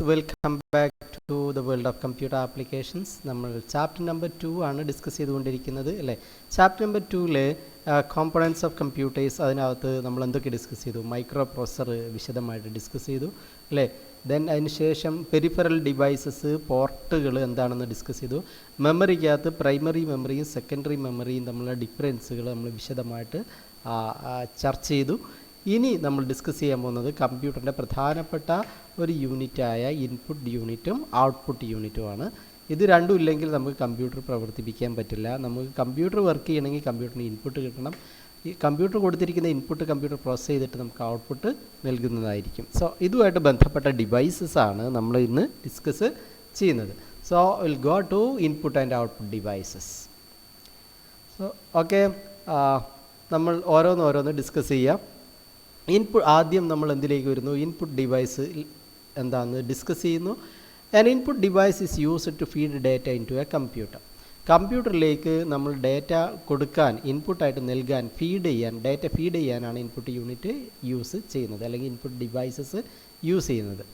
Welcome back to the world of computer applications. നമ്മൾ chapter number 2 ആണ് discuss ചെയ്തുകൊണ്ടിരിക്കുന്നത് അല്ലേ. ചാപ്റ്റർ നമ്പർ 2-ൽ കോമ്പണൻസ് ഓഫ് കമ്പ്യൂട്ടേഴ്സ്, അതിനകത്ത് നമ്മൾ എന്തൊക്കെ ഡിസ്കസ് ചെയ്തു? മൈക്രോ പ്രോസസ്സർ വിശദമായിട്ട് ഡിസ്കസ് ചെയ്തു അല്ലേ. ദെൻ അതിനുശേഷം പെരിഫറൽ ഡിവൈസസ്, പോർട്ടുകൾ എന്താണെന്ന് ഡിസ്കസ് ചെയ്തു. മെമ്മറിക്കകത്ത് പ്രൈമറി മെമ്മറിയും സെക്കൻഡറി മെമ്മറിയും തമ്മിലുള്ള ഡിഫറൻസുകൾ നമ്മൾ വിശദമായിട്ട് ചർച്ച ചെയ്തു. ഇനി നമ്മൾ ഡിസ്കസ് ചെയ്യാൻ പോകുന്നത് കമ്പ്യൂട്ടറിൻ്റെ പ്രധാനപ്പെട്ട ഒരു യൂണിറ്റായ ഇൻപുട്ട് യൂണിറ്റും ഔട്ട്പുട്ട് യൂണിറ്റുമാണ്. ഇത് രണ്ടും ഇല്ലെങ്കിൽ നമുക്ക് കമ്പ്യൂട്ടർ പ്രവർത്തിപ്പിക്കാൻ പറ്റില്ല. നമുക്ക് കമ്പ്യൂട്ടർ വർക്ക് ചെയ്യണമെങ്കിൽ കമ്പ്യൂട്ടറിന് ഇൻപുട്ട് കിട്ടണം. ഈ കമ്പ്യൂട്ടർ കൊടുത്തിരിക്കുന്ന ഇൻപുട്ട് കമ്പ്യൂട്ടർ പ്രോസസ്സ് ചെയ്തിട്ട് നമുക്ക് ഔട്ട്പുട്ട് നൽകുന്നതായിരിക്കും. സോ ഇതുമായിട്ട് ബന്ധപ്പെട്ട ഡിവൈസസ് ആണ് നമ്മൾ ഇന്ന് ഡിസ്കസ് ചെയ്യുന്നത്. So will go to input and output devices. So okay, നമ്മൾ ഓരോന്ന് ഡിസ്കസ് ചെയ്യാം. ആദ്യം നമ്മൾ എന്തിലേക്ക് വരുന്നു? ഇൻപുട്ട് ഡിവൈസ് എന്താണെന്ന് ഡിസ്കസ് ചെയ്യുന്നു. An input device is used to feed data into a computer. കമ്പ്യൂട്ടറിലേക്ക് നമ്മൾ ഡാറ്റ കൊടുക്കാൻ, ഇൻപുട്ടായിട്ട് നൽകാൻ, ഡാറ്റ ഫീഡ് ചെയ്യാനാണ് ഇൻപുട്ട് യൂണിറ്റ് യൂസ് ചെയ്യുന്നത്, അല്ലെങ്കിൽ ഇൻപുട്ട് ഡിവൈസസ് യൂസ് ചെയ്യുന്നത്.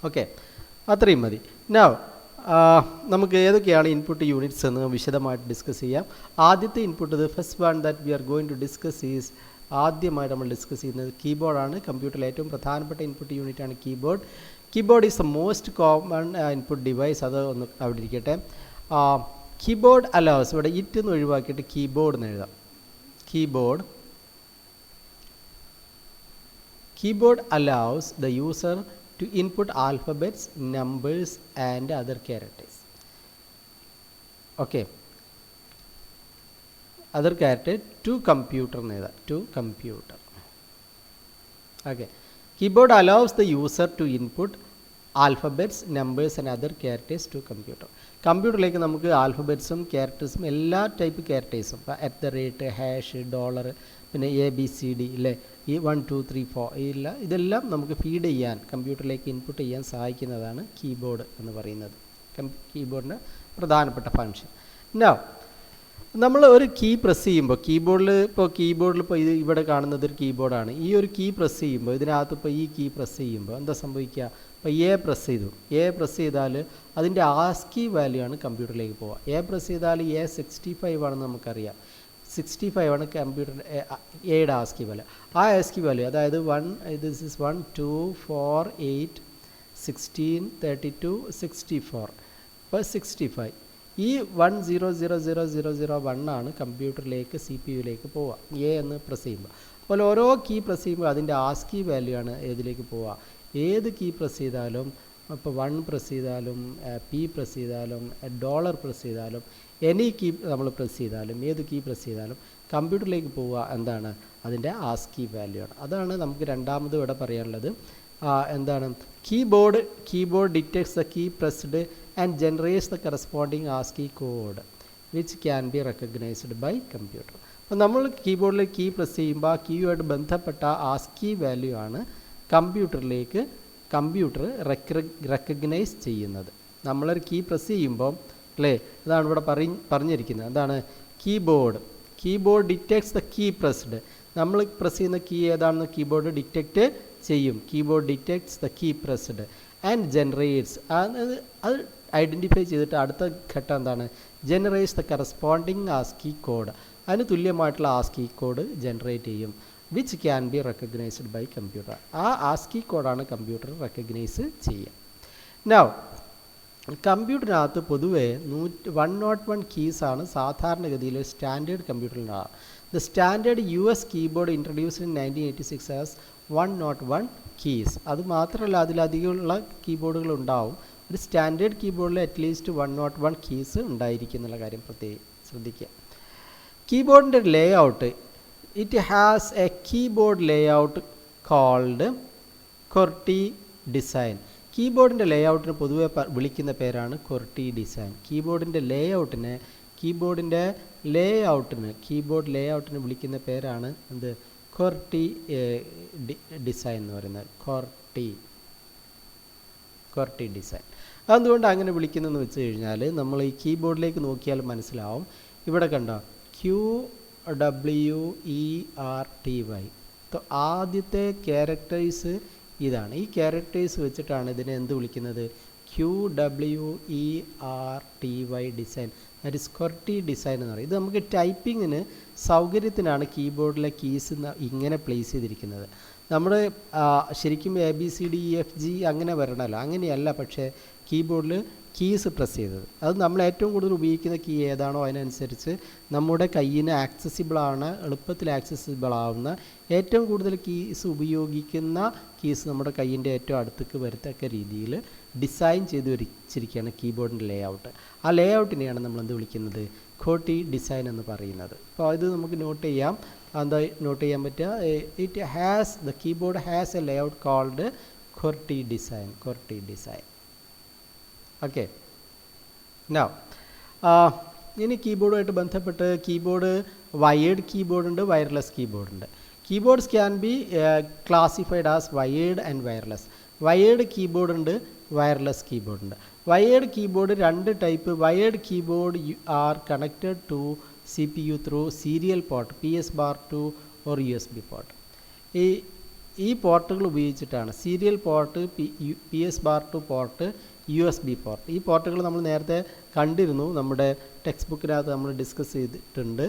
ഓക്കെ, അത്രയും മതി. നൗ നമുക്ക് ഏതൊക്കെയാണ് ഇൻപുട്ട് യൂണിറ്റ്സ് എന്ന് വിശദമായിട്ട് ഡിസ്കസ് ചെയ്യാം. ആദ്യത്തെ input, first one that we are going to discuss is, ആദ്യമായിട്ട് നമ്മൾ ഡിസ്കസ് ചെയ്യുന്നത് കീബോർഡാണ്. കമ്പ്യൂട്ടറിലെ ഏറ്റവും പ്രധാനപ്പെട്ട ഇൻപുട്ട് യൂണിറ്റാണ് keyboard. Keyboard is the most common input device. അത് ഒന്ന് അവിടെ ഇരിക്കട്ടെ. കീബോർഡ് അലൗസ്, ഇവിടെ ഇറ്റ് എന്ന് ഒഴിവാക്കിയിട്ട് കീബോർഡ് എന്ന് എഴുതാം. Keyboard allows the user to input alphabets, numbers and other characters. Okay, other character to computer എന്ന് എഴുതാം, to computer. Okay, keyboard allows the user to input alphabets, numbers and other characters to computer. കമ്പ്യൂട്ടറിലേക്ക് നമുക്ക് ആൽഫബറ്റ്സും ക്യാരക്ടേഴ്സും എല്ലാ type ക്യാരക്ടേഴ്സും, @ hash, dollar, പിന്നെ ABCD ഇല്ലേ, ഈ 1 2 3 4 ഇതെല്ലാം നമുക്ക് ഫീഡ് ചെയ്യാൻ, കമ്പ്യൂട്ടറിലേക്ക് ഇൻപുട്ട് ചെയ്യാൻ സഹായിക്കുന്നതാണ് കീബോർഡ് എന്ന് പറയുന്നത്. കീബോർഡിൻ്റെ പ്രധാനപ്പെട്ട ഫങ്ഷൻ. നൗ നമ്മൾ ഒരു കീ പ്രസ് ചെയ്യുമ്പോൾ, കീബോർഡിൽ ഇപ്പോൾ ഇവിടെ കാണുന്നത് ഒരു കീബോർഡാണ്. ഈ ഒരു കീ പ്രസ് ചെയ്യുമ്പോൾ, ഇതിനകത്ത് ഇപ്പോൾ ഈ കീ പ്രസ് ചെയ്യുമ്പോൾ എന്താ സംഭവിക്കുക? ഇപ്പോൾ എ പ്രസ് ചെയ്താൽ അതിൻ്റെ ആസ്കി വാല്യൂ ആണ് കമ്പ്യൂട്ടറിലേക്ക് പോവുക. എ പ്രസ് ചെയ്താൽ A65 ആണെന്ന് നമുക്കറിയാം. 65 ആണ് കമ്പ്യൂട്ടറിൻ്റെ എയുടെ ആസ്കി വാല്യൂ. ആ ആസ്കി വാല്യൂ, അതായത് 1 2 4 8 16 32 64, ഇപ്പോൾ 65. ഈ 100001 ആണ് കമ്പ്യൂട്ടറിലേക്ക്, CPU-യിലേക്ക് പോവുക, എ എന്ന് പ്രസ് ചെയ്യുമ്പോൾ. അപ്പോൾ ഓരോ കീ പ്രസ് ചെയ്യുമ്പോൾ അതിൻ്റെ ആസ്കി വാല്യൂ ആണ് ഏതിലേക്ക് പോവുക. ഏത് കീ പ്രസ് ചെയ്താലും, ഇപ്പോൾ 1 പ്രസ് ചെയ്താലും, P പ്രസ് ചെയ്താലും, ഡോളർ പ്രസ് ചെയ്താലും, എനി കീ നമ്മൾ പ്രസ് ചെയ്താലും, ഏത് കീ പ്രസ് ചെയ്താലും കമ്പ്യൂട്ടറിലേക്ക് പോവുക എന്താണ്? അതിൻ്റെ ആസ്കി വാല്യൂ ആണ്. അതാണ് നമുക്ക് രണ്ടാമത് ഇവിടെ പറയാനുള്ളത്. എന്താണ്? Keyboard detects the key pressed and generates the corresponding ASCII code which can be recognized by computer. അപ്പോൾ നമ്മൾ കീബോർഡിൽ കീ പ്രസ് ചെയ്യുമ്പോൾ ആ കീയുമായിട്ട് ബന്ധപ്പെട്ട ആസ്കി വാല്യൂ ആണ് കമ്പ്യൂട്ടർ റെക്കഗ്നൈസ് ചെയ്യുന്നത്. നമ്മളൊരു കീ പ്രസ് ചെയ്യുമ്പോൾ അല്ലേ, ഇതാണ് ഇവിടെ പറഞ്ഞിരിക്കുന്നത്. എന്താണ്? Keyboard detects the key pressed. നമ്മൾ പ്രസ് ചെയ്യുന്ന കീ ഏതാണെന്ന് കീബോർഡ് ഡിറ്റക്റ്റ് ചെയ്യും. Keyboard detects the key pressed and generates, അത് ഐഡൻറ്റിഫൈ ചെയ്തിട്ട് അടുത്ത ഘട്ടം എന്താണ്? Generates the corresponding ASCII code. അതിന് തുല്യമായിട്ടുള്ള ആസ്കി കോഡ് ജനറേറ്റ് ചെയ്യും. Which can be recognised by computer. ആ ആസ്കി കോഡാണ് കമ്പ്യൂട്ടർ റെക്കഗ്നൈസ് ചെയ്യുക. നൗ കമ്പ്യൂട്ടറിനകത്ത് പൊതുവെ 101 കീസാണ് സാധാരണഗതിയിൽ സ്റ്റാൻഡേർഡ് കമ്പ്യൂട്ടറിലുണ്ടാകുക. The standard US keyboard introduced in 1986 as 101 keys. അത് മാത്രമല്ല, അതിലധികമുള്ള കീബോർഡുകൾ ഉണ്ടാവും. ഒരു സ്റ്റാൻഡേർഡ് കീബോർഡിൽ അറ്റ്ലീസ്റ്റ് 101 കീസ് ഉണ്ടായിരിക്കും എന്നുള്ള കാര്യം പ്രത്യേകം ശ്രദ്ധിക്കുക. കീബോർഡിൻ്റെ layout, it has a keyboard layout called QWERTY design. കീബോർഡിൻ്റെ ലേ ഔട്ടിന് പൊതുവെ വിളിക്കുന്ന പേരാണ് QWERTY ഡിസൈൻ. കീബോർഡ് ലേ ഔട്ടിന് വിളിക്കുന്ന പേരാണ് എന്ത്? QWERTY ഡിസൈൻ എന്ന് പറയുന്നത്. QWERTY design. അതുകൊണ്ട് അങ്ങനെ വിളിക്കുന്നതെന്ന് വെച്ച് കഴിഞ്ഞാൽ, നമ്മൾ ഈ കീബോർഡിലേക്ക് നോക്കിയാൽ മനസ്സിലാവും. ഇവിടെ കണ്ടോ, QWERTY. ആദ്യത്തെ ക്യാരക്ടേഴ്സ് ഇതാണ്. ഈ ക്യാരക്ടേഴ്സ് വെച്ചിട്ടാണ് ഇതിനെ എന്ത് വിളിക്കുന്നത്? QWERTY design, that is QWERTY design എന്ന് പറയും. ഇത് നമുക്ക് ടൈപ്പിങ്ങിന് സൗകര്യത്തിനാണ് കീബോർഡിലെ കീസ് ഇങ്ങനെ പ്ലേസ് ചെയ്തിരിക്കുന്നത്. നമ്മൾ ശരിക്കും ABCDEFG അങ്ങനെ വരണമല്ലോ, അങ്ങനെയല്ല. പക്ഷേ കീബോർഡിൽ കീസ് പ്രസ് ചെയ്തത്, അത് നമ്മൾ ഏറ്റവും കൂടുതൽ ഉപയോഗിക്കുന്ന കീ ഏതാണോ അതിനനുസരിച്ച് നമ്മുടെ കയ്യിന് ആക്സസിബിളാണ്, എളുപ്പത്തിൽ ആക്സസിബിൾ ആവുന്ന ഏറ്റവും കൂടുതൽ കീസ് ഉപയോഗിക്കുന്ന കീസ് നമ്മുടെ കയ്യിൻ്റെ ഏറ്റവും അടുത്തേക്ക് വരത്തക്ക രീതിയിൽ ഡിസൈൻ ചെയ്ത് വെച്ചിരിക്കുകയാണ് കീബോർഡിൻ്റെ ലേ ഔട്ട്. ആ ലേ ഔട്ടിനെയാണ് നമ്മൾ എന്ത് വിളിക്കുന്നത്? QWERTY ഡിസൈൻ എന്ന് പറയുന്നത്. അപ്പോൾ ഇത് നമുക്ക് നോട്ട് ചെയ്യാം. എന്താ നോട്ട് ചെയ്യാൻ പറ്റുക? It has, the keyboard has a layout called QWERTY design. QWERTY design. Okay. Now ഇനി കീബോർഡുമായിട്ട് ബന്ധപ്പെട്ട് കീബോർഡ് വയേർഡ് കീബോർഡുണ്ട്, വയർലെസ് കീബോർഡുണ്ട്. Keyboards can be classified as wired and wireless. Wired കീബോർഡുണ്ട്, വയർലെസ് കീബോർഡുണ്ട്. വയേർഡ് കീബോർഡ് രണ്ട് type. Wired keyboard are connected to CPU through serial port, PS/2 or USB port. ഈ പോർട്ടുകൾ ഉപയോഗിച്ചിട്ടാണ് serial port, PS/2 port, USB port. ഈ പോർട്ടുകൾ നമ്മൾ നേരത്തെ കണ്ടിരുന്നു, നമ്മുടെ ടെക്സ്റ്റ് ബുക്കിനകത്ത് നമ്മൾ ഡിസ്കസ് ചെയ്തിട്ടുണ്ട്.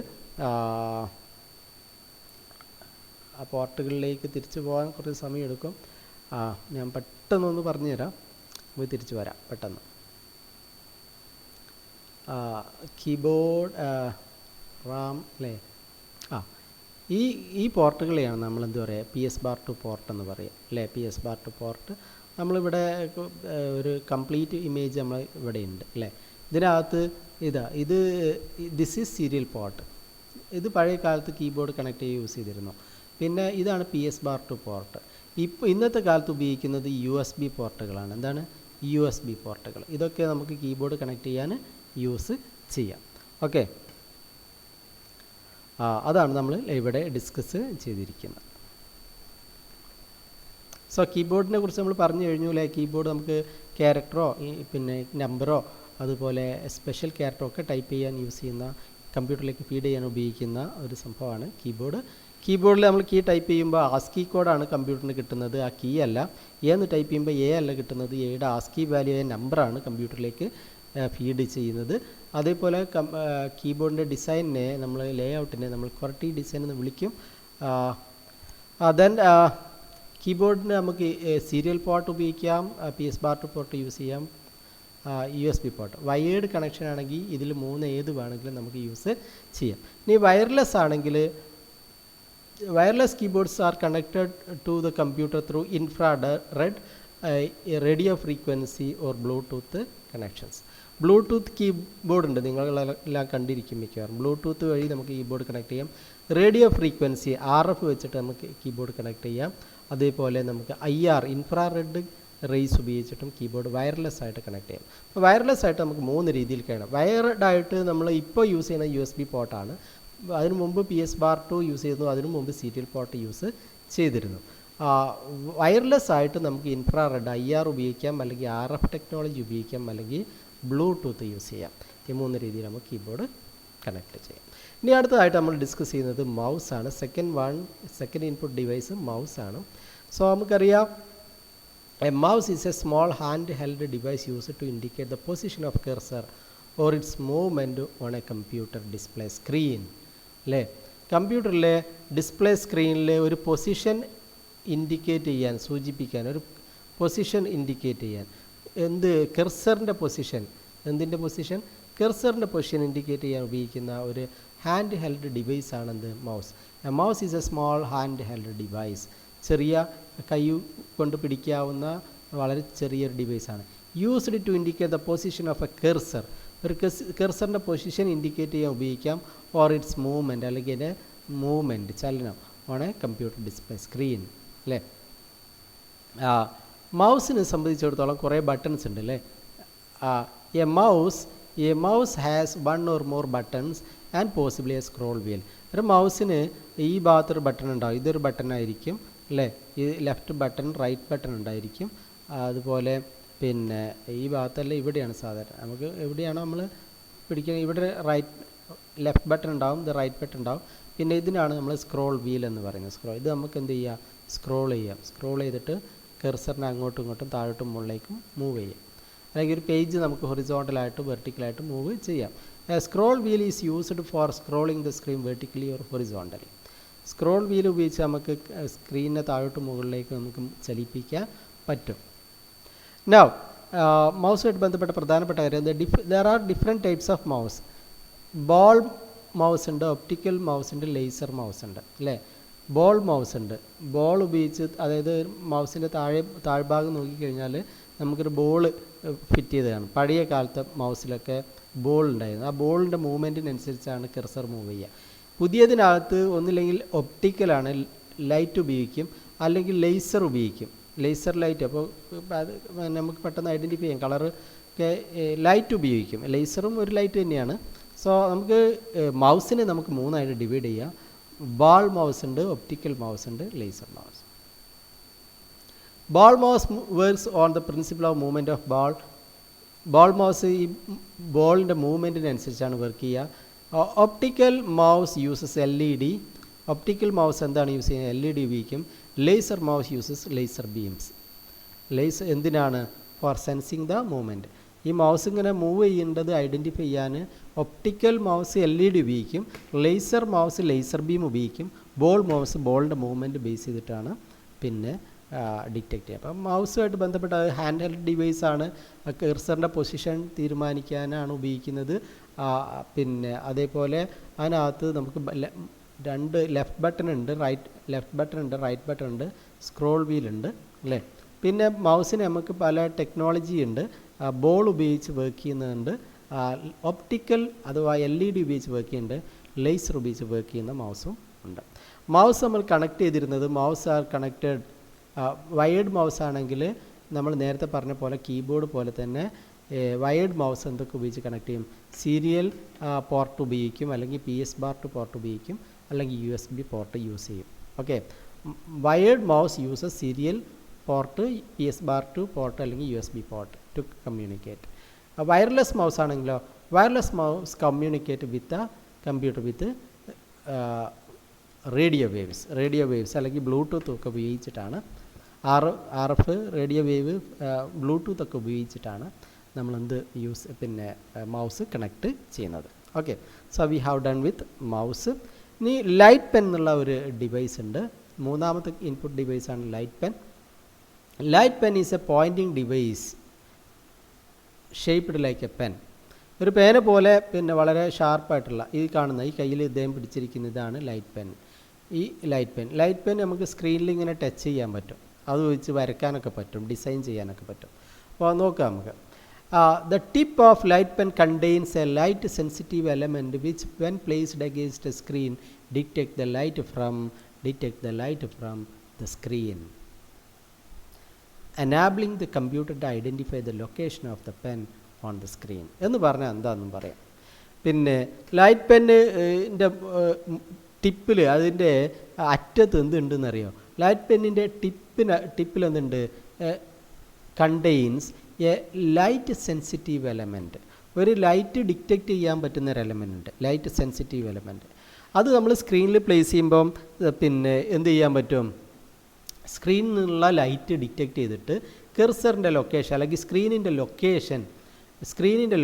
ആ പോർട്ടുകളിലേക്ക് തിരിച്ചു പോകാൻ കുറച്ച് സമയമെടുക്കും. ഞാൻ പെട്ടെന്നൊന്ന് പറഞ്ഞു തരാം, നമുക്ക് തിരിച്ചു വരാം പെട്ടെന്ന്. കീബോർഡ് റാം അല്ലേ? ഈ പോർട്ടുകളെയാണ് നമ്മൾ എന്ത് പറയുക? PS/2 പോർട്ട് എന്ന് പറയുക അല്ലേ? PS/2 പോർട്ട് നമ്മളിവിടെ ഒരു കംപ്ലീറ്റ് ഇമേജ് നമ്മൾ ഇവിടെ ഉണ്ട് അല്ലേ? ഇതിനകത്ത് ഇത് ദിസ് ഈസ് സീരിയൽ പോർട്ട്. ഇത് പഴയ കാലത്ത് കീബോർഡ് കണക്ട് ചെയ്ത് യൂസ് ചെയ്തിരുന്നു. പിന്നെ ഇതാണ് PS/2 പോർട്ട്. ഇന്നത്തെ കാലത്ത് ഉപയോഗിക്കുന്നത് USB പോർട്ടുകളാണ്. എന്താണ്? USB പോർട്ടുകൾ. ഇതൊക്കെ നമുക്ക് കീബോർഡ് കണക്ട് ചെയ്യാൻ യൂസ് ചെയ്യാം. ഓക്കെ, അതാണ് നമ്മൾ ഇവിടെ ഡിസ്കസ് ചെയ്തിരിക്കുന്നത്. സോ കീബോർഡിനെ കുറിച്ച് നമ്മൾ പറഞ്ഞു കഴിഞ്ഞു അല്ലേ? കീബോർഡ് നമുക്ക് ക്യാരക്ടറോ പിന്നെ നമ്പറോ അതുപോലെ സ്പെഷ്യൽ ക്യാരക്ടറോ ഒക്കെ ടൈപ്പ് ചെയ്യാൻ യൂസ് ചെയ്യുന്ന, കമ്പ്യൂട്ടറിലേക്ക് ഫീഡ് ചെയ്യാൻ ഉപയോഗിക്കുന്ന ഒരു സംഭവമാണ് കീബോർഡ്. കീബോർഡിൽ നമ്മൾ കീ ടൈപ്പ് ചെയ്യുമ്പോൾ ആസ്കി കോഡാണ് കമ്പ്യൂട്ടറിന് കിട്ടുന്നത്, ആ കീ അല്ല. എന്ന് ടൈപ്പ് ചെയ്യുമ്പോൾ എ അല്ല കിട്ടുന്നത്, എയുടെ ആസ്കി വാല്യൂ ആയ നമ്പറാണ് കമ്പ്യൂട്ടറിലേക്ക് ഫീഡ് ചെയ്യുന്നത്. അതേപോലെ കീബോർഡിൻ്റെ ഡിസൈനിനെ നമ്മൾ ലേ ഔട്ടിനെ നമ്മൾ QWERTY ഡിസൈൻ എന്ന് വിളിക്കും. ദെൻ കീബോർഡിന് നമുക്ക് സീരിയൽ പോർട്ട് ഉപയോഗിക്കാം, PS/2 പോർട്ട് യൂസ് ചെയ്യാം, USB പോർട്ട്. വയേർഡ് കണക്ഷൻ ആണെങ്കിൽ ഇതിൽ ഏത് വേണമെങ്കിലും നമുക്ക് യൂസ് ചെയ്യാം. ഇനി വയർലെസ് ആണെങ്കിൽ wireless keyboards are connected to the computer through infrared, radio frequency or bluetooth connections. Bluetooth keyboard ഉണ്ട്, നിങ്ങളെല്ലാം കണ്ടിരിക്കും മിക്കവാറും. ബ്ലൂടൂത്ത് വഴി നമുക്ക് കീബോർഡ് കണക്ട് ചെയ്യാം. റേഡിയോ ഫ്രീക്വൻസി RF വെച്ചിട്ട് നമുക്ക് കീബോർഡ് കണക്ട് ചെയ്യാം. അതേപോലെ നമുക്ക് IR ഇൻഫ്രാറെഡ് റേസ് ഉപയോഗിച്ചിട്ടും കീബോർഡ് വയർലെസ് ആയിട്ട് കണക്ട് ചെയ്യാം. അപ്പോൾ വയർലെസ് ആയിട്ട് നമുക്ക് 3 രീതിയിൽ കഴിയണം. വയർഡ് ആയിട്ട് നമ്മൾ ഇപ്പോൾ യൂസ് ചെയ്യുന്ന USB പോർട്ടാണ്. അതിനു മുമ്പ് PS/2 യൂസ് ചെയ്തിരുന്നു, അതിനു മുമ്പ് സീരിയൽ പോർട്ട് യൂസ് ചെയ്തിരുന്നു. വയർലെസ് ആയിട്ട് നമുക്ക് ഇൻഫ്രാറെഡ് IR ഉപയോഗിക്കാം, അല്ലെങ്കിൽ RF ടെക്നോളജി ഉപയോഗിക്കാം, അല്ലെങ്കിൽ ബ്ലൂടൂത്ത് യൂസ് ചെയ്യാം. ഈ 3 രീതിയിൽ നമുക്ക് കീബോർഡ് കണക്ട് ചെയ്യാം. ഇനി അടുത്തതായിട്ട് നമ്മൾ ഡിസ്കസ് ചെയ്യുന്നത് മൗസാണ്. സെക്കൻഡ് ഇൻപുട്ട് ഡിവൈസ് മൗസാണ്. സോ നമുക്കറിയാം, a mouse is a small hand held device use to indicate the position of cursor or its movement on a computer display screen അല്ലേ? കമ്പ്യൂട്ടറിലെ ഡിസ്പ്ലേ സ്ക്രീനിൽ ഒരു പൊസിഷൻ ഇൻഡിക്കേറ്റ് ചെയ്യാൻ, സൂചിപ്പിക്കാൻ, ഒരു പൊസിഷൻ ഇൻഡിക്കേറ്റ് ചെയ്യാൻ, കർസറിൻ്റെ പൊസിഷൻ, എന്തിൻ്റെ പൊസിഷൻ? കർസറിൻ്റെ പൊസിഷൻ ഇൻഡിക്കേറ്റ് ചെയ്യാൻ ഉപയോഗിക്കുന്ന ഒരു ഹാൻഡ് ഹെൽഡ് ഡിവൈസ് ആണ് mouse. A mouse is a small hand held device. ചെറിയ കൈ കൊണ്ട് പിടിക്കാവുന്ന വളരെ ചെറിയൊരു ഡിവൈസാണ്. Used to indicate the position of a cursor. ഒരു കർസറിൻ്റെ പൊസിഷൻ ഇൻഡിക്കേറ്റ് ചെയ്യാൻ ഉപയോഗിക്കാം. ഓർ ഇറ്റ്സ് മൂവ്മെൻറ്റ്, അല്ലെങ്കിൽ അതിൻ്റെ മൂവ്മെൻറ്റ്, ചലനം on a computer display screen അല്ലേ? മൗസിനെ സംബന്ധിച്ചിടത്തോളം കുറേ ബട്ടൺസ് ഉണ്ട് അല്ലേ? A mouse has 1 or more buttons and possibly a scroll wheel. ഒരു മൗസിന് ഈ ഭാഗത്തൊരു ബട്ടൺ ഉണ്ടാവും, ഇതൊരു ബട്ടൺ ആയിരിക്കും അല്ലേ? ഈ ലെഫ്റ്റ് ബട്ടൺ, റൈറ്റ് ബട്ടൺ ഉണ്ടായിരിക്കും. അതുപോലെ പിന്നെ ഈ ഭാഗത്തല്ല, ഇവിടെയാണ് സാധാരണ നമുക്ക് എവിടെയാണോ നമ്മൾ പിടിക്കുന്നത്, ഇവിടെ ലെഫ്റ്റ് ബട്ടൺ ഉണ്ടാവും, ഇത് റൈറ്റ് ബട്ടൺ ഉണ്ടാവും. പിന്നെ ഇതിനാണ് നമ്മൾ സ്ക്രോൾ വീൽ എന്ന് പറയുന്നത്. ഇത് നമുക്ക് എന്ത് ചെയ്യാം? സ്ക്രോൾ ചെയ്യാം. സ്ക്രോൾ ചെയ്തിട്ട് കെർസറിനെ അങ്ങോട്ടും ഇങ്ങോട്ടും താഴോട്ടും മുകളിലേക്കും മൂവ് ചെയ്യാം. അല്ലെങ്കിൽ ഒരു പേജ് നമുക്ക് ഹൊറിസോണ്ടലായിട്ട് വെർട്ടിക്കലായിട്ട് മൂവ് ചെയ്യാം. Scroll wheel is used for scrolling the screen vertically or horizontally. Scroll wheel ഉപയോഗിച്ച് നമുക്ക് സ്ക്രീനിനെ താഴോട്ട് മുകളിലേക്ക് നമുക്ക് ചലിപ്പിക്കാൻ പറ്റും. നൗ മൗസുമായിട്ട് ബന്ധപ്പെട്ട പ്രധാനപ്പെട്ട കാര്യം there are different types of mouse. Ball mouse ഉണ്ട്, ഒപ്റ്റിക്കൽ മൗസ് ഉണ്ട്, ലേസർ മൗസ് ഉണ്ട് അല്ലേ. ബോൾ മൗസ് ഉണ്ട്. ബോൾ ഉപയോഗിച്ച്, അതായത് മൗസിൻ്റെ താഴ്ഭാഗം നോക്കിക്കഴിഞ്ഞാൽ നമുക്കൊരു ബോൾ ഫിറ്റ് ചെയ്ത് കാണും. പഴയ കാലത്തെ മൗസിലൊക്കെ ബോൾ ഉണ്ടായിരുന്നു. ആ ബോളിൻ്റെ മൂവ്മെൻറ്റിനനുസരിച്ചാണ് കെർസർ മൂവ് ചെയ്യുക. പുതിയതിനകത്ത് ഒന്നില്ലെങ്കിൽ ഒപ്റ്റിക്കലാണ്, ലൈറ്റ് ഉപയോഗിക്കും, അല്ലെങ്കിൽ ലേസർ ഉപയോഗിക്കും. ലേസർ ലൈറ്റ്, അപ്പോൾ അത് നമുക്ക് പെട്ടെന്ന് ഐഡൻറ്റിഫൈ ചെയ്യാം. കളറൊക്കെ ലൈറ്റ് ഉപയോഗിക്കും. ലേസറും ഒരു ലൈറ്റ് തന്നെയാണ്. സോ നമുക്ക് മൗസിനെ നമുക്ക് മൂന്നായിട്ട് ഡിവൈഡ് ചെയ്യാം. ബോൾ മൗസ് ഉണ്ട്, ഒപ്റ്റിക്കൽ മൗസ് ഉണ്ട്, laser mouse. Ball mouse works on the principle of movement of ball. Ball mouse ഈ ബോളിൻ്റെ മൂവ്മെൻറ്റിനനുസരിച്ചാണ് വർക്ക് ചെയ്യുക. Optical mouse uses LED. Optical mouse എന്താണ് യൂസ് ചെയ്യുന്നത്? LED ഉപയോഗിക്കും. Laser mouse uses laser beams. Laser എന്തിനാണ്? For sensing the movement. ഈ mouse ഇങ്ങനെ മൂവ് ചെയ്യേണ്ടത് ഐഡൻറ്റിഫൈ ചെയ്യാൻ ഒപ്റ്റിക്കൽ മൗസ് LED ഉപയോഗിക്കും, ലേസർ മൗസ് ലേസർ ബീം ഉപയോഗിക്കും, ബോൾ മൗസ് ബോളിൻ്റെ മൂവ്മെൻറ്റ് ബേസ് ചെയ്തിട്ടാണ് പിന്നെ ഡിറ്റക്റ്റ് ചെയ്യുക. അപ്പം മൗസുമായിട്ട് ബന്ധപ്പെട്ട ഹാൻഡ് ഹെൽഡ് ഡിവൈസാണ്. കെർസറിൻ്റെ പൊസിഷൻ തീരുമാനിക്കാനാണ് ഉപയോഗിക്കുന്നത്. പിന്നെ അതേപോലെ അതിനകത്ത് നമുക്ക് രണ്ട് ലെഫ്റ്റ് ബട്ടൺ ഉണ്ട്, ലെഫ്റ്റ് ബട്ടൺ ഉണ്ട്, റൈറ്റ് ബട്ടൺ ഉണ്ട്, സ്ക്രോൾ വീൽ ഉണ്ട് അല്ലേ. പിന്നെ മൗസിന് നമുക്ക് പല ടെക്നോളജി ഉണ്ട്. ബോൾ ഉപയോഗിച്ച് വർക്ക് ചെയ്യുന്നുണ്ട്, ഒപ്റ്റിക്കൽ അഥവാ LED ഉപയോഗിച്ച് വർക്ക് ചെയ്യുന്നുണ്ട്, ലേസർ ഉപയോഗിച്ച് വർക്ക് ചെയ്യുന്ന മൗസും ഉണ്ട്. മൗസ് നമ്മൾ കണക്ട് ചെയ്തിരുന്നത് mouse are connected. Wired mouse ആണെങ്കിൽ നമ്മൾ നേരത്തെ പറഞ്ഞ പോലെ കീബോർഡ് പോലെ തന്നെ വയേർഡ് മൗസ് എന്തൊക്കെ ഉപയോഗിച്ച് കണക്ട് ചെയ്യും? സീരിയൽ പോർട്ട് ഉപയോഗിക്കും, അല്ലെങ്കിൽ PS ബാർ ടു പോർട്ട് ഉപയോഗിക്കും, അല്ലെങ്കിൽ USB പോർട്ട് യൂസ് ചെയ്യും. Okay, wired mouse uses serial port, PS bar two port, അല്ലെങ്കിൽ USB port to communicate. Wireless mouse ആണെങ്കിലോ, wireless mouse communicate with computer with radio waves അല്ലെങ്കിൽ bluetooth ഒക്കെ ഉപയോഗിച്ചിട്ടാണ്, RF radio wave, Bluetooth ഒക്കെ ഉപയോഗിച്ചിട്ടാണ് നമ്മളെന്ത് പിന്നെ മൗസ് കണക്ട് ചെയ്യുന്നത്. Okay, so we have done with mouse. ഇനി ലൈറ്റ് പെൻ എന്നുള്ള ഒരു ഡിവൈസ് ഉണ്ട്. മൂന്നാമത്തെ ഇൻപുട്ട് ഡിവൈസാണ് light pen. Light pen is a pointing device shaped like a pen. ഒരു പേന പോലെ പിന്നെ വളരെ ഷാർപ്പായിട്ടുള്ള ഈ കാണുന്ന ഈ കയ്യിൽ ഇദ്ദേഹം പിടിച്ചിരിക്കുന്നതാണ് ലൈറ്റ് പെൻ. ഈ ലൈറ്റ് പെൻ നമുക്ക് സ്ക്രീനിൽ ഇങ്ങനെ ടച്ച് ചെയ്യാൻ പറ്റും, അത് വെച്ച് വരയ്ക്കാനൊക്കെ പറ്റും, ഡിസൈൻ ചെയ്യാനൊക്കെ പറ്റും. അപ്പോൾ നോക്കാം നമുക്ക്. The tip of light pen contains a light sensitive element which when placed against a screen detect the light from the screen, enabling the computer to identify the location of the pen on the screen. എന്ന് പറഞ്ഞാൽ എന്താണെന്നും പറയാം. പിന്നെ light പെന്നിൻ്റെ ടിപ്പിൽ, അതിൻ്റെ അറ്റത്ത് എന്തുണ്ടെന്നറിയോ? Light പെന്നിൻ്റെ ടിപ്പിൽ എന്തുണ്ട്? Contains A light sensitive element. ഒരു ലൈറ്റ് ഡിറ്റക്റ്റ് ചെയ്യാൻ പറ്റുന്ന ഒരു എലമെൻ്റ് ഉണ്ട്, ലൈറ്റ് സെൻസിറ്റീവ് എലമെൻറ്റ്. അത് നമ്മൾ സ്ക്രീനിൽ പ്ലേസ് ചെയ്യുമ്പം പിന്നെ എന്ത് ചെയ്യാൻ പറ്റും? സ്ക്രീനിൽ നിന്നുള്ള ലൈറ്റ് ഡിറ്റക്റ്റ് ചെയ്തിട്ട് കെർസറിൻ്റെ ലൊക്കേഷൻ അല്ലെങ്കിൽ സ്ക്രീനിൻ്റെ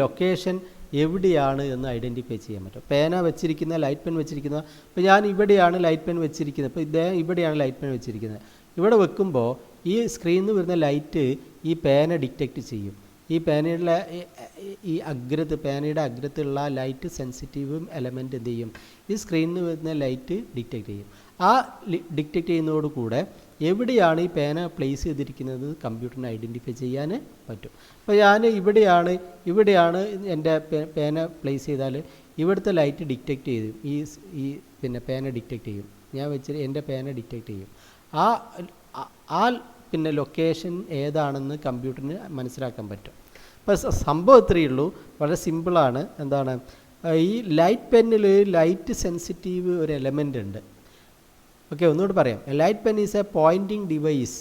ലൊക്കേഷൻ എവിടെയാണ് എന്ന് ഐഡൻറ്റിഫൈ ചെയ്യാൻ പറ്റും. പേന വെച്ചിരിക്കുന്ന, ലൈറ്റ് പെൻ വെച്ചിരിക്കുന്ന, ഇപ്പോൾ ഞാൻ ഇവിടെയാണ് ലൈറ്റ് പെൻ വെച്ചിരിക്കുന്നത്, ഇപ്പോൾ ഇദ്ദേഹം ഇവിടെയാണ് ലൈറ്റ് പെൻ വെച്ചിരിക്കുന്നത്. ഇവിടെ വെക്കുമ്പോൾ ഈ സ്ക്രീനിൽ നിന്ന് വരുന്ന ലൈറ്റ് ഈ പേന ഡിറ്റക്റ്റ് ചെയ്യും. ഈ പേനയുടെ അഗ്രത്തുള്ള ലൈറ്റ് സെൻസിറ്റീവ് എലമെൻറ്റ് എന്ത് ചെയ്യും? ഈ സ്ക്രീനിൽ നിന്ന് വരുന്ന ലൈറ്റ് ഡിറ്റക്റ്റ് ചെയ്യും. ആ ഡിറ്റക്റ്റ് ചെയ്യുന്നതോടുകൂടെ എവിടെയാണ് ഈ പേന പ്ലേസ് ചെയ്തിരിക്കുന്നത് കമ്പ്യൂട്ടറിന് ഐഡൻറ്റിഫൈ ചെയ്യാൻ പറ്റും. അപ്പോൾ ഞാൻ ഇവിടെയാണ് എൻ്റെ പേന പ്ലേസ് ചെയ്താൽ ഇവിടുത്തെ ലൈറ്റ് ഡിറ്റക്റ്റ് ചെയ്യും, ഈ പിന്നെ പേന ഡിറ്റക്റ്റ് ചെയ്യും. ഞാൻ വെച്ചിട്ട് എൻ്റെ പേന ഡിറ്റക്റ്റ് ചെയ്യും. ആ പിന്നെ ലൊക്കേഷൻ ഏതാണെന്ന് കമ്പ്യൂട്ടറിന് മനസ്സിലാക്കാൻ പറ്റും. അപ്പോൾ സംഭവം ഇത്രയേ ഉള്ളൂ, വളരെ സിമ്പിളാണ്. എന്താണ്? ഈ ലൈറ്റ് പെന്നിൽ ലൈറ്റ് സെൻസിറ്റീവ് ഒരു എലമെൻ്റ് ഉണ്ട്. ഓക്കെ, ഒന്നുകൂടി പറയാം. Light pen is a pointing device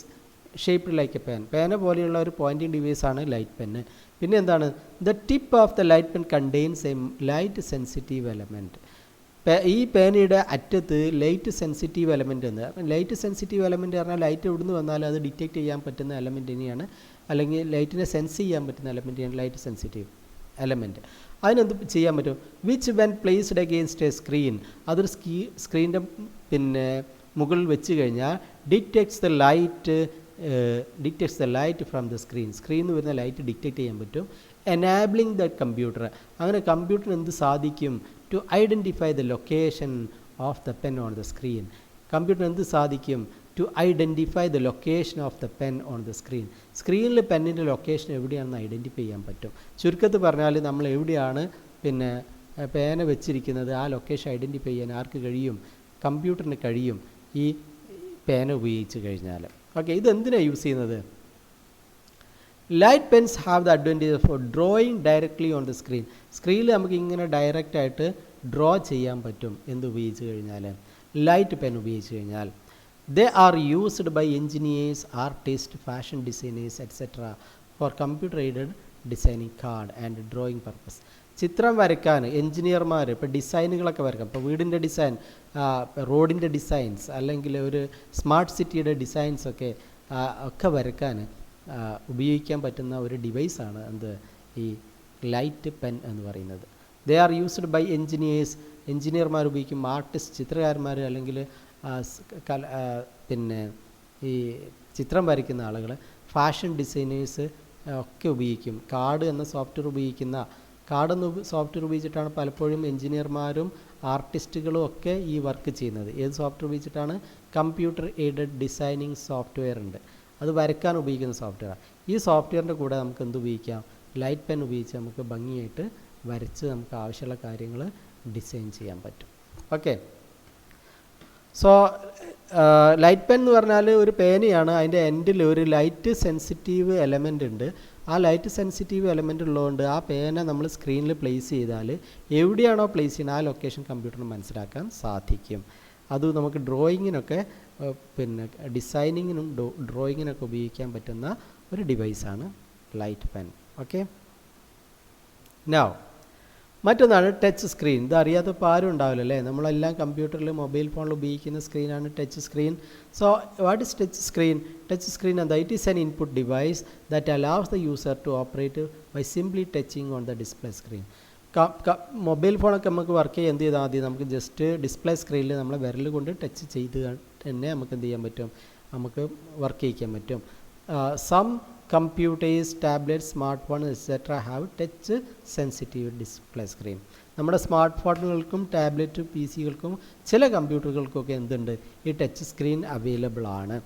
shaped like a pen. പേന പോലെയുള്ള ഒരു പോയിൻറ്റിംഗ് ഡിവൈസാണ് ലൈറ്റ് പെന്ന്. പിന്നെ എന്താണ്? The tip of the light pen contains A light sensitive element. ഈ പേനയുടെ അറ്റത്ത് ലൈറ്റ് സെൻസിറ്റീവ് എലമെൻ്റ് എന്ന് പറഞ്ഞാൽ ലൈറ്റ് സെൻസിറ്റീവ് എലമെൻ്റ് പറഞ്ഞാൽ ലൈറ്റ് എവിടുന്ന് വന്നാലും അത് ഡിറ്റക്റ്റ് ചെയ്യാൻ പറ്റുന്ന എലമെൻറ്റിനെയാണ്, അല്ലെങ്കിൽ ലൈറ്റിനെ സെൻസ് ചെയ്യാൻ പറ്റുന്ന എലമെൻറ്റിനെയാണ് ലൈറ്റ് സെൻസിറ്റീവ് എലമെൻറ്റ്. അതിനെന്ത് ചെയ്യാൻ പറ്റും? Which when placed against A screen, അതൊരു സ്ക്രീനിൻ്റെ പിന്നെ മുകളിൽ വെച്ച് കഴിഞ്ഞാൽ detects the light from the സ്ക്രീനിൽ നിന്ന് വരുന്ന ലൈറ്റ് ഡിറ്റക്റ്റ് ചെയ്യാൻ പറ്റും. എനാബിളിങ് ദ കമ്പ്യൂട്ടർ, അങ്ങനെ കമ്പ്യൂട്ടറിന് എന്ത് സാധിക്കും? To identify the location of the pen on the screen, കമ്പ്യൂട്ടറിന് എന്ത് സാധിക്കും? To identify the location of the pen on the സ്ക്രീനിൽ പെന്നിൻ്റെ ലൊക്കേഷൻ എവിടെയാണെന്ന് ഐഡൻറ്റിഫൈ ചെയ്യാൻ പറ്റും. ചുരുക്കത്തിൽ പറഞ്ഞാൽ നമ്മൾ എവിടെയാണ് പിന്നെ പേന വെച്ചിരിക്കുന്നത് ആ ലൊക്കേഷൻ ഐഡൻറ്റിഫൈ ചെയ്യാൻ ആർക്ക് കഴിയും? കമ്പ്യൂട്ടറിന് കഴിയും, ഈ പേന ഉപയോഗിച്ച് കഴിഞ്ഞാൽ. ഓക്കെ, ഇതെന്തിനാണ് യൂസ് ചെയ്യുന്നത്? Light pens have the advantage for drawing directly on the സ്ക്രീനിൽ നമുക്ക് ഇങ്ങനെ ഡയറക്റ്റായിട്ട് ഡ്രോ ചെയ്യാൻ പറ്റും. എന്ത് ഉപയോഗിച്ച് കഴിഞ്ഞാൽ? ലൈറ്റ് പെൻ ഉപയോഗിച്ച് കഴിഞ്ഞാൽ. They are used by engineers, artists, fashion designers, etc. for computer-aided designing card and drawing purpose. ചിത്രം വരയ്ക്കാൻ എൻജിനീയർമാർ ഇപ്പോൾ ഡിസൈനുകളൊക്കെ വരയ്ക്കാം. ഇപ്പോൾ വീടിൻ്റെ ഡിസൈൻ, റോഡിൻ്റെ ഡിസൈൻസ്, അല്ലെങ്കിൽ ഒരു സ്മാർട്ട് സിറ്റിയുടെ ഡിസൈൻസ് ഒക്കെ വരയ്ക്കാൻ ഉപയോഗിക്കാൻ പറ്റുന്ന ഒരു ഡിവൈസാണ് എന്ത്? ഈ ലൈറ്റ് പെൻ എന്ന് പറയുന്നത്. They are used by engineers, എൻജിനീയർമാർ ഉപയോഗിക്കും. ആർട്ടിസ്റ്റ്, ചിത്രകാരന്മാർ, അല്ലെങ്കിൽ പിന്നെ ഈ ചിത്രം വരയ്ക്കുന്ന ആളുകൾ, ഫാഷൻ ഡിസൈനേഴ്സ് ഒക്കെ ഉപയോഗിക്കും. കാർഡ് എന്ന സോഫ്റ്റ്വെയർ ഉപയോഗിച്ചിട്ടാണ് പലപ്പോഴും എൻജിനീയർമാരും ആർട്ടിസ്റ്റുകളും ഒക്കെ ഈ വർക്ക് ചെയ്യുന്നത്. ഏത് സോഫ്റ്റ്വെയർ ഉപയോഗിച്ചിട്ടാണ്? കമ്പ്യൂട്ടർ എയ്ഡഡ് ഡിസൈനിങ് സോഫ്റ്റ്വെയർ ഉണ്ട്, അത് വരയ്ക്കാൻ ഉപയോഗിക്കുന്ന സോഫ്റ്റ്വെയർ. ഈ സോഫ്റ്റ്വെയറിൻ്റെ കൂടെ നമുക്ക് എന്ത് ഉപയോഗിക്കാം? ലൈറ്റ് പെൻ ഉപയോഗിച്ച് നമുക്ക് ഭംഗിയായിട്ട് വരച്ച് നമുക്ക് ആവശ്യമുള്ള കാര്യങ്ങൾ ഡിസൈൻ ചെയ്യാൻ പറ്റും. ഓക്കെ, സോ ലൈറ്റ് പെൻ എന്ന് പറഞ്ഞാൽ ഒരു പേനയാണ്. അതിൻ്റെ എൻഡിൽ ഒരു ലൈറ്റ് സെൻസിറ്റീവ് എലമെൻ്റ് ഉണ്ട്. ആ ലൈറ്റ് സെൻസിറ്റീവ് എലമെൻ്റ് ഉള്ളതുകൊണ്ട് ആ പേന നമ്മൾ സ്ക്രീനിൽ പ്ലേസ് ചെയ്താൽ എവിടെയാണോ പ്ലേസ് ചെയ്യുന്നത് ആ ലൊക്കേഷൻ കമ്പ്യൂട്ടറിന് മനസ്സിലാക്കാൻ സാധിക്കും. അത് നമുക്ക് ഡ്രോയിങ്ങിനൊക്കെ പിന്നെ ഡിസൈനിങ്ങിനും ഡ്രോയിങ്ങിനൊക്കെ ഉപയോഗിക്കാൻ പറ്റുന്ന ഒരു ഡിവൈസാണ് ലൈറ്റ് പെൻ. ഓക്കെ, നൗ മറ്റൊന്നാണ് ടച്ച് സ്ക്രീൻ. ഇത് അറിയാത്തപ്പോൾ ആരും ഉണ്ടാവില്ല അല്ലേ? നമ്മളെല്ലാം കമ്പ്യൂട്ടറിൽ മൊബൈൽ ഫോണിൽ ഉപയോഗിക്കുന്ന സ്ക്രീനാണ് touch screen. So what is touch screen? Touch screen എന്താ? It is an input device that allows the user to operate by simply touching on the display screen. Mobile ഫോണൊക്കെ നമുക്ക് വർക്ക് ചെയ്യാൻ എന്ത് ചെയ്താൽ മതി? നമുക്ക് ജസ്റ്റ് ഡിസ്പ്ലേ സ്ക്രീനിൽ നമ്മളെ വിരൽ കൊണ്ട് ടച്ച് ചെയ്ത് തന്നെ നമുക്ക് എന്ത് ചെയ്യാൻ പറ്റും? നമുക്ക് വർക്ക് ചെയ്യിക്കാൻ പറ്റും. Some computers, tablets, smart phone etcetera have touch sensitive display screen. നമ്മുടെ സ്മാർട്ട് ഫോണുകൾക്കും ടാബ്ലറ്റ് PC-കൾക്കും ചില കമ്പ്യൂട്ടറുകൾക്കൊക്കെ എന്തുണ്ട്? ഈ ടച്ച് സ്ക്രീൻ അവൈലബിൾ ആണ്.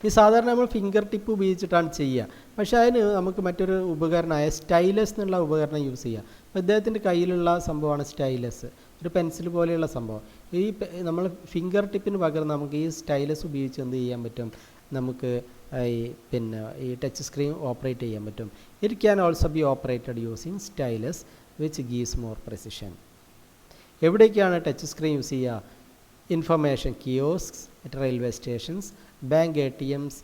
ഈ സാധാരണ നമ്മൾ ഫിംഗർ ടിപ്പ് ഉപയോഗിച്ചിട്ടാണ് ചെയ്യുക. പക്ഷേ അതിന് നമുക്ക് മറ്റൊരു ഉപകരണമായ സ്റ്റൈലസ് എന്നുള്ള ഉപകരണം യൂസ് ചെയ്യാം. അപ്പോൾ ഇദ്ദേഹത്തിൻ്റെ കയ്യിലുള്ള സംഭവമാണ് സ്റ്റൈലസ്, ഒരു പെൻസിൽ പോലെയുള്ള സംഭവം. ഈ നമ്മൾ ഫിംഗർ ടിപ്പിന് പകരം നമുക്ക് ഈ സ്റ്റൈലസ് ഉപയോഗിച്ച് എന്ത് ചെയ്യാൻ പറ്റും? നമുക്ക് ഈ ടച്ച് സ്ക്രീൻ ഓപ്പറേറ്റ് ചെയ്യാൻ പറ്റും. It can also be operated using stylus which gives more precision. എവിടേക്കാണ് ടച്ച് സ്ക്രീൻ യൂസ് ചെയ്യുക? Information kiosks at railway stations, bank ATMs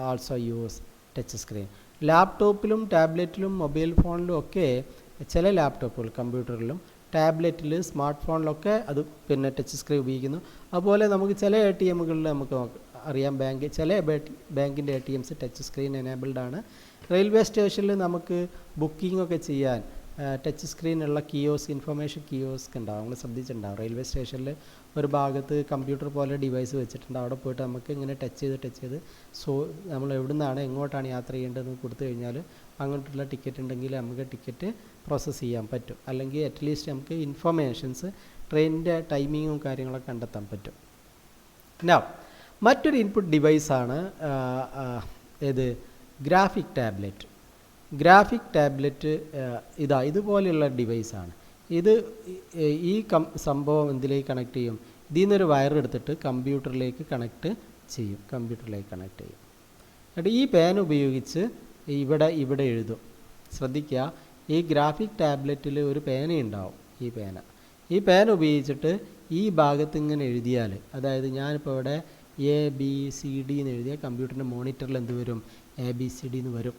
also use touch screen. ലാപ്ടോപ്പിലും ടാബ്ലറ്റിലും മൊബൈൽ ഫോണിലും ഒക്കെ, ചില ലാപ്ടോപ്പുകൾ, കമ്പ്യൂട്ടറിലും ടാബ്ലറ്റിൽ, സ്മാർട്ട് ഫോണിലൊക്കെ അത് പിന്നെ ടച്ച് സ്ക്രീൻ ഉപയോഗിക്കുന്നു. അതുപോലെ നമുക്ക് ചില ATMകളിൽ നമുക്ക് അറിയാം, ചില ബാങ്കിൻ്റെ ATMs ടച്ച് സ്ക്രീൻ എനേബിൾഡ് ആണ്. റെയിൽവേ സ്റ്റേഷനിൽ നമുക്ക് ബുക്കിംഗ് ഒക്കെ ചെയ്യാൻ ടച്ച് സ്ക്രീനുള്ള കിയോസ്ക്, ഇൻഫർമേഷൻ കിയോസ്ക് ഉണ്ടാവും. നമ്മൾ ശ്രദ്ധിച്ചിട്ടുണ്ടാവും. റെയിൽവേ സ്റ്റേഷനിൽ ഒരു ഭാഗത്ത് കമ്പ്യൂട്ടർ പോലെ ഡിവൈസ് വെച്ചിട്ടുണ്ട്. അവിടെ പോയിട്ട് നമുക്ക് ഇങ്ങനെ ടച്ച് ചെയ്ത് നമ്മൾ എവിടെ നിന്നാണ് എങ്ങോട്ടാണ് യാത്ര ചെയ്യേണ്ടതെന്ന് കൊടുത്തു കഴിഞ്ഞാൽ അങ്ങോട്ടുള്ള ടിക്കറ്റ് ഉണ്ടെങ്കിൽ നമുക്ക് ടിക്കറ്റ് പ്രോസസ്സ് ചെയ്യാൻ പറ്റും. അല്ലെങ്കിൽ അറ്റ്ലീസ്റ്റ് നമുക്ക് ഇൻഫർമേഷൻസ്, ട്രെയിനിൻ്റെ ടൈമിങ്ങും കാര്യങ്ങളൊക്കെ കണ്ടെത്താൻ പറ്റും. നൗ മറ്റൊരു ഇൻപുട്ട് ഡിവൈസാണ് ഏത്? Graphic tablet. ഗ്രാഫിക് ടാബ്ലറ്റ് ഇതുപോലെയുള്ള ഡിവൈസാണ്. ഈ സംഭവം എന്തിലേക്ക് കണക്ട് ചെയ്യും? ഇതിൽ നിന്നൊരു വയർ എടുത്തിട്ട് കമ്പ്യൂട്ടറിലേക്ക് കണക്ട് ചെയ്യും. എന്നിട്ട് ഈ പേന ഉപയോഗിച്ച് ഇവിടെ എഴുതും. ശ്രദ്ധിക്കുക, ഈ ഗ്രാഫിക് ടാബ്ലറ്റിൽ ഒരു പേനയുണ്ടാവും. ഈ പേന ഉപയോഗിച്ചിട്ട് ഈ ഭാഗത്ത് ഇങ്ങനെ എഴുതിയാൽ, അതായത് ഞാനിപ്പോൾ ഇവിടെ ABCD എന്ന് എഴുതിയാൽ കമ്പ്യൂട്ടറിൻ്റെ മോണിറ്ററിൽ എന്ത് വരും? ABCD എന്ന് വരും.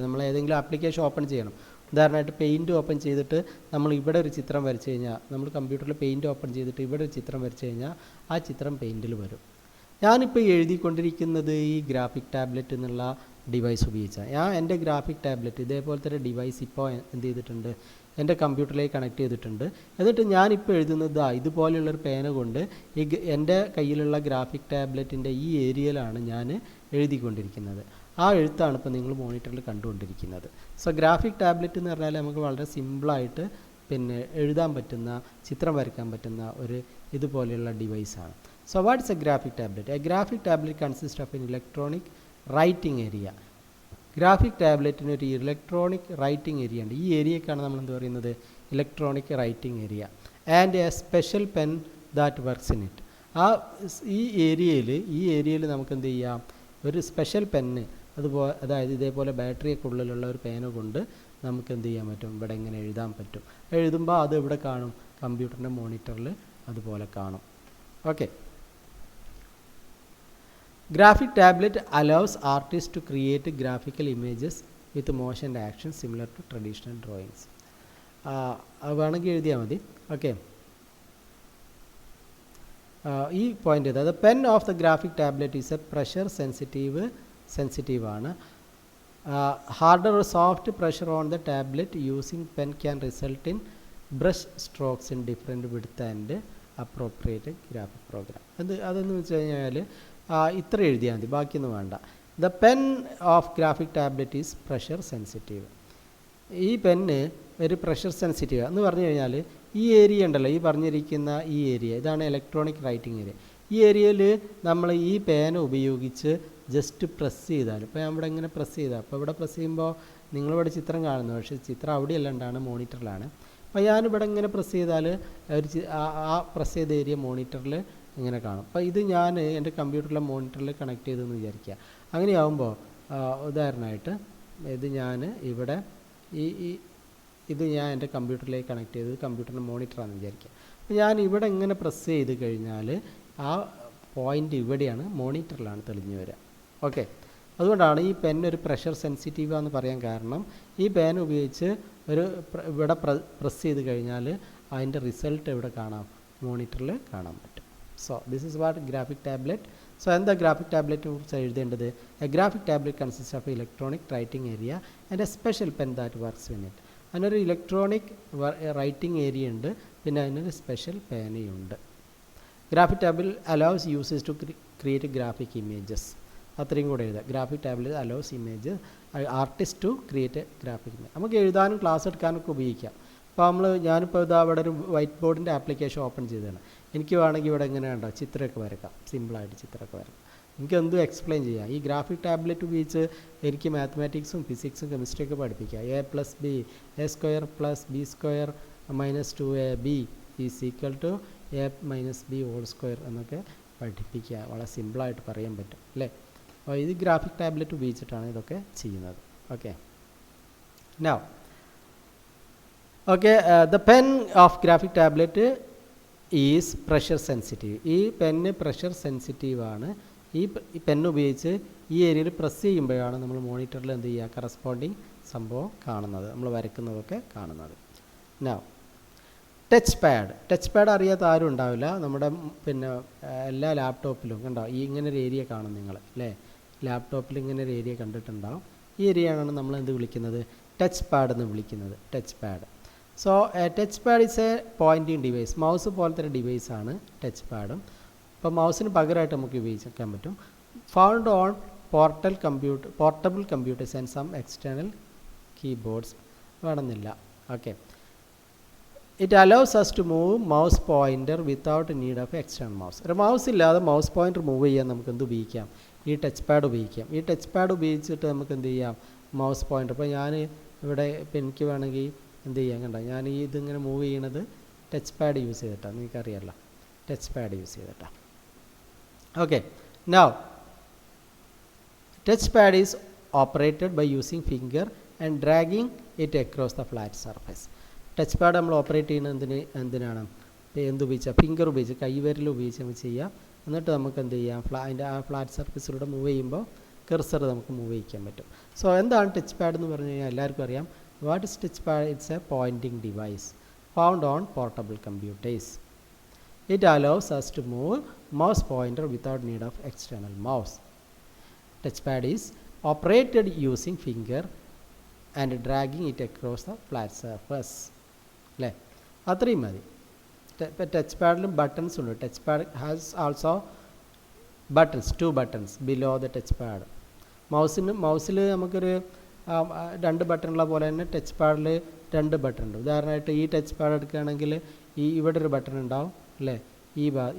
നമ്മൾ ഏതെങ്കിലും ആപ്ലിക്കേഷൻ ഓപ്പൺ ചെയ്യണം. ഉദാഹരണമായിട്ട് പെയിൻറ്റ് ഓപ്പൺ ചെയ്തിട്ട് നമ്മൾ ഇവിടെ ഒരു ചിത്രം വരച്ച് കഴിഞ്ഞാൽ, നമ്മൾ കമ്പ്യൂട്ടറിൽ പെയിൻറ്റ് ഓപ്പൺ ചെയ്തിട്ട് ഇവിടെ ഒരു ചിത്രം വരച്ച് കഴിഞ്ഞാൽ ആ ചിത്രം പെയിൻറ്റിൽ വരും. ഞാനിപ്പോൾ എഴുതിക്കൊണ്ടിരിക്കുന്നത് ഈ ഗ്രാഫിക് ടാബ്ലറ്റ് എന്നുള്ള ഡിവൈസ് ഉപയോഗിച്ചാണ്. ഞാൻ എൻ്റെ ഗ്രാഫിക് ടാബ്ലറ്റ് ഇതേപോലത്തെ ഒരു ഡിവൈസ് ഇപ്പോൾ എന്ത് ചെയ്തിട്ടുണ്ട്, എൻ്റെ കമ്പ്യൂട്ടറിലേക്ക് കണക്ട് ചെയ്തിട്ടുണ്ട്. എന്നിട്ട് ഞാനിപ്പോൾ എഴുതുന്നത് ഇതുപോലെയുള്ളൊരു പേന കൊണ്ട് എൻ്റെ കയ്യിലുള്ള ഗ്രാഫിക് ടാബ്ലറ്റിൻ്റെ ഈ ഏരിയയിലാണ് ഞാൻ എഴുതിക്കൊണ്ടിരിക്കുന്നത്. ആ എഴുത്താണ് ഇപ്പോൾ നിങ്ങൾ മോണിറ്ററിൽ കണ്ടുകൊണ്ടിരിക്കുന്നത്. സോ ഗ്രാഫിക് ടാബ്ലറ്റ് എന്ന് പറഞ്ഞാൽ നമുക്ക് വളരെ സിമ്പിളായിട്ട് എഴുതാൻ പറ്റുന്ന, ചിത്രം വരയ്ക്കാൻ പറ്റുന്ന ഒരു ഇതുപോലെയുള്ള ഡിവൈസാണ്. So what is a graphic tablet? A graphic tablet consist of an electronic writing area. Graphic ടാബ്ലറ്റിന് ഒരു ഇലക്ട്രോണിക് റൈറ്റിംഗ് ഏരിയ ഉണ്ട്. ഈ ഏരിയക്കാണ് നമ്മൾ എന്ത് പറയുന്നത്, electronic writing area. And a special pen that works in it. ഈ ഏരിയയിൽ നമുക്ക് എന്ത് ചെയ്യാം, ഒരു സ്പെഷ്യൽ പെന്ന്, അതായത് ഇതേപോലെ ബാറ്ററിയൊക്കെ ഉള്ളിലുള്ള ഒരു പേന കൊണ്ട് നമുക്ക് എന്ത് ചെയ്യാൻ പറ്റും, ഇവിടെ ഇങ്ങനെ എഴുതാൻ പറ്റും. എഴുതുമ്പോൾ അത് ഇവിടെ കാണും, കമ്പ്യൂട്ടറിൻ്റെ മോണിറ്ററിൽ അതുപോലെ കാണും. Okay. Graphic tablet allows artist to create graphical images with motion and action similar to traditional drawings. അത് വേണമെങ്കിൽ എഴുതിയാൽ മതി. ഓക്കെ. ഈ പോയിൻ്റ് ചെയ്താൽ pen of the graphic tablet is a pressure sensitive ആണ്. Harder or soft pressure on the tablet using pen can result in brush strokes in different width and appropriate graphic program. അതെന്ന് വെച്ച് കഴിഞ്ഞാൽ ഇത്ര എഴുതിയാൽ മതി, ബാക്കിയൊന്നും വേണ്ട. The pen of graphic tablet is pressure sensitive. ഈ പെന്ന് ഒരു പ്രഷർ സെൻസിറ്റീവ് എന്ന് പറഞ്ഞു കഴിഞ്ഞാൽ ഈ ഏരിയ ഉണ്ടല്ലോ, ഈ പറഞ്ഞിരിക്കുന്ന ഈ ഏരിയ, ഇതാണ് ഇലക്ട്രോണിക് റൈറ്റിംഗ് ഏരിയ. ഈ ഏരിയയിൽ നമ്മൾ ഈ പേന ഉപയോഗിച്ച് ജസ്റ്റ് പ്രസ് ചെയ്താൽ, ഇപ്പോൾ ഞാൻ ഇവിടെ ഇങ്ങനെ പ്രസ് ചെയ്താൽ, അപ്പോൾ ഇവിടെ പ്രസ് ചെയ്യുമ്പോൾ നിങ്ങളിവിടെ ചിത്രം കാണുന്നു, പക്ഷേ ചിത്രം അവിടെയല്ല ഉണ്ടാണ്, മോണിറ്ററിലാണ്. അപ്പോൾ ഞാനിവിടെ ഇങ്ങനെ പ്രസ് ചെയ്താൽ ആ പ്രസ് ചെയ്ത ഏരിയ മോണിറ്ററിൽ ഇങ്ങനെ കാണും. അപ്പോൾ ഇത് ഞാൻ എൻ്റെ കമ്പ്യൂട്ടറിലെ മോണിറ്ററിൽ കണക്ട് ചെയ്തെന്ന് വിചാരിക്കുക. അങ്ങനെയാവുമ്പോൾ ഉദാഹരണമായിട്ട് ഇത് ഞാൻ ഇവിടെ ഇത് ഞാൻ എൻ്റെ കമ്പ്യൂട്ടറിലേക്ക് കണക്ട് ചെയ്തത് കമ്പ്യൂട്ടറിൻ്റെ മോണിറ്ററാണെന്ന് വിചാരിക്കുക. അപ്പോൾ ഞാൻ ഇവിടെ ഇങ്ങനെ പ്രസ് ചെയ്ത് കഴിഞ്ഞാൽ ആ പോയിൻ്റ് ഇവിടെയാണ്, മോണിറ്ററിലാണ് തെളിഞ്ഞു വരിക. ഓക്കെ. അതുകൊണ്ടാണ് ഈ പെൻ ഒരു പ്രഷർ സെൻസിറ്റീവ് എന്ന് പറയാൻ കാരണം, ഈ പെൻ ഉപയോഗിച്ച് ഇവിടെ പ്രസ് ചെയ്ത് കഴിഞ്ഞാൽ അതിൻ്റെ റിസൾട്ട് ഇവിടെ കാണാം, മോണിറ്ററിൽ കാണാൻ പറ്റും. So this is what graphic tablet. So എന്താ ഗ്രാഫിക് ടാബ്ലറ്റിനെ കുറിച്ച് എഴുതേണ്ടത്? A graphic tablet consist of electronic writing area and a special pen that works in it. അതിനൊരു ഇലക്ട്രോണിക് റൈറ്റിംഗ് ഏരിയ ഉണ്ട്, പിന്നെ അതിനൊരു സ്പെഷ്യൽ പേനയുണ്ട്. Graphic tablet allows users to create graphic images. അത്രയും കൂടെ എഴുതുക. Graphic tablet allows image artist to create graphic image. നമുക്ക് എഴുതാനും ക്ലാസ് എടുക്കാനൊക്കെ ഉപയോഗിക്കാം. അപ്പോൾ ഞാനിപ്പോൾ അവിടെ ഒരു വൈറ്റ് ബോർഡിൻ്റെ ആപ്ലിക്കേഷൻ ഓപ്പൺ ചെയ്തതാണ്. എനിക്ക് വേണമെങ്കിൽ ഇവിടെ എങ്ങനെ ഉണ്ടോ ചിത്രമൊക്കെ വരക്കാം, സിമ്പിളായിട്ട് ചിത്രമൊക്കെ വരക്കാം, എനിക്ക് എന്തും എക്സ്പ്ലെയിൻ ചെയ്യാം. ഈ ഗ്രാഫിക് ടാബ്ലറ്റ് ഉപയോഗിച്ച് എനിക്ക് മാത്തമാറ്റിക്സും ഫിസിക്സും കെമിസ്ട്രിയൊക്കെ പഠിപ്പിക്കാം. A + B, A² + B² - 2AB is equal to A - B whole എന്നൊക്കെ പഠിപ്പിക്കുക. വളരെ സിമ്പിളായിട്ട് പറയാൻ പറ്റും അല്ലേ. അപ്പോൾ ഇത് ഗ്രാഫിക് ടാബ്ലറ്റ് ഉപയോഗിച്ചിട്ടാണ് ഇതൊക്കെ ചെയ്യുന്നത്. Okay. Now okay, the pen of graphic tablet is pressure sensitive. ഈ പെന്ന് പ്രഷർ സെൻസിറ്റീവാണ്. ഈ പെന്ന് ഉപയോഗിച്ച് ഈ ഏരിയയിൽ പ്രസ് ചെയ്യുമ്പോഴാണ് നമ്മൾ മോണിറ്ററിൽ എന്ത് ചെയ്യുക, കറസ്പോണ്ടിങ് സംഭവം കാണുന്നത്, നമ്മൾ വരയ്ക്കുന്നതൊക്കെ കാണുന്നത്. നൗ ടച്ച് പാഡ് അറിയാത്ത ആരും ഉണ്ടാവില്ല. നമ്മുടെ എല്ലാ ലാപ്ടോപ്പിലും കണ്ടോ ഈ ഇങ്ങനെ ഒരു ഏരിയ കാണും നിങ്ങൾ അല്ലേ. ലാപ്ടോപ്പിൽ ഇങ്ങനെ ഒരു ഏരിയ കണ്ടിട്ടുണ്ടാവും. ഈ ഏരിയയാണ് നമ്മൾ എന്ത് വിളിക്കുന്നത്, ടച്ച് പാഡ് എന്ന് വിളിക്കുന്നത്. Touch pad. So touch pad is A pointing device. Mouse പോലത്തെ ഒരു ഡിവൈസാണ് ടച്ച് പാഡും. അപ്പോൾ മൗസിന് പകരമായിട്ട് നമുക്ക് ഉപയോഗിക്കാൻ പറ്റും. Found on portable computers and some external keyboards വേണമെന്നില്ല. Okay. It allows us to move mouse pointer without need of external mouse. ഒരു mouse ഇല്ലാതെ മൗസ് പോയിൻ്റർ മൂവ് ചെയ്യാൻ നമുക്ക് എന്ത് ഉപയോഗിക്കാം, ഈ ടച്ച് പാഡ് ഉപയോഗിക്കാം. ഈ ടച്ച് പാഡ് ഉപയോഗിച്ചിട്ട് നമുക്ക് എന്ത് ചെയ്യാം, മൗസ് പോയിൻ്റർ. ഇപ്പോൾ ഞാൻ ഇവിടെ ഇപ്പം എനിക്ക് വേണമെങ്കിൽ എന്ത് ചെയ്യാം, കണ്ടോ ഞാൻ ഈ ഇതിങ്ങനെ മൂവ് ചെയ്യണത് ടച്ച് പാഡ് യൂസ് ചെയ്തിട്ടാണ്, നിങ്ങൾക്കറിയാമല്ലോ, ടച്ച് പാഡ് യൂസ് ചെയ്തിട്ടാണ്. Okay. Now touch pad is operated by using finger and dragging it across the flat surface. Touch pad നമ്മൾ ഓപ്പറേറ്റ് ചെയ്യുന്നത് എന്തിനാണ്, എന്തുപയോഗിച്ചാൽ ഫിംഗർ ഉപയോഗിച്ച്, കൈവിരൽ ഉപയോഗിച്ച് നമുക്ക് ചെയ്യാം. എന്നിട്ട് നമുക്ക് എന്ത് ചെയ്യാം, അതിൻ്റെ ആ ഫ്ലാറ്റ് സർഫേസിലൂടെ മൂവ് ചെയ്യുമ്പോൾ കെർസർ നമുക്ക് മൂവ് ചെയ്യിക്കാൻ പറ്റും. സോ എന്താണ് ടച്ച് പാഡ് എന്ന് പറഞ്ഞു കഴിഞ്ഞാൽ എല്ലാവർക്കും അറിയാം, What is touchpad? It's a pointing device found on portable computers. It allows us to move mouse pointer without need of external mouse. Touchpad is operated using finger and dragging it across the flat surface. അല്ലേ, അത്രയും മതി. ഇപ്പോൾ touch പാഡിലും buttons ഉണ്ട്. Touch pad has also buttons, 2 buttons below the touch pad. മൗസിൽ നമുക്കൊരു 2 ബട്ടണുള്ള പോലെ തന്നെ ടച്ച് പാഡിൽ 2 ബട്ടൺ ഉണ്ട്. ഉദാഹരണമായിട്ട് ഈ ടച്ച് പാഡ് എടുക്കുകയാണെങ്കിൽ ഇവിടെ ഒരു ബട്ടൺ ഉണ്ടാവും അല്ലേ,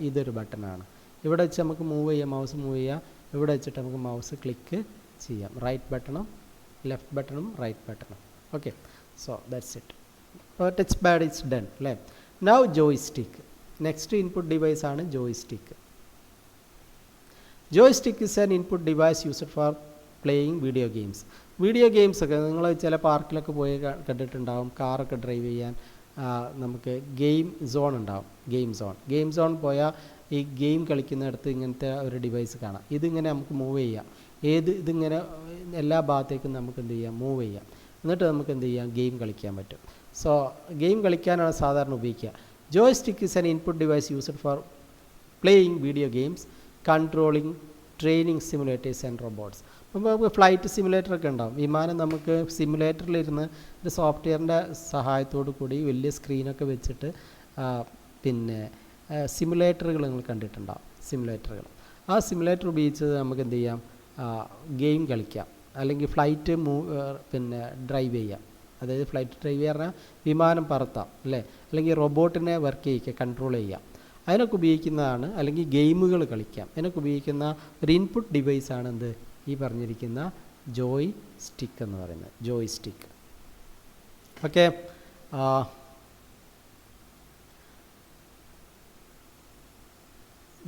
ഇതൊരു ബട്ടണാണ്. ഇവിടെ വെച്ച് നമുക്ക് മൂവ് ചെയ്യാം, മൗസ് മൂവ് ചെയ്യാം. ഇവിടെ വെച്ചിട്ട് നമുക്ക് മൗസ് ക്ലിക്ക് ചെയ്യാം. റൈറ്റ് ബട്ടണും ലെഫ്റ്റ് ബട്ടണും റൈറ്റ് ബട്ടണും. Okay, so that's it. അപ്പോൾ ടച്ച് പാഡ് ഇസ് ഡൺ അല്ലേ. Now joystick. Next input device ആണ് joystick. Joystick is an input device used for playing video games. Video games ഒക്കെ നിങ്ങൾ ചില പാർക്കിലൊക്കെ പോയി കണ്ടിട്ടുണ്ടാവും. കാറൊക്കെ ഡ്രൈവ് ചെയ്യാൻ നമുക്ക് ഗെയിം സോൺ ഉണ്ടാവും. ഗെയിം സോൺ പോയാൽ ഈ ഗെയിം കളിക്കുന്നിടത്ത് ഇങ്ങനത്തെ ഒരു ഡിവൈസ് കാണാം. ഇതിങ്ങനെ നമുക്ക് മൂവ് ചെയ്യാം. ഇതിങ്ങനെ എല്ലാ ഭാഗത്തേക്കും നമുക്ക് എന്ത് ചെയ്യാം, മൂവ് ചെയ്യാം. എന്നിട്ട് നമുക്ക് എന്ത് ചെയ്യാം, ഗെയിം കളിക്കാൻ പറ്റും. സോ ഗെയിം കളിക്കാനാണ് സാധാരണ ഉപയോഗിക്കുക. Joystick is an input device used for playing video games, controlling training simulators and robots. അപ്പോൾ നമുക്ക് ഫ്ലൈറ്റ് സിമുലേറ്ററൊക്കെ ഉണ്ടാവും. വിമാനം നമുക്ക് സിമുലേറ്ററിലിരുന്ന് ഒരു സോഫ്റ്റ്വെയറിൻ്റെ സഹായത്തോടു കൂടി വലിയ സ്ക്രീനൊക്കെ വെച്ചിട്ട് പിന്നെ സിമുലേറ്ററുകൾ നിങ്ങൾ കണ്ടിട്ടുണ്ടാവും. സിമുലേറ്ററുകൾ, ആ സിമുലേറ്റർ ഉപയോഗിച്ച് നമുക്ക് എന്ത് ചെയ്യാം, ഗെയിം കളിക്കാം. അല്ലെങ്കിൽ ഫ്ലൈറ്റ് പിന്നെ ഡ്രൈവ് ചെയ്യാം. അതായത് ഫ്ലൈറ്റ് ഡ്രൈവ് പറഞ്ഞാൽ വിമാനം പറത്താം അല്ലേ, അല്ലെങ്കിൽ റോബോട്ടിനെ വർക്ക് ചെയ്യിക്കുക, കൺട്രോൾ ചെയ്യാം. അതിനൊക്കെ ഉപയോഗിക്കുന്നതാണ്. അല്ലെങ്കിൽ ഗെയിമുകൾ കളിക്കാം. അതിനൊക്കെ ഉപയോഗിക്കുന്ന ഒരു ഇൻപുട്ട് ഡിവൈസാണ് എന്ത്, ഈ പറഞ്ഞിരിക്കുന്ന ജോയ് സ്റ്റിക്ക് എന്ന് പറയുന്നത്. Joy stick. Okay,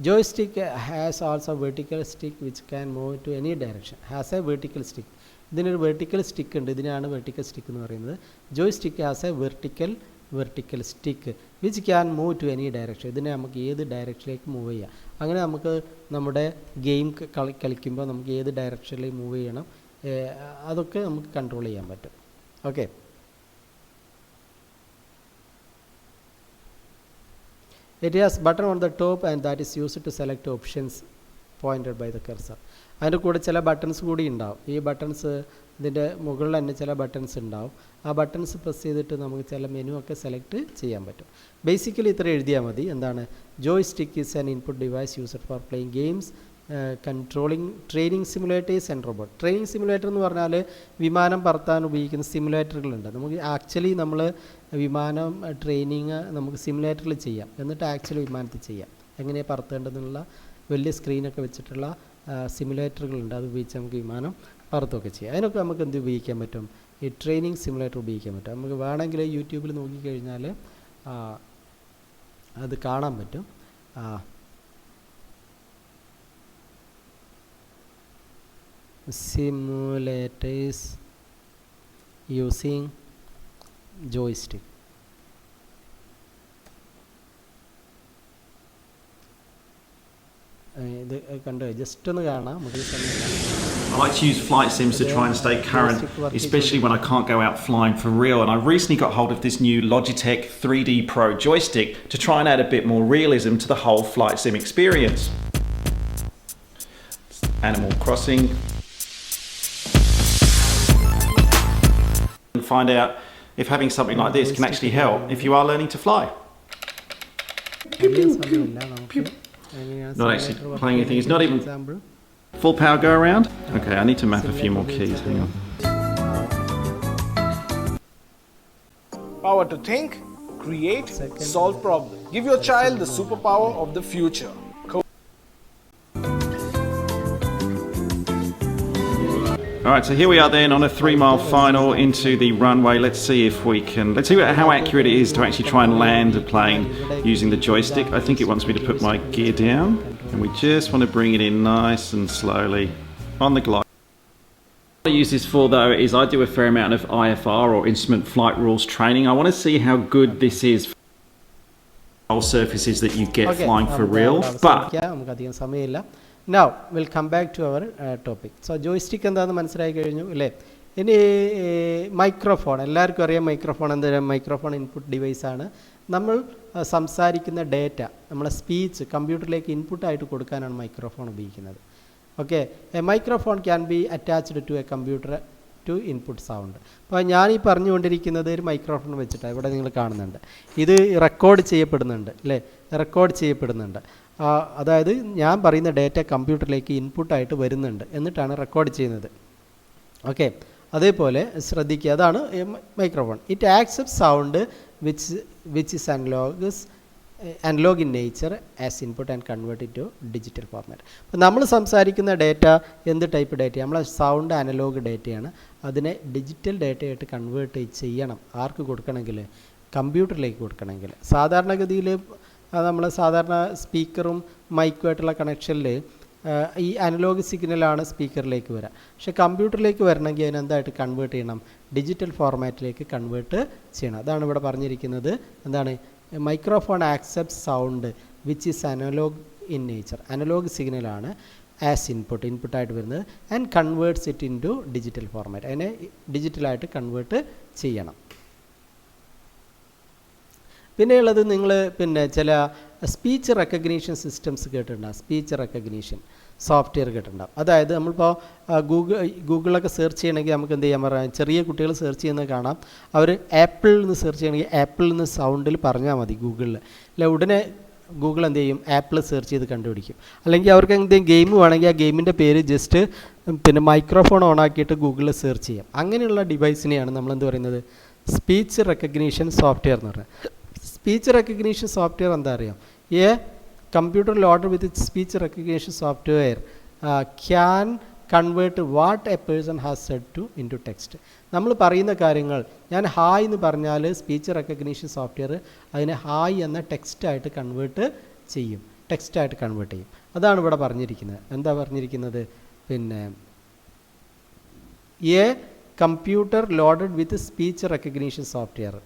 joystick has also vertical stick which can move to any direction. Has a vertical stick. ഇതിനൊരു വെർട്ടിക്കൽ സ്റ്റിക്ക് ഉണ്ട്. ഇതിനാണ് വെർട്ടിക്കൽ സ്റ്റിക്ക് എന്ന് പറയുന്നത്. Joystick has a vertical stick which can move to any direction. ഇതിനെ നമുക്ക് ഏത് ഡയറക്ഷനിലേക്ക് move ചെയ്യാം. അങ്ങനെ നമുക്ക് നമ്മുടെ ഗെയിം കളിക്കുമ്പോൾ നമുക്ക് ഏത് ഡയറക്ഷനിലേക്ക് മൂവ് ചെയ്യണം അതൊക്കെ നമുക്ക് കൺട്രോൾ ചെയ്യാൻ പറ്റും. Okay, it has button on the top and that is used to select options pointed by the cursor. അതിൻ്റെ കൂടെ ചില ബട്ടൺസ് കൂടി ഉണ്ടാവും. ഈ ബട്ടൺസ് ഇതിൻ്റെ മുകളിൽ തന്നെ ചില ബട്ടൺസ് ഉണ്ടാവും. ആ ബട്ടൺസ് പ്രസ് ചെയ്തിട്ട് നമുക്ക് ചില മെനു ഒക്കെ സെലക്ട് ചെയ്യാൻ പറ്റും. ബേസിക്കലി ഇത്ര എഴുതിയാൽ മതി. എന്താണ്, Joy stick is an input device used for playing games, controlling training simulators and robot. Training simulator എന്ന് പറഞ്ഞാൽ വിമാനം പറത്താൻ ഉപയോഗിക്കുന്ന സിമുലേറ്ററുകളുണ്ട്. നമുക്ക് ആക്ച്വലി നമ്മൾ വിമാനം ട്രെയിനിങ് നമുക്ക് സിമുലേറ്ററിൽ ചെയ്യാം. എന്നിട്ട് ആക്ച്വലി വിമാനത്തിൽ ചെയ്യാം. എങ്ങനെയാണ് പറത്തേണ്ടതെന്നുള്ള വലിയ സ്ക്രീനൊക്കെ വെച്ചിട്ടുള്ള സിമുലേറ്ററുകളുണ്ട്. അത് ഉപയോഗിച്ച് നമുക്ക് വിമാനം പറത്തുകയൊക്കെ ചെയ്യാം. അതിനൊക്കെ നമുക്ക് എന്ത് ഉപയോഗിക്കാൻ പറ്റും, ഈ ട്രെയിനിങ് സിമുലേറ്റർ ഉപയോഗിക്കാൻ പറ്റും. നമുക്ക് വേണമെങ്കിൽ യൂട്യൂബിൽ നോക്കിക്കഴിഞ്ഞാൽ അത് കാണാൻ പറ്റും. simulators using joystick. ഇത് കണ്ടോ, ജസ്റ്റ് ഒന്ന് കാണാം. I like to use flight sims to try and stay current, especially when I can't go out flying for real. And I recently got hold of this new Logitech 3D Pro joystick to try and add a bit more realism to the whole flight sim experience. Animal Crossing. And find out if having something like this can actually help if you are learning to fly. Not actually playing anything. It's not even full power go around. Okay, I need to map a few more keys. Hang on. Power to think, create, solve problems. Give your child the superpower of the future. Alright, so here we are then on a 3-mile final into the runway. Let's see how accurate it is to actually try and land a plane using the joystick. I think it wants me to put my gear down, and we just want to bring it in nice and slowly on the glide. What I use this for though is I do a fair amount of IFR or instrument flight rules training. I want to see how good this is for all surfaces that you get flying for real. But now we'll come back to our topic. So joystick എന്താണെന്ന് മനസ്സിലായി കഴിഞ്ഞു അല്ലേ. ഇനി microphone, എല്ലാവർക്കും അറിയാം microphone എന്തായാലും microphone input ഡിവൈസാണ്. നമ്മൾ സംസാരിക്കുന്ന ഡേറ്റ നമ്മളെ സ്പീച്ച് കമ്പ്യൂട്ടറിലേക്ക് ഇൻപുട്ടായിട്ട് കൊടുക്കാനാണ് മൈക്രോഫോൺ ഉപയോഗിക്കുന്നത്. Okay, a microphone can be attached to a computer to input sound. അപ്പോൾ ഞാൻ ഈ പറഞ്ഞുകൊണ്ടിരിക്കുന്നത് ഒരു മൈക്രോഫോൺ വെച്ചിട്ടാണ്. ഇവിടെ നിങ്ങൾ കാണുന്നുണ്ട്, ഇത് റെക്കോർഡ് ചെയ്യപ്പെടുന്നുണ്ട് അല്ലേ, റെക്കോർഡ് ചെയ്യപ്പെടുന്നുണ്ട്. അതായത് ഞാൻ പറയുന്ന ഡേറ്റ കമ്പ്യൂട്ടറിലേക്ക് ഇൻപുട്ടായിട്ട് വരുന്നുണ്ട്, എന്നിട്ടാണ് റെക്കോർഡ് ചെയ്യുന്നത്. ഓക്കെ, അതേപോലെ ശ്രദ്ധിക്കുക, അതാണ് microphone. It accept sound which is analog in nature as input and convert it to digital format. അപ്പോൾ നമ്മൾ സംസാരിക്കുന്ന ഡേറ്റ എന്ത് ടൈപ്പ് ഡേറ്റ? നമ്മളെ സൗണ്ട് അനലോഗ് ഡേറ്റയാണ്. അതിനെ ഡിജിറ്റൽ ഡേറ്റയായിട്ട് കൺവേർട്ട് ചെയ്യണം. ആർക്ക് കൊടുക്കണമെങ്കിൽ? കമ്പ്യൂട്ടറിലേക്ക് കൊടുക്കണമെങ്കിൽ. സാധാരണഗതിയിൽ നമ്മൾ സാധാരണ സ്പീക്കറും മൈക്കുമായിട്ടുള്ള കണക്ഷനിൽ ഈ അനലോഗ് സിഗ്നലാണ് സ്പീക്കറിലേക്ക് വരിക. പക്ഷേ കമ്പ്യൂട്ടറിലേക്ക് വരണമെങ്കിൽ അതിനെന്തായിട്ട് കൺവേർട്ട് ചെയ്യണം? ഡിജിറ്റൽ ഫോർമാറ്റിലേക്ക് കൺവേർട്ട് ചെയ്യണം. അതാണ് ഇവിടെ പറഞ്ഞിരിക്കുന്നത്. എന്താണ്? Microphone accept sound which is analog in nature. Analog സിഗ്നലാണ് ആസ് ഇൻപുട്ടായിട്ട് വരുന്നത്. And converts it into digital format. അതിനെ ഡിജിറ്റലായിട്ട് കൺവേർട്ട് ചെയ്യണം. പിന്നെയുള്ളത് നിങ്ങൾ ചില സ്പീച്ച് റെക്കഗ്നീഷൻ സിസ്റ്റംസ് കേട്ടിട്ടുണ്ടാകും. സ്പീച്ച് റെക്കഗ്നീഷൻ സോഫ്റ്റ്വെയർ കേട്ടിട്ടുണ്ടാകും. അതായത് നമ്മളിപ്പോൾ ഗൂഗിളൊക്കെ സെർച്ച് ചെയ്യണമെങ്കിൽ നമുക്ക് എന്ത് ചെയ്യാൻ പറയാം? ചെറിയ കുട്ടികൾ സെർച്ച് ചെയ്യുന്നത് കാണാം. അവർ ആപ്പിളിൽ നിന്ന് സെർച്ച് ചെയ്യണമെങ്കിൽ ആപ്പിളിൽ നിന്ന് സൗണ്ടിൽ പറഞ്ഞാൽ മതി ഗൂഗിളിൽ. അല്ല, ഉടനെ ഗൂഗിൾ എന്ത് ചെയ്യും? ആപ്പിൾ സെർച്ച് ചെയ്ത് കണ്ടുപിടിക്കും. അല്ലെങ്കിൽ അവർക്ക് എന്തെങ്കിലും ഗെയിം വേണമെങ്കിൽ ആ ഗെയിമിൻ്റെ പേര് ജസ്റ്റ് മൈക്രോഫോൺ ഓൺ ആക്കിയിട്ട് ഗൂഗിളിൽ സെർച്ച് ചെയ്യാം. അങ്ങനെയുള്ള ഡിവൈസിനെയാണ് നമ്മളെന്ത് പറയുന്നത്? സ്പീച്ച് റെക്കഗ്നീഷൻ സോഫ്റ്റ്വെയർ എന്ന് പറയുന്നത്. സ്പീച്ച് റെക്കഗ്നീഷൻ സോഫ്റ്റ്വെയർ എന്താ അറിയാം? A computer loaded with speech recognition software can convert what a person has said to into text. നമ്മൾ പറയുന്ന കാര്യങ്ങൾ, ഞാൻ ഹായ് എന്ന് പറഞ്ഞാൽ സ്പീച്ച് റെക്കഗ്നീഷൻ സോഫ്റ്റ്വെയർ അതിനെ ഹായ് എന്ന ടെക്സ്റ്റായിട്ട് കൺവേർട്ട് ചെയ്യും. അതാണ് ഇവിടെ പറഞ്ഞിരിക്കുന്നത്. എന്താ പറഞ്ഞിരിക്കുന്നത്? A computer loaded with speech recognition software.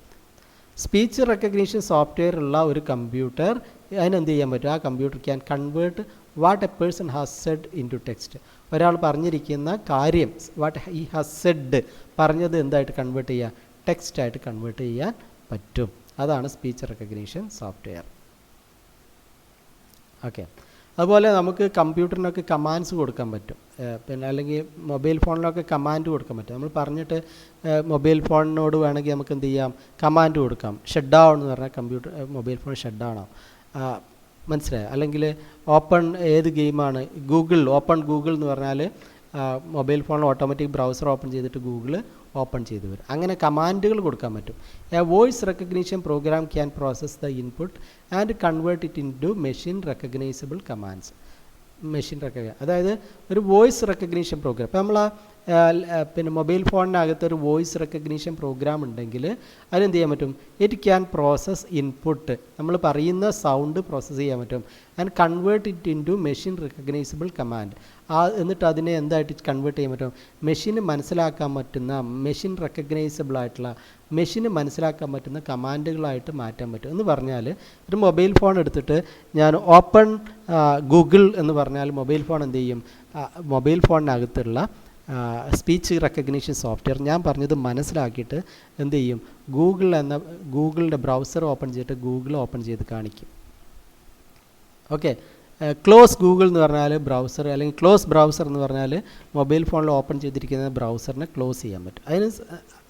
Speech recognition software ഉള്ള ഒരു കമ്പ്യൂട്ടർ അതിനെന്ത് ചെയ്യാൻ പറ്റും? ആ computer can convert what a person has said into text. ഒരാൾ പറഞ്ഞിരിക്കുന്ന കാര്യം, വാട്ട് ഹി ഹാസ് സെഡ്, പറഞ്ഞത് എന്തായിട്ട് കൺവേർട്ട് ചെയ്യുക? ടെക്സ്റ്റായിട്ട് കൺവേർട്ട് ചെയ്യാൻ പറ്റും. അതാണ് സ്പീച്ച് റെക്കഗ്നീഷൻ സോഫ്റ്റ്വെയർ. ഓക്കെ, അതുപോലെ നമുക്ക് കമ്പ്യൂട്ടറിനൊക്കെ കമാൻഡ്സ് കൊടുക്കാൻ പറ്റും. അല്ലെങ്കിൽ മൊബൈൽ ഫോണിലൊക്കെ കമാൻഡ് കൊടുക്കാൻ പറ്റും. നമ്മൾ പറഞ്ഞിട്ട് മൊബൈൽ ഫോണിനോട് വേണമെങ്കിൽ നമുക്ക് എന്ത് ചെയ്യാം? കമാൻഡ് കൊടുക്കാം. ഷട്ട് ഡൗൺ എന്ന് പറഞ്ഞാൽ മൊബൈൽ ഫോൺ ഷട്ട് ഡൗൺ ആവും. മനസ്സിലായോ? അല്ലെങ്കിൽ ഓപ്പൺ ഏത് ഗെയിമാണ്? ഓപ്പൺ ഗൂഗിൾ എന്ന് പറഞ്ഞാൽ മൊബൈൽ ഫോണിൽ ഓട്ടോമാറ്റിക് ബ്രൗസർ ഓപ്പൺ ചെയ്തിട്ട് ഗൂഗിൾ ഓപ്പൺ ചെയ്ത് വരും. അങ്ങനെ കമാൻഡുകൾ കൊടുക്കാൻ പറ്റും. A voice recognition program can process the input and convert it into machine recognisable commands. അതായത് ഒരു വോയിസ് റെക്കഗ്നീഷൻ പ്രോഗ്രാം. ഇപ്പോൾ നമ്മൾ മൊബൈൽ ഫോണിനകത്ത് ഒരു വോയിസ് റെക്കഗ്നീഷൻ പ്രോഗ്രാം ഉണ്ടെങ്കിൽ അതിനെന്ത് ചെയ്യാൻ പറ്റും? ഇറ്റ് ക്യാൻ പ്രോസസ് ഇൻപുട്ട്, നമ്മൾ പറയുന്ന സൗണ്ട് പ്രോസസ്സ് ചെയ്യാൻ പറ്റും. And convert it into machine recognisable command. എന്നിട്ട് അതിനെ എന്തായിട്ട് കൺവേർട്ട് ചെയ്യാൻ പറ്റും? മെഷീന് മനസ്സിലാക്കാൻ പറ്റുന്ന, മെഷീൻ റെക്കഗ്നൈസബിൾ ആയിട്ടുള്ള, മെഷീന് മനസ്സിലാക്കാൻ പറ്റുന്ന കമാൻഡുകളായിട്ട് മാറ്റാൻ പറ്റും. എന്ന് പറഞ്ഞാൽ ഒരു മൊബൈൽ ഫോൺ എടുത്തിട്ട് ഞാൻ ഓപ്പൺ ഗൂഗിൾ എന്ന് പറഞ്ഞാൽ മൊബൈൽ ഫോൺ എന്ത് ചെയ്യും? മൊബൈൽ ഫോണിനകത്തുള്ള സ്പീച്ച് റെക്കഗ്നീഷൻ സോഫ്റ്റ്വെയർ ഞാൻ പറഞ്ഞത് മനസ്സിലാക്കിയിട്ട് എന്ത് ചെയ്യും? ഗൂഗിളിൻ്റെ ബ്രൗസർ ഓപ്പൺ ചെയ്തിട്ട് ഗൂഗിൾ ഓപ്പൺ ചെയ്ത് കാണിക്കും. ഓക്കെ, ക്ലോസ് ഗൂഗിൾ എന്ന് പറഞ്ഞാൽ ബ്രൗസർ, അല്ലെങ്കിൽ ക്ലോസ് ബ്രൗസർ എന്ന് പറഞ്ഞാൽ മൊബൈൽ ഫോണിൽ ഓപ്പൺ ചെയ്തിരിക്കുന്ന ബ്രൗസറിനെ ക്ലോസ് ചെയ്യാൻ പറ്റും. അതിന്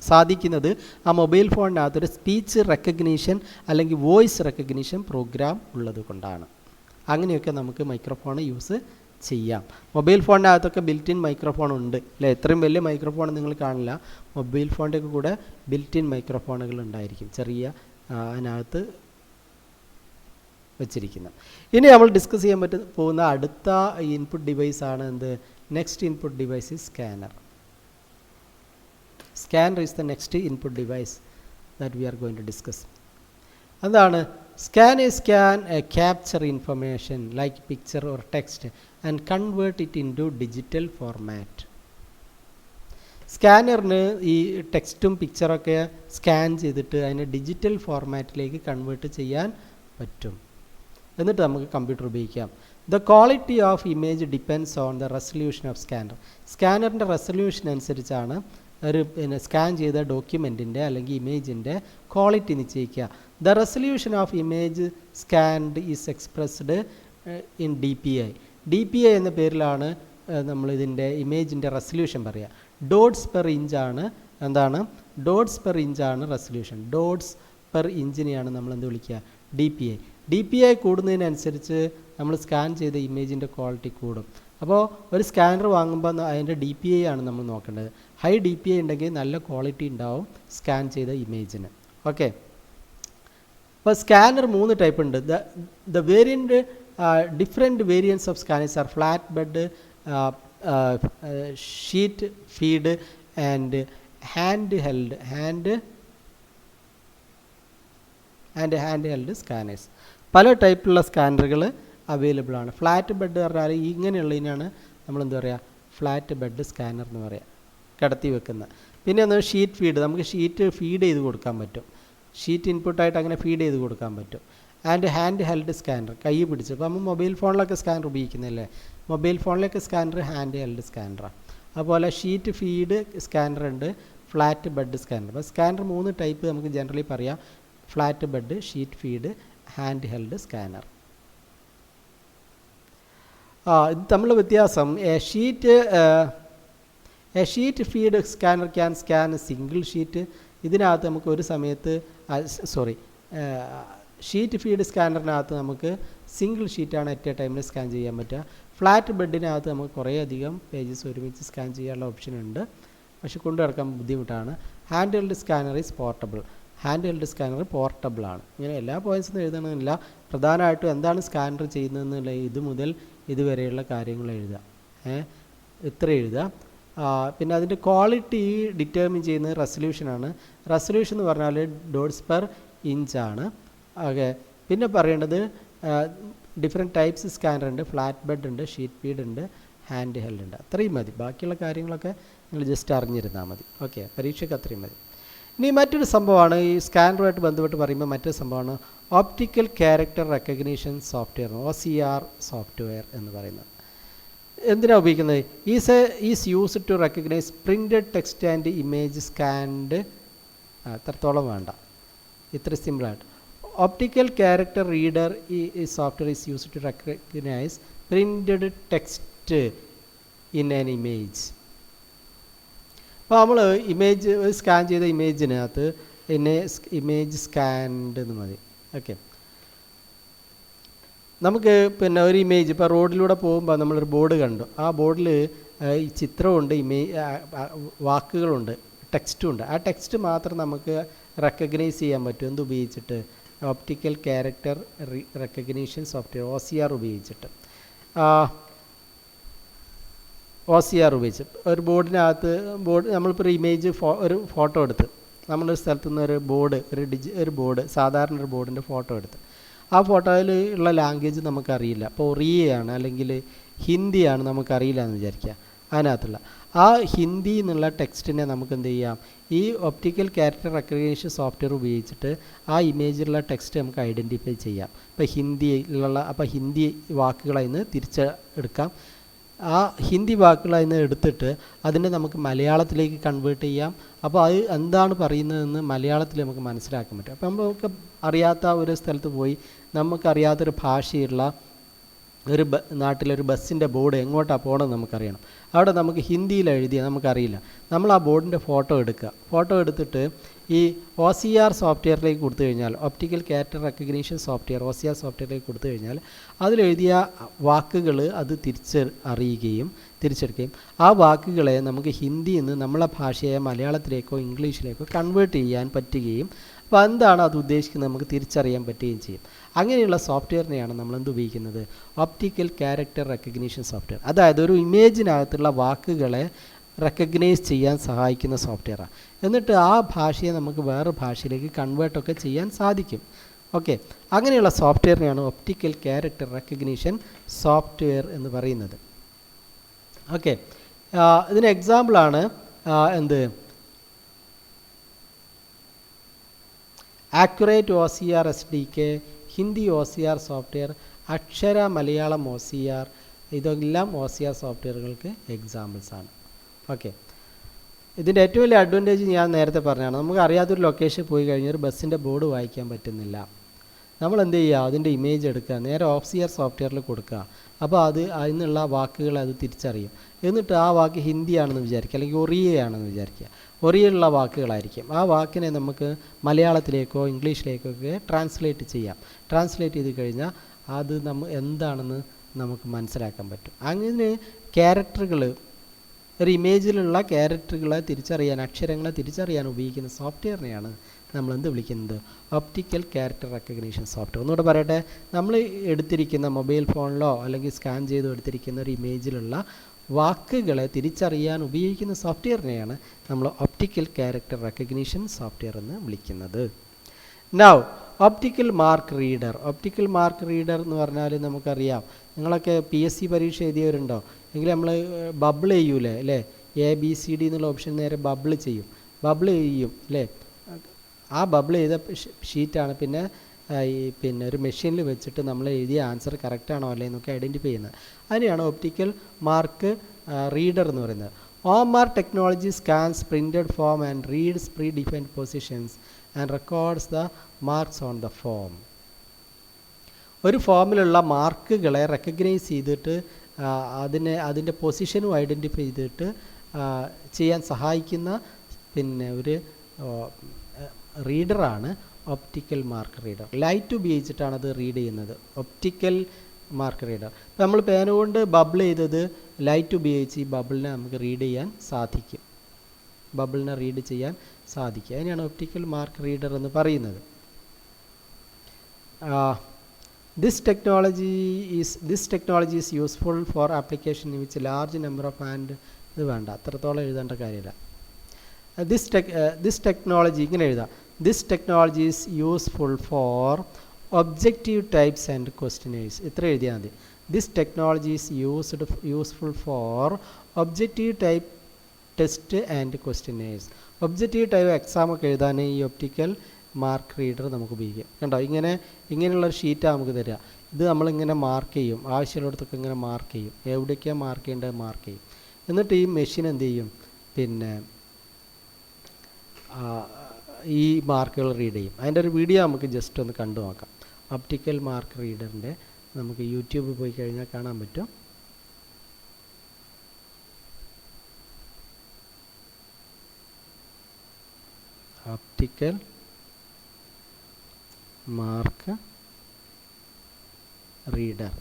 സാധിക്കുന്നത് ആ മൊബൈൽ ഫോണിനകത്തൊരു സ്പീച്ച് റെക്കഗ്നീഷൻ അല്ലെങ്കിൽ വോയിസ് റെക്കഗ്നീഷൻ പ്രോഗ്രാം ഉള്ളത് കൊണ്ടാണ്. അങ്ങനെയൊക്കെ നമുക്ക് മൈക്രോഫോൺ യൂസ് ചെയ്യാം. മൊബൈൽ ഫോണിനകത്തൊക്കെ ബിൽറ്റിൻ മൈക്രോഫോൺ ഉണ്ട് അല്ലേ? എത്രയും വലിയ മൈക്രോഫോൺ നിങ്ങൾ കാണില്ല. മൊബൈൽ ഫോണിൻ്റെയൊക്കെ കൂടെ ബിൽറ്റിൻ മൈക്രോഫോണുകൾ ഉണ്ടായിരിക്കും, ചെറിയ അതിനകത്ത് വെച്ചിരിക്കുന്നത്. ഇനി നമ്മൾ ഡിസ്കസ് ചെയ്യാൻ പോകുന്ന അടുത്ത ഇൻപുട്ട് ഡിവൈസാണ് എന്ത്? Next input device is scanner. Scanner is the next input device that we are going to discuss. എന്താണ്? Scanners can capture information like picture or text and convert it into digital format. സ്കാനറിന് ഈ ടെക്സ്റ്റും പിക്ചറൊക്കെ scan ചെയ്തിട്ട് അതിനെ digital ഫോർമാറ്റിലേക്ക് convert ചെയ്യാൻ പറ്റും. എന്നിട്ട് നമുക്ക് കമ്പ്യൂട്ടർ ഉപയോഗിക്കാം. The quality of image depends on the resolution of scanner. സ്കാനറിൻ്റെ റെസൊല്യൂഷൻ അനുസരിച്ചാണ് ഒരു പിന്നെ സ്കാൻ ചെയ്ത ഡോക്യുമെൻറ്റിൻ്റെ അല്ലെങ്കിൽ ഇമേജിൻ്റെ ക്വാളിറ്റി നിശ്ചയിക്കുക. The resolution of image scanned is expressed in DPI. DPI എന്ന പേരിലാണ് നമ്മളിതിൻ്റെ ഇമേജിൻ്റെ റെസൊല്യൂഷൻ പറയുക. ഡോട്ട്സ് പെർ ഇഞ്ചാണ് എന്താണ്, ഡോട്ട്സ് പെർ ഇഞ്ചാണ് റെസൊല്യൂഷൻ. ഡോട്ട്സ് പെർ ഇഞ്ചിനെയാണ് നമ്മൾ എന്ത് വിളിക്കുക, DPI. DPI കൂടുന്നതിനനുസരിച്ച് നമ്മൾ സ്കാൻ ചെയ്ത ഇമേജിൻ്റെ ക്വാളിറ്റി കൂടും. അപ്പോൾ ഒരു സ്കാനർ വാങ്ങുമ്പോൾ അതിൻ്റെ DPI ആണ് നമ്മൾ നോക്കേണ്ടത്. ഹൈ DPI ഉണ്ടെങ്കിൽ നല്ല ക്വാളിറ്റി ഉണ്ടാവും സ്കാൻ ചെയ്ത ഇമേജിന്. ഓക്കെ, അപ്പോൾ സ്കാനർ 3 ടൈപ്പ് ഉണ്ട്. The variant different variants of scanners are flatbed, sheet feed and handheld scanners. പല ടൈപ്പിലുള്ള സ്കാനറുകൾ അവൈലബിൾ ആണ്. ഫ്ലാറ്റ് ബെഡ് പറഞ്ഞാൽ ഇങ്ങനെയുള്ളതിനാണ് നമ്മളെന്താ പറയുക, ഫ്ലാറ്റ് ബെഡ് സ്കാനർ എന്ന് പറയുക, കിടത്തി വെക്കുന്ന. പിന്നെ ഒന്ന് ഷീറ്റ് ഫീഡ്, നമുക്ക് ഷീറ്റ് ഫീഡ് ചെയ്ത് കൊടുക്കാൻ പറ്റും, ഷീറ്റ് ഇൻപുട്ടായിട്ട് അങ്ങനെ ഫീഡ് ചെയ്ത് കൊടുക്കാൻ പറ്റും. ആൻഡ് ഹാൻഡ് ഹെൽഡ് സ്കാനർ, കൈ പിടിച്ച്. ഇപ്പോൾ നമ്മൾ മൊബൈൽ ഫോണിലൊക്കെ സ്കാനർ ഉപയോഗിക്കുന്നില്ലേ, മൊബൈൽ ഫോണിലൊക്കെ സ്കാനർ ഹാൻഡ് ഹെൽഡ് സ്കാനറാണ്. അതുപോലെ ഷീറ്റ് ഫീഡ് സ്കാനർ ഉണ്ട്, ഫ്ലാറ്റ് ബെഡ് സ്കാനർ. അപ്പോൾ സ്കാനർ 3 ടൈപ്പ് നമുക്ക് ജനറലി പറയാം: flat bed, sheet feed, hand held scanner. ഇത് തമ്മിലുള്ള വ്യത്യാസം, A sheet feed scanner can scan single sheet. ഇതിനകത്ത് നമുക്ക് ഒരു സമയത്ത് ഷീറ്റ് ഫീഡ് സ്കാനറിനകത്ത് നമുക്ക് സിംഗിൾ ഷീറ്റാണ് അറ്റ് എ ടൈമിൽ സ്കാൻ ചെയ്യാൻ പറ്റുക. ഫ്ലാറ്റ് ബെഡിനകത്ത് നമുക്ക് കുറേ അധികം പേജസ് ഒരുമിച്ച് സ്കാൻ ചെയ്യാനുള്ള ഓപ്ഷൻ ഉണ്ട്, പക്ഷെ കൊണ്ടു നടക്കാൻ ബുദ്ധിമുട്ടാണ്. Hand held scanner is portable. Hand held scanner portable ആണ്. ഇങ്ങനെ എല്ലാ പോയിൻറ്റ്സും എഴുതണമെന്നില്ല, പ്രധാനമായിട്ടും എന്താണ് സ്കാനർ ചെയ്യുന്നതെന്നുള്ള ഇത് മുതൽ ഇതുവരെയുള്ള കാര്യങ്ങൾ എഴുതുക, ഇത്ര എഴുതുക. പിന്നെ അതിൻ്റെ ക്വാളിറ്റി ഡിറ്റർമിൻ ചെയ്യുന്നത് റെസൊല്യൂഷനാണ്. റെസൊല്യൂഷൻ എന്ന് പറഞ്ഞാൽ ഡോട്ട്സ് പെർ ഇഞ്ചാണ്. ഓക്കെ, പിന്നെ പറയേണ്ടത് ഡിഫറെൻറ്റ് ടൈപ്സ് സ്കാനർ ഉണ്ട്, ഫ്ലാറ്റ് ബെഡ് ഉണ്ട്, ഷീറ്റ് ഫീഡ് ഉണ്ട്, ഹാൻഡ് ഹെൽഡ് ഉണ്ട്. അത്രയും മതി. ബാക്കിയുള്ള കാര്യങ്ങളൊക്കെ നിങ്ങൾ ജസ്റ്റ് അറിഞ്ഞിരുന്നാൽ മതി. ഓക്കെ, പരീക്ഷയ്ക്ക് അത്രയും മതി. ഇനി മറ്റൊരു സംഭവമാണ് ഈ സ്കാനറുമായിട്ട് ബന്ധപ്പെട്ട് പറയുമ്പോൾ മറ്റൊരു സംഭവമാണ് optical character recognition software, OCR software എന്ന് പറയുന്നത്. എന്തിനാണ് ഉപയോഗിക്കുന്നത്? Is used to recognise printed text and image scanned. അത്രത്തോളം വേണ്ട, ഇത്ര സിമ്പിളായിട്ട്. ഓപ്റ്റിക്കൽ ക്യാരക്ടർ റീഡർ ഈ software is used to recognise printed text in an image. അപ്പോൾ നമ്മൾ ഇമേജ് സ്കാൻ ചെയ്ത ഇമേജിനകത്ത് ഇമേജ് സ്കാൻഡ് എന്ന് മതി. ഓക്കെ, നമുക്ക് പിന്നെ ഒരു ഇമേജ് ഇപ്പോൾ റോഡിലൂടെ പോകുമ്പോൾ നമ്മളൊരു ബോർഡ് കണ്ടു, ആ ബോർഡിൽ ഈ ചിത്രമുണ്ട്, വാക്കുകളുണ്ട്, ടെക്സ്റ്റുണ്ട്. ആ ടെക്സ്റ്റ് മാത്രം നമുക്ക് റെക്കഗ്നൈസ് ചെയ്യാൻ പറ്റും എന്തുപയോഗിച്ചിട്ട്? Optical character recognition software, OCR ഉപയോഗിച്ചിട്ട്. OCR ഉപയോഗിച്ച് ഒരു ബോർഡിനകത്ത് നമ്മളിപ്പോൾ ഒരു ഇമേജ് ഒരു ഫോട്ടോ എടുത്ത് നമ്മളൊരു സ്ഥലത്തു നിന്ന് ഒരു ബോർഡ് സാധാരണ ഒരു ബോർഡിൻ്റെ ഫോട്ടോ എടുത്ത് ആ ഫോട്ടോയിൽ ഉള്ള ലാംഗ്വേജ് നമുക്കറിയില്ല, ഇപ്പോൾ ഒറിയയാണ് അല്ലെങ്കിൽ ഹിന്ദിയാണ് നമുക്കറിയില്ല എന്ന് വിചാരിക്കുക. അതിനകത്തുള്ള ആ ഹിന്ദി എന്നുള്ള ടെക്സ്റ്റിനെ നമുക്ക് എന്ത് ചെയ്യാം, ഈ ഒപ്റ്റിക്കൽ ക്യാരക്ടർ റെക്കഗ്നീഷൻ സോഫ്റ്റ്വെയർ ഉപയോഗിച്ചിട്ട് ആ ഇമേജിലുള്ള ടെക്സ്റ്റ് നമുക്ക് ഐഡൻറ്റിഫൈ ചെയ്യാം. ഇപ്പോൾ ഹിന്ദി വാക്കുകളതിൽ നിന്ന് തിരിച്ചെടുക്കാം. ആ ഹിന്ദി വാക്കുകളതിൽ നിന്ന് എടുത്തിട്ട് അതിനെ നമുക്ക് മലയാളത്തിലേക്ക് കൺവേർട്ട് ചെയ്യാം. അപ്പോൾ അത് എന്താണ് പറയുന്നതെന്ന് മലയാളത്തിൽ നമുക്ക് മനസ്സിലാക്കാൻ പറ്റും. അപ്പോൾ നമുക്ക് അറിയാത്ത ഒരു സ്ഥലത്ത് പോയി നമുക്കറിയാത്തൊരു ഭാഷയുള്ള ഒരു നാട്ടിലൊരു ബസ്സിൻ്റെ ബോർഡ് എങ്ങോട്ടാണ് പോകണമെന്ന് നമുക്കറിയണം. അവിടെ നമുക്ക് ഹിന്ദിയിൽ എഴുതിയാൽ നമുക്കറിയില്ല. നമ്മൾ ആ ബോർഡിൻ്റെ ഫോട്ടോ എടുക്കുക. ഫോട്ടോ എടുത്തിട്ട് ഈ OCR സോഫ്റ്റ്വെയറിലേക്ക് കൊടുത്തു കഴിഞ്ഞാൽ, optical character recognition software OCR സോഫ്റ്റ്വെയറിലേക്ക് കൊടുത്തു കഴിഞ്ഞാൽ അതിലെഴുതിയ വാക്കുകൾ അത് തിരിച്ചെടുക്കുകയും ആ വാക്കുകളെ നമുക്ക് ഹിന്ദിയിൽ നിന്ന് നമ്മളെ ഭാഷയായ മലയാളത്തിലേക്കോ ഇംഗ്ലീഷിലേക്കോ കൺവേർട്ട് ചെയ്യാൻ പറ്റുകയും അപ്പോൾ എന്താണ് അത് ഉദ്ദേശിക്കുന്നത് നമുക്ക് തിരിച്ചറിയാൻ പറ്റുകയും ചെയ്യും. അങ്ങനെയുള്ള സോഫ്റ്റ്വെയറിനെയാണ് നമ്മൾ ഉപയോഗിക്കുന്നത്? Optical character recognition software. അതായത് ഒരു ഇമേജിനകത്തുള്ള വാക്കുകളെ റെക്കഗ്നൈസ് ചെയ്യാൻ സഹായിക്കുന്ന സോഫ്റ്റ്വെയറാണ്. എന്നിട്ട് ആ ഭാഷയെ നമുക്ക് വേറെ ഭാഷയിലേക്ക് കൺവേർട്ടൊക്കെ ചെയ്യാൻ സാധിക്കും. ഓക്കെ, അങ്ങനെയുള്ള സോഫ്റ്റ്വെയറിനെയാണ് ഒപ്റ്റിക്കൽ ക്യാരക്ടർ റെക്കഗ്നീഷൻ സോഫ്റ്റ്വെയർ എന്ന് പറയുന്നത്. ഓക്കെ, ഇതിന് എക്സാമ്പിളാണ് accurate OCR SDK, Hindi OCR software, അക്ഷര മലയാളം OCR, ഇതെല്ലാം OCR സോഫ്റ്റ്വെയറുകൾക്ക് എക്സാമ്പിൾസാണ്. ഓക്കെ, ഇതിൻ്റെ ഏറ്റവും വലിയ അഡ്വാൻറ്റേജ് ഞാൻ നേരത്തെ പറഞ്ഞതാണ്. നമുക്ക് അറിയാത്തൊരു ലൊക്കേഷൻ പോയി കഴിഞ്ഞാൽ ഒരു ബസ്സിൻ്റെ ബോർഡ് വായിക്കാൻ പറ്റുന്നില്ല. നമ്മൾ എന്ത് ചെയ്യുക, അതിൻ്റെ ഇമേജ് എടുക്കുക, നേരെ ഓഫ്സിയർ സോഫ്റ്റ്വെയറിൽ കൊടുക്കുക. അപ്പോൾ അതിനുള്ള വാക്കുകൾ അത് തിരിച്ചറിയും. എന്നിട്ട് ആ വാക്ക് ഹിന്ദിയാണെന്ന് വിചാരിക്കുക, അല്ലെങ്കിൽ ഒറിയയാണെന്ന് വിചാരിക്കുക. ഒറിയയുള്ള വാക്കുകളായിരിക്കും. ആ വാക്കിനെ നമുക്ക് മലയാളത്തിലേക്കോ ഇംഗ്ലീഷിലേക്കോ ഒക്കെ ട്രാൻസ്ലേറ്റ് ചെയ്യാം. ട്രാൻസ്ലേറ്റ് ചെയ്ത് കഴിഞ്ഞാൽ അത് എന്താണെന്ന് നമുക്ക് മനസ്സിലാക്കാൻ പറ്റും. അങ്ങനെ ക്യാരക്ടറുകൾ, ഒരു ഇമേജിലുള്ള ക്യാരക്ടറുകളെ തിരിച്ചറിയാൻ, അക്ഷരങ്ങളെ തിരിച്ചറിയാൻ ഉപയോഗിക്കുന്ന സോഫ്റ്റ്വെയറിനെയാണ് നമ്മൾ എന്ത് വിളിക്കുന്നത്? Optical character recognition software. ഒന്നുകൂടെ പറയട്ടെ, നമ്മൾ എടുത്തിരിക്കുന്ന മൊബൈൽ ഫോണിലോ അല്ലെങ്കിൽ സ്കാൻ ചെയ്ത് എടുത്തിരിക്കുന്ന ഒരു ഇമേജിലുള്ള വാക്കുകളെ തിരിച്ചറിയാൻ ഉപയോഗിക്കുന്ന സോഫ്റ്റ്വെയറിനെയാണ് നമ്മൾ ഒപ്റ്റിക്കൽ ക്യാരക്ടർ റെക്കഗ്നീഷൻ സോഫ്റ്റ്വെയർ എന്ന് വിളിക്കുന്നത്. Now optical mark reader. Optical mark reader എന്ന് പറഞ്ഞാൽ നമുക്കറിയാം, നിങ്ങളൊക്കെ PSC പരീക്ഷ എഴുതിയവരുണ്ടോ? എങ്കിൽ നമ്മൾ ബബിൾ ചെയ്യൂലേ അല്ലേ? ABCD എന്നുള്ള ഓപ്ഷൻ നേരെ ബബിൾ ചെയ്യും. ബബിൾ ചെയ്യും അല്ലേ? ആ ബബിൾ ചെയ്ത ഷീറ്റാണ് പിന്നെ ഒരു മെഷീനിൽ വെച്ചിട്ട് നമ്മൾ എഴുതിയ ആൻസർ കറക്റ്റാണോ അല്ലേ എന്നൊക്കെ ഐഡൻറ്റിഫൈ ചെയ്യുന്നത്. അതിനെയാണ് ഒപ്റ്റിക്കൽ മാർക്ക് റീഡർ എന്ന് പറയുന്നത്. OMR technology scans printed form and reads pre defined positions and records the marks on the form. ഒരു ഫോമിലുള്ള മാർക്കുകളെ റെക്കഗ്നൈസ് ചെയ്തിട്ട് അതിൻ്റെ പൊസിഷനും ഐഡൻറ്റിഫൈ ചെയ്തിട്ട് ചെയ്യാൻ സഹായിക്കുന്ന ഒരു റീഡറാണ് ഒപ്റ്റിക്കൽ മാർക്ക് റീഡർ. ലൈറ്റ് ഉപയോഗിച്ചിട്ടാണ് അത് റീഡ് ചെയ്യുന്നത്. Optical mark reader. ഇപ്പോൾ നമ്മൾ പേന കൊണ്ട് ബബിൾ ചെയ്തത് ലൈറ്റ് ഉപയോഗിച്ച് ഈ ബബിളിനെ നമുക്ക് റീഡ് ചെയ്യാൻ സാധിക്കും. ബബിളിനെ റീഡ് ചെയ്യാൻ സാധിക്കും. അതിനാണ് ഒപ്റ്റിക്കൽ മാർക്ക് റീഡർ എന്ന് പറയുന്നത്. This technology is useful for application in which a large number of ഇത് വേണ്ട, അത്രത്തോളം എഴുതേണ്ട കാര്യമില്ല. This technology ഇങ്ങനെ എഴുതാം. This technology is useful for objective types and questionnaires. ഇത്ര എഴുതിയാൽ മതി. This technology is useful for objective type test and questionnaires. Objective type exam ഒക്കെ എഴുതാൻ ഈ ഒപ്റ്റിക്കൽ മാർക്ക് റീഡർ നമുക്ക് ഉപയോഗിക്കാം. കണ്ടോ, ഇങ്ങനെയുള്ളൊരു ഷീറ്റാണ് നമുക്ക് തരിക. ഇത് നമ്മളിങ്ങനെ മാർക്ക് ചെയ്യും, ആവശ്യമുള്ളിടത്തൊക്കെ ഇങ്ങനെ മാർക്ക് ചെയ്യും. എവിടേക്കാണ് മാർക്ക് ചെയ്യേണ്ടത് മാർക്ക് ചെയ്യും. എന്നിട്ട് ഈ മെഷീൻ എന്ത് ചെയ്യും, ഈ മാർക്കുകൾ റീഡ് ചെയ്യും. അതിൻ്റെ ഒരു വീഡിയോ നമുക്ക് ജസ്റ്റ് ഒന്ന് കണ്ടു നോക്കാം. ഒപ്റ്റിക്കൽ മാർക്ക് റീഡറിൻ്റെ നമുക്ക് യൂട്യൂബിൽ പോയി കഴിഞ്ഞാൽ കാണാൻ പറ്റും. ഒപ്റ്റിക്കൽ മാർക്ക് റീഡർ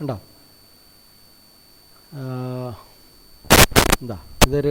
ഉണ്ടോ? എന്താ ഇതൊരു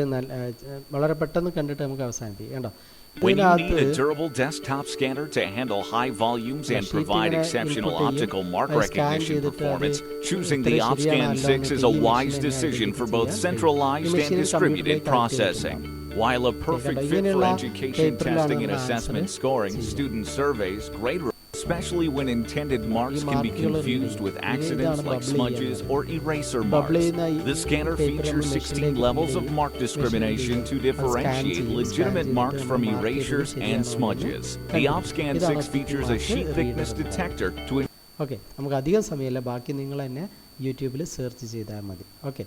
വളരെ പെട്ടെന്ന് കണ്ടിട്ട് നമുക്ക് അവസാനിപ്പിക്കാം. കണ്ടോ, When you need a durable desktop scanner to handle high volumes and provide exceptional optical mark recognition performance, choosing the OpScan 6 is a wise decision for both centralized and distributed processing. While a perfect fit for education testing and assessment scoring, student surveys, grade especially when intended marks can be confused with accidents like smudges or eraser marks. The scanner features 16 levels of mark discrimination to differentiate legitimate marks from erasures and smudges. The OpScan 6 features a sheet thickness detector to okay, നമുക്ക് അധികം സമയമില്ല, ബാക്കി നിങ്ങൾ തന്നെ യൂട്യൂബിൽ search ചെയ്താൽ മതി. Okay,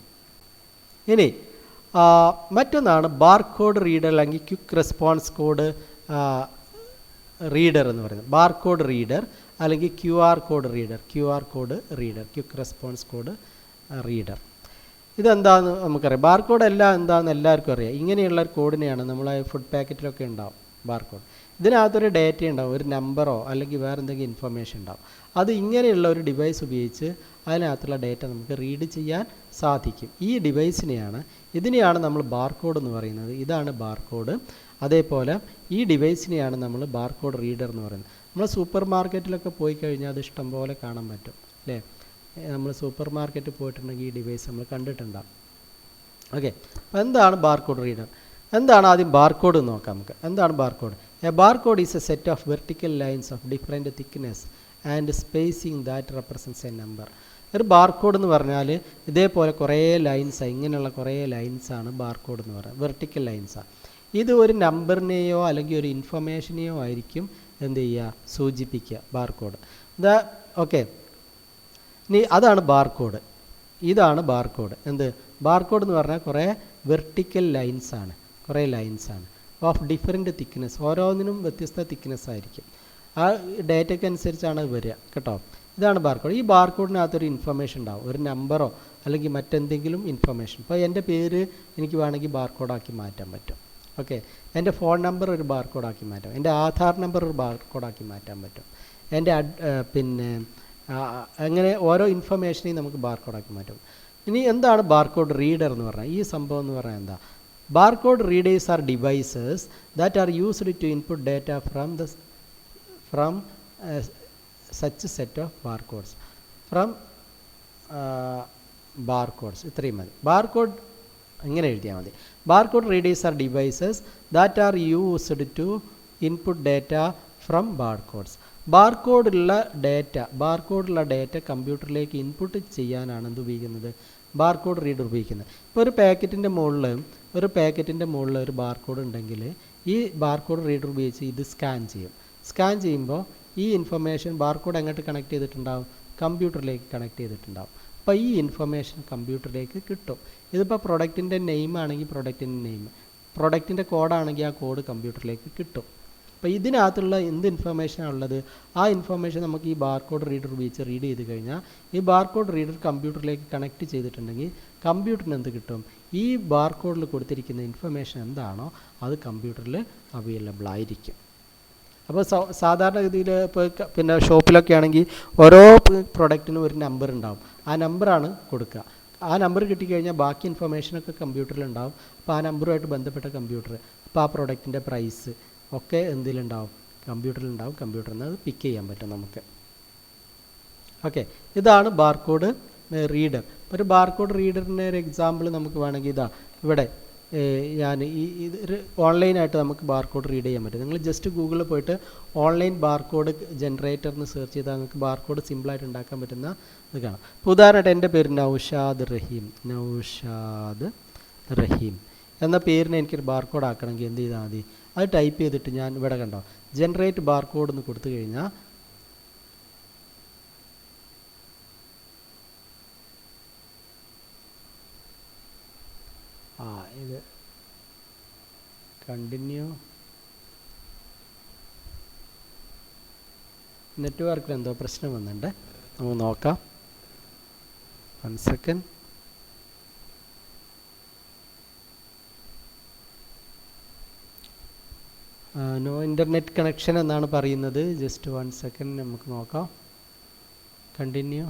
ഇനി മറ്റൊന്നാണ് ബാർകോഡ് റീഡർ അല്ലെങ്കിൽ ക്വിക്ക് റെസ്പോൺസ് കോഡ് റീഡർ എന്ന് പറയുന്നത്. ബാർകോഡ് റീഡർ അല്ലെങ്കിൽ QR code reader, quick response code reader. ഇതെന്താണെന്ന് നമുക്കറിയാം. ബാർകോഡ് എന്താണെന്ന് എല്ലാവർക്കും അറിയാം. ഇങ്ങനെയുള്ള ഒരു കോഡിനെയാണ് നമ്മളെ ഫുഡ് പാക്കറ്റിലൊക്കെ ഉണ്ടാവും ബാർകോഡ്. ഇതിനകത്തൊരു ഡേറ്റ ഉണ്ടാവും, ഒരു നമ്പറോ അല്ലെങ്കിൽ വേറെ എന്തെങ്കിലും ഇൻഫർമേഷൻ ഉണ്ടാവും. അത് ഇങ്ങനെയുള്ള ഒരു ഡിവൈസ് ഉപയോഗിച്ച് അതിനകത്തുള്ള ഡേറ്റ നമുക്ക് റീഡ് ചെയ്യാൻ സാധിക്കും. ഈ ഇതിനെയാണ് നമ്മൾ ബാർകോഡ് എന്ന് പറയുന്നത്. ഇതാണ് ബാർകോഡ്. അതേപോലെ ഈ ഡിവൈസിനെയാണ് നമ്മൾ ബാർകോഡ് റീഡർ എന്ന് പറയുന്നത്. നമ്മൾ സൂപ്പർ മാർക്കറ്റിലൊക്കെ പോയി കഴിഞ്ഞാൽ അത് ഇഷ്ടം പോലെ കാണാൻ പറ്റും അല്ലേ? നമ്മൾ സൂപ്പർ മാർക്കറ്റിൽ പോയിട്ടുണ്ടെങ്കിൽ ഈ ഡിവൈസ് നമ്മൾ കണ്ടിട്ടുണ്ടാകും. ഓക്കെ, അപ്പോൾ എന്താണ് ബാർകോഡ് റീഡർ? എന്താണ് ആദ്യം ബാർകോഡ് എന്ന് നോക്കാം നമുക്ക്. എന്താണ് barcode? A barcode is A set of vertical lines of different thickness and spacing that represents A number. ഒരു ബാർകോഡ് എന്ന് പറഞ്ഞാൽ ഇതേപോലെ കുറേ ലൈൻസാണ്, ഇങ്ങനെയുള്ള കുറേ ലൈൻസാണ് ബാർകോഡ് എന്ന് പറയുന്നത്, വെർട്ടിക്കൽ ലൈൻസാണ്. ഇത് ഒരു നമ്പറിനെയോ അല്ലെങ്കിൽ ഒരു ഇൻഫർമേഷനെയോ ആയിരിക്കും എന്ത് ചെയ്യുക, സൂചിപ്പിക്കുക ബാർകോഡ്. ഓക്കെ, ഇനി അതാണ് ബാർകോഡ്. ഇതാണ് ബാർകോഡ്. ബാർകോഡ് എന്ന് പറഞ്ഞാൽ കുറേ വെർട്ടിക്കൽ ലൈൻസ് ആണ്, കുറേ ലൈൻസ് ആണ് ഓഫ് ഡിഫറെൻറ്റ് തിക്നെസ്, ഓരോന്നിനും വ്യത്യസ്ത തിക്നെസ് ആയിരിക്കും. ആ ഡേറ്റയ്ക്ക് അനുസരിച്ചാണ് വരിക കേട്ടോ. ഇതാണ് ബാർകോഡ്. ഈ ബാർകോഡിനകത്തൊരു ഇൻഫർമേഷൻ ഉണ്ടാവും, ഒരു നമ്പറോ അല്ലെങ്കിൽ മറ്റെന്തെങ്കിലും ഇൻഫർമേഷൻ. ഇപ്പോൾ എൻ്റെ പേര് എനിക്ക് വേണമെങ്കിൽ ബാർകോഡാക്കി മാറ്റാൻ പറ്റും. ഓക്കെ, എൻ്റെ ഫോൺ നമ്പർ ഒരു ബാർകോഡാക്കി മാറ്റാം, എൻ്റെ ആധാർ നമ്പർ ഒരു ബാർകോഡാക്കി മാറ്റാൻ പറ്റും, എൻ്റെ പിന്നെ അങ്ങനെ ഓരോ ഇൻഫർമേഷനെയും നമുക്ക് ബാർകോഡാക്കി മാറ്റും. ഇനി എന്താണ് ബാർകോഡ് റീഡർ എന്ന് പറഞ്ഞാൽ? ഈ സംഭവം എന്ന് പറഞ്ഞാൽ എന്താ? Barcode readers are devices that are used to input data from such set of barcodes from barcodes. ഇത്രയും മതി. ബാർകോഡ് ഇങ്ങനെ എഴുതിയാൽ മതി. Barcode readers are devices that are used to input data from barcodes. ബാർകോഡുള്ള ബാർകോഡുള്ള ഡാറ്റ കമ്പ്യൂട്ടറിലേക്ക് input ചെയ്യാനാണ് എന്ത് ഉപയോഗിക്കുന്നത്? ബാർകോഡ് റീഡർ ഉപയോഗിക്കുന്നത്. ഇപ്പോൾ ഒരു പാക്കറ്റിൻ്റെ മുകളിൽ ഒരു ബാർകോഡ് ഉണ്ടെങ്കിൽ ഈ ബാർകോഡ് റീഡർ ഉപയോഗിച്ച് ഇത് സ്കാൻ ചെയ്യും. സ്കാൻ ചെയ്യുമ്പോൾ ഈ ഇൻഫർമേഷൻ ബാർകോഡ് എങ്ങോട്ട് കണക്ട് ചെയ്തിട്ടുണ്ടാവും? കമ്പ്യൂട്ടറിലേക്ക് കണക്ട് ചെയ്തിട്ടുണ്ടാവും. അപ്പോൾ ഈ ഇൻഫർമേഷൻ കമ്പ്യൂട്ടറിലേക്ക് കിട്ടും. ഇതിപ്പോൾ പ്രൊഡക്റ്റിൻ്റെ നെയിം ആണെങ്കിൽ പ്രൊഡക്റ്റിൻ്റെ നെയിം, പ്രൊഡക്റ്റിൻ്റെ കോഡാണെങ്കിൽ ആ കോഡ് കമ്പ്യൂട്ടറിലേക്ക് കിട്ടും. അപ്പോൾ ഇതിനകത്തുള്ള എന്ത് ഇൻഫർമേഷനാണ് ഉള്ളത്? ആ ഇൻഫർമേഷൻ നമുക്ക് ഈ ബാർകോഡ് റീഡർ ഉപയോഗിച്ച് റീഡ് ചെയ്ത് കഴിഞ്ഞാൽ ഈ ബാർകോഡ് റീഡർ കമ്പ്യൂട്ടറിലേക്ക് കണക്ട് ചെയ്തിട്ടുണ്ടെങ്കിൽ കമ്പ്യൂട്ടറിന് എന്ത് കിട്ടും? ഈ ബാർകോഡിൽ കൊടുത്തിരിക്കുന്ന ഇൻഫർമേഷൻ എന്താണോ അത് കമ്പ്യൂട്ടറിൽ അവൈലബിൾ ആയിരിക്കും. അപ്പോൾ സാധാരണഗതിയിൽ ഇപ്പോൾ പിന്നെ ഷോപ്പിലൊക്കെ ആണെങ്കിൽ ഓരോ പ്രൊഡക്റ്റിനും ഒരു നമ്പർ ഉണ്ടാവും. ആ നമ്പറാണ് കൊടുക്കുക. ആ നമ്പർ കിട്ടിക്കഴിഞ്ഞാൽ ബാക്കി ഇൻഫർമേഷനൊക്കെ കമ്പ്യൂട്ടറിലുണ്ടാവും. അപ്പോൾ ആ നമ്പറുമായിട്ട് ബന്ധപ്പെട്ട കമ്പ്യൂട്ടർ, അപ്പോൾ ആ പ്രൊഡക്റ്റിൻ്റെ പ്രൈസ് ഒക്കെ എന്തിലുണ്ടാവും? കമ്പ്യൂട്ടറിലുണ്ടാവും. കമ്പ്യൂട്ടറിൽ നിന്ന് അത് പിക്ക് ചെയ്യാൻ പറ്റും നമുക്ക്. ഓക്കെ, ഇതാണ് ബാർകോഡ് റീഡർ. ഒരു ബാർകോഡ് റീഡറിൻ്റെ ഒരു എക്സാമ്പിൾ നമുക്ക് വേണമെങ്കിൽ ഇതാ ഇവിടെ ഞാൻ ഇത് ഓൺലൈനായിട്ട് നമുക്ക് ബാർകോഡ് റീഡ് ചെയ്യാൻ പറ്റും. നിങ്ങൾ ജസ്റ്റ് ഗൂഗിളിൽ പോയിട്ട് ഓൺലൈൻ ബാർകോഡ് ജനറേറ്റർ എന്ന് സെർച്ച് ചെയ്താൽ നിങ്ങൾക്ക് ബാർകോഡ് സിമ്പിളായിട്ട് ഉണ്ടാക്കാൻ പറ്റുന്ന ഇത് കാണാം. ഇപ്പോൾ ഉദാഹരണമായിട്ട് എൻ്റെ പേര് നൗഷാദ് റഹീം എന്ന പേരിനെ എനിക്കൊരു ബാർകോഡ് ആക്കണമെങ്കിൽ എന്ത് ചെയ്താൽ മതി? അത് ടൈപ്പ് ചെയ്തിട്ട് ഞാൻ ഇവിടെ കണ്ടോ ജനറേറ്റ് ബാർകോഡ് എന്ന് കൊടുത്തു കഴിഞ്ഞാൽ ഇത് കണ്ടിന്യൂ നെറ്റ്വർക്കിൽ എന്തോ പ്രശ്നം വന്നിട്ടുണ്ട്, നമുക്ക് നോക്കാം. 1 സെക്കൻഡ്. നോ ഇൻ്റർനെറ്റ് കണക്ഷൻ എന്നാണ് പറയുന്നത്. ജസ്റ്റ് 1 സെക്കൻഡ് നമുക്ക് നോക്കാം. Continue.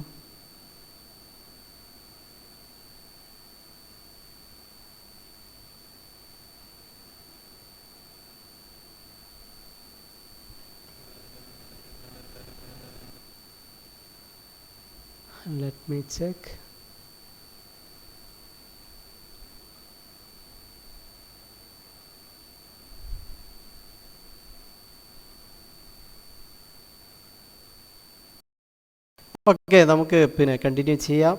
Let me check. Okay, നമുക്ക് പിന്നെ കണ്ടിന്യൂ ചെയ്യാം.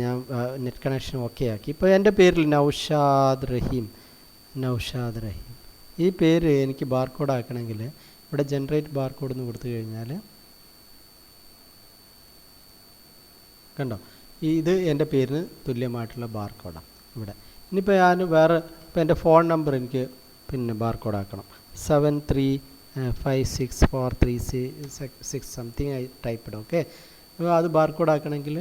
ഞാൻ നെറ്റ് കണക്ഷൻ ഓക്കെ ആക്കി. ഇപ്പോൾ എൻ്റെ പേരിൽ നൗഷാദ് റഹീം. ഈ പേര് എനിക്ക് ബാർകോഡ് ആക്കണമെങ്കിൽ ഇവിടെ ജനറേറ്റ് ബാർകോഡ് എന്ന് കൊടുത്തു കഴിഞ്ഞാൽ കണ്ടോ, ഇത് എൻ്റെ പേരിന് തുല്യമായിട്ടുള്ള ബാർകോഡാണ് ഇവിടെ. ഇനിയിപ്പോൾ ഞാൻ ഇപ്പോൾ എൻ്റെ ഫോൺ നമ്പർ എനിക്ക് പിന്നെ ബാർകോഡ് ആക്കണം. 73564366 സംതിങ് ആയി ടൈപ്പിഡ്. ഓക്കെ, അപ്പോൾ അത് ബാർകോഡ് ആക്കണമെങ്കിൽ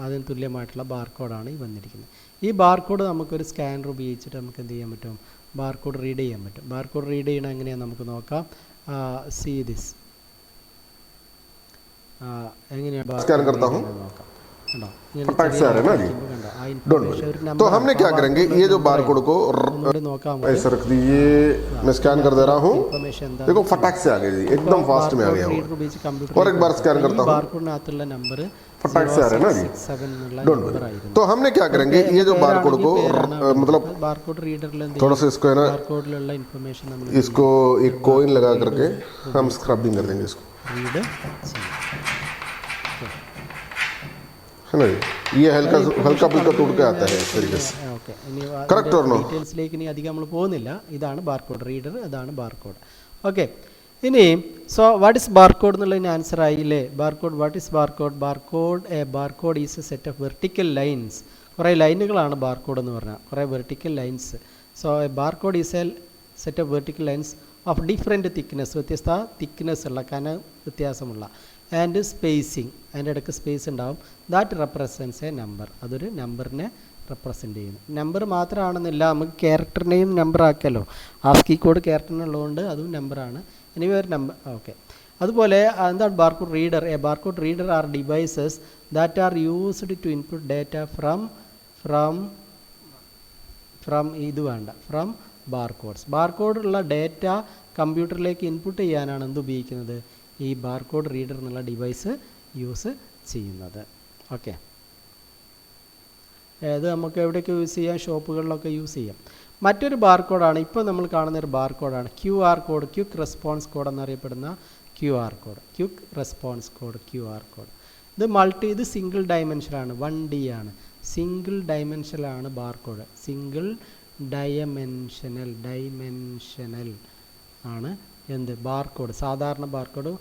അതിന് തുല്യമായിട്ടുള്ള ബാർകോഡാണ് ഈ വന്നിരിക്കുന്നത്. ഈ ബാർകോഡ് നമുക്കൊരു സ്കാനർ ഉപയോഗിച്ചിട്ട് നമുക്ക് എന്ത് ചെയ്യാൻ പറ്റും? ബാർകോഡ് റീഡ് ചെയ്യാൻ പറ്റും. ബാർകോഡ് റീഡ് ചെയ്യണം എങ്ങനെയാണെന്ന് നമുക്ക് നോക്കാം. സീ ദിസ് എങ്ങനെയാണ് നോക്കാം. फटाक से आ रहे हैं ना जी, डोंट वरी। तो हमने क्या करेंगे, ये जो बारकोड को ऐसे रख दीजिए, मैं स्कैन कर दे रहा हूँ. देखो फटाक से आ गया जी, एकदम फास्ट में आ गया वो. और एक बार स्कैन करता हूँ, फटाक से आ रहे हैं ना जी, डोंट वरी। तो हमने क्या करेंगे, ये जो बारकोड को मतलब थोड़ा सा इसको है ना, इसको एक कोइन लगा करके हम स्क्रबिंग कर देंगे इसको, है ना जी. ये हल्का फुल्का टूट के आता है इस तरीके से. करेक्ट और नो? ഡീറ്റെയിൽസിലേക്ക് ഇനി അധികം നമ്മൾ പോകുന്നില്ല. ഇതാണ് ബാർകോഡ് റീഡർ, അതാണ് ബാർകോഡ്. ഓക്കെ, ഇനി വാട്ട് ഇസ് ബാർകോഡ് എന്നുള്ളതിന് ആൻസർ ആയില്ലേ? Barcode, what is barcode? Barcode is A set of vertical lines കുറേ ലൈനുകളാണ് ബാർകോഡ് എന്ന് പറഞ്ഞാൽ, കുറേ vertical lines. So A barcode is A set of vertical lines of different thickness, വ്യത്യസ്ത thickness ഉള്ള, കനം വ്യത്യാസമുള്ള, ആൻഡ് സ്പേസിങ്, അതിൻ്റെ ഇടയ്ക്ക് സ്പേസ് ഉണ്ടാവും. ദാറ്റ് റെപ്രസെൻറ്റ്സ് എ നമ്പർ, അതൊരു നമ്പറിനെ റെപ്രസെൻ്റ് ചെയ്യുന്നു. നമ്പർ മാത്രമാണെന്നില്ല, നമുക്ക് ക്യാരക്ടറിനെയും നമ്പർ ആക്കിയല്ലോ. ആസ്കി കോഡ് ക്യാരക്ടറിനുള്ളതുകൊണ്ട് അതും നമ്പറാണ്. എനിവേ ഒരു നമ്പർ. ഓക്കെ. അതുപോലെ എന്താണ് barcode reader? A barcode reader are devices that are used to input data from ഇത് വേണ്ട ഫ്രം ബാർകോഡ്സ്. ബാർകോഡുള്ള ഡാറ്റ കമ്പ്യൂട്ടറിലേക്ക് ഇൻപുട്ട് ചെയ്യാനാണ് എന്ത് ഉപയോഗിക്കുന്നത്? ഈ ബാർകോഡ് റീഡർ എന്നുള്ള ഡിവൈസ് യൂസ് ചെയ്യുന്നത്. ഓക്കെ. അത് നമുക്ക് എവിടെയൊക്കെ യൂസ് ചെയ്യാം? ഷോപ്പുകളിലൊക്കെ യൂസ് ചെയ്യാം. മറ്റൊരു ബാർകോഡാണ് ഇപ്പോൾ നമ്മൾ കാണുന്നൊരു ബാർകോഡാണ് QR code, quick response code എന്നറിയപ്പെടുന്ന QR code, quick response code, QR code. ഇത് സിംഗിൾ ഡയമെൻഷനാണ്, 1D ആണ്. സിംഗിൾ ഡയമെൻഷനാണ് ബാർകോഡ്. സിംഗിൾ ഡയമെൻഷനൽ ആണ് എന്ത്? ബാർകോഡ്. സാധാരണ ബാർകോഡ്